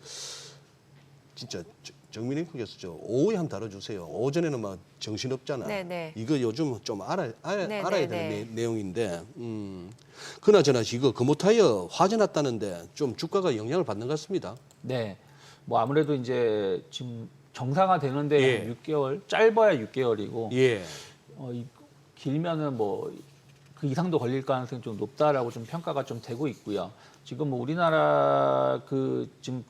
진짜 정민행국에서 저 오후에 한번 다뤄주세요. 오전에는 막 정신 없잖아. 네네. 이거 요즘 좀 알아야 네네네. 되는 내용인데, 그나저나 이거 금호타이어 화재 났다는데 좀 주가가 영향을 받는 것 같습니다. 네. 뭐 아무래도 이제 지금 정상화되는데 예. 한 6개월, 짧아야 6개월이고 예. 길면은 뭐 그 이상도 걸릴 가능성이 좀 높다라고 좀 평가가 좀 되고 있고요. 지금 뭐 우리나라 지금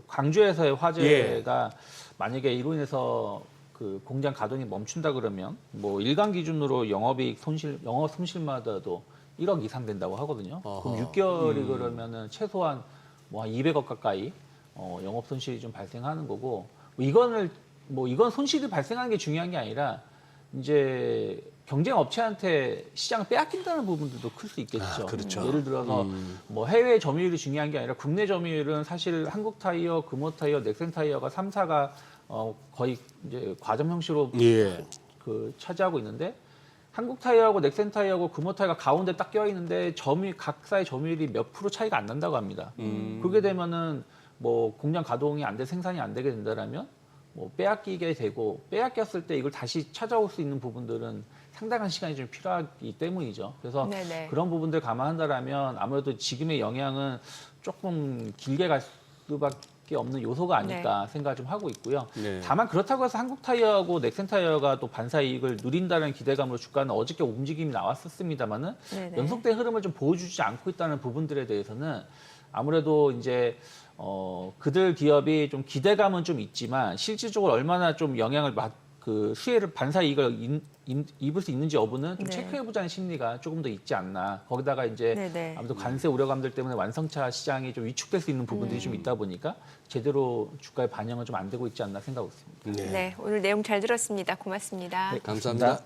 광주에서의 화재가 만약에 이로 인해서 그 공장 가동이 멈춘다 그러면 뭐 일간 기준으로 영업 손실마다도 1억 이상 된다고 하거든요. 그럼 6개월이 그러면은 최소한 뭐 한 200억 가까이 영업 손실이 좀 발생하는 거고 이건 손실이 발생하는 게 중요한 게 아니라 이제 경쟁 업체한테 시장을 빼앗긴다는 부분들도 클 수 있겠죠. 그렇죠. 예를 들어서 뭐 해외 점유율이 중요한 게 아니라 국내 점유율은 사실 한국타이어, 금호타이어, 넥센타이어가 3사가 거의 이제 과점 형식으로 예. 차지하고 있는데 한국타이어하고 넥센타이어하고 금호타이어가 가운데 딱 껴 있는데 각사의 점유율이 몇 프로 차이가 안 난다고 합니다. 그렇게 되면은 뭐 공장 가동이 안 돼 생산이 안 되게 된다라면 뭐 빼앗기게 되고 빼앗겼을 때 이걸 다시 찾아올 수 있는 부분들은 상당한 시간이 좀 필요하기 때문이죠. 그래서 네네. 그런 부분들 감안한다라면 아무래도 지금의 영향은 조금 길게 갈 수밖에 없는 요소가 아닐까 생각을 좀 하고 있고요. 네. 다만 그렇다고 해서 한국타이어하고 넥센타이어가 또 반사 이익을 누린다는 기대감으로 주가는 어저께 움직임이 나왔었습니다만은 네네. 연속된 흐름을 좀 보여주지 않고 있다는 부분들에 대해서는 아무래도 이제 그들 기업이 좀 기대감은 좀 있지만 실질적으로 얼마나 좀 영향을 수혜를 반사 이익을 입을 수 있는지 여부는 좀 네. 체크해보자는 심리가 조금 더 있지 않나. 거기다가 이제 네네. 아무래도 관세 우려감들 때문에 완성차 시장이 좀 위축될 수 있는 부분들이 좀 있다 보니까 제대로 주가에 반영은 좀 안 되고 있지 않나 생각하고 있습니다. 네, 오늘 내용 잘 들었습니다. 고맙습니다. 네, 감사합니다.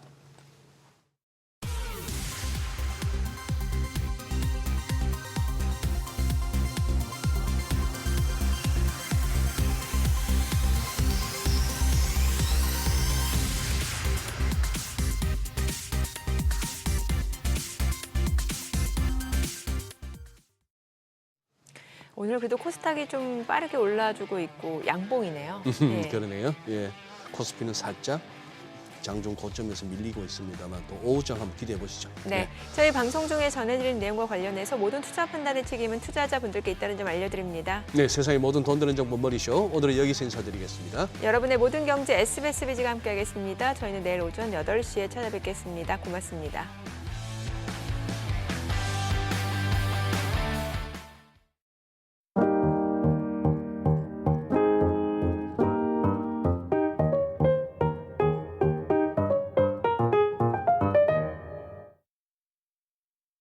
오늘 그래도 코스닥이 좀 빠르게 올라주고 있고 양봉이네요. 네. 그러네요. 예. 코스피는 살짝 장중 고점에서 밀리고 있습니다만 또 오후장 한번 기대해 보시죠. 네, 저희 방송 중에 전해드린 내용과 관련해서 모든 투자 판단의 책임은 투자자분들께 있다는 점 알려드립니다. 네, 세상의 모든 돈 되는 정보 머리쇼 오늘은 여기서 인사드리겠습니다. 여러분의 모든 경제 SBS 비즈가 함께하겠습니다. 저희는 내일 오전 8시에 찾아뵙겠습니다. 고맙습니다.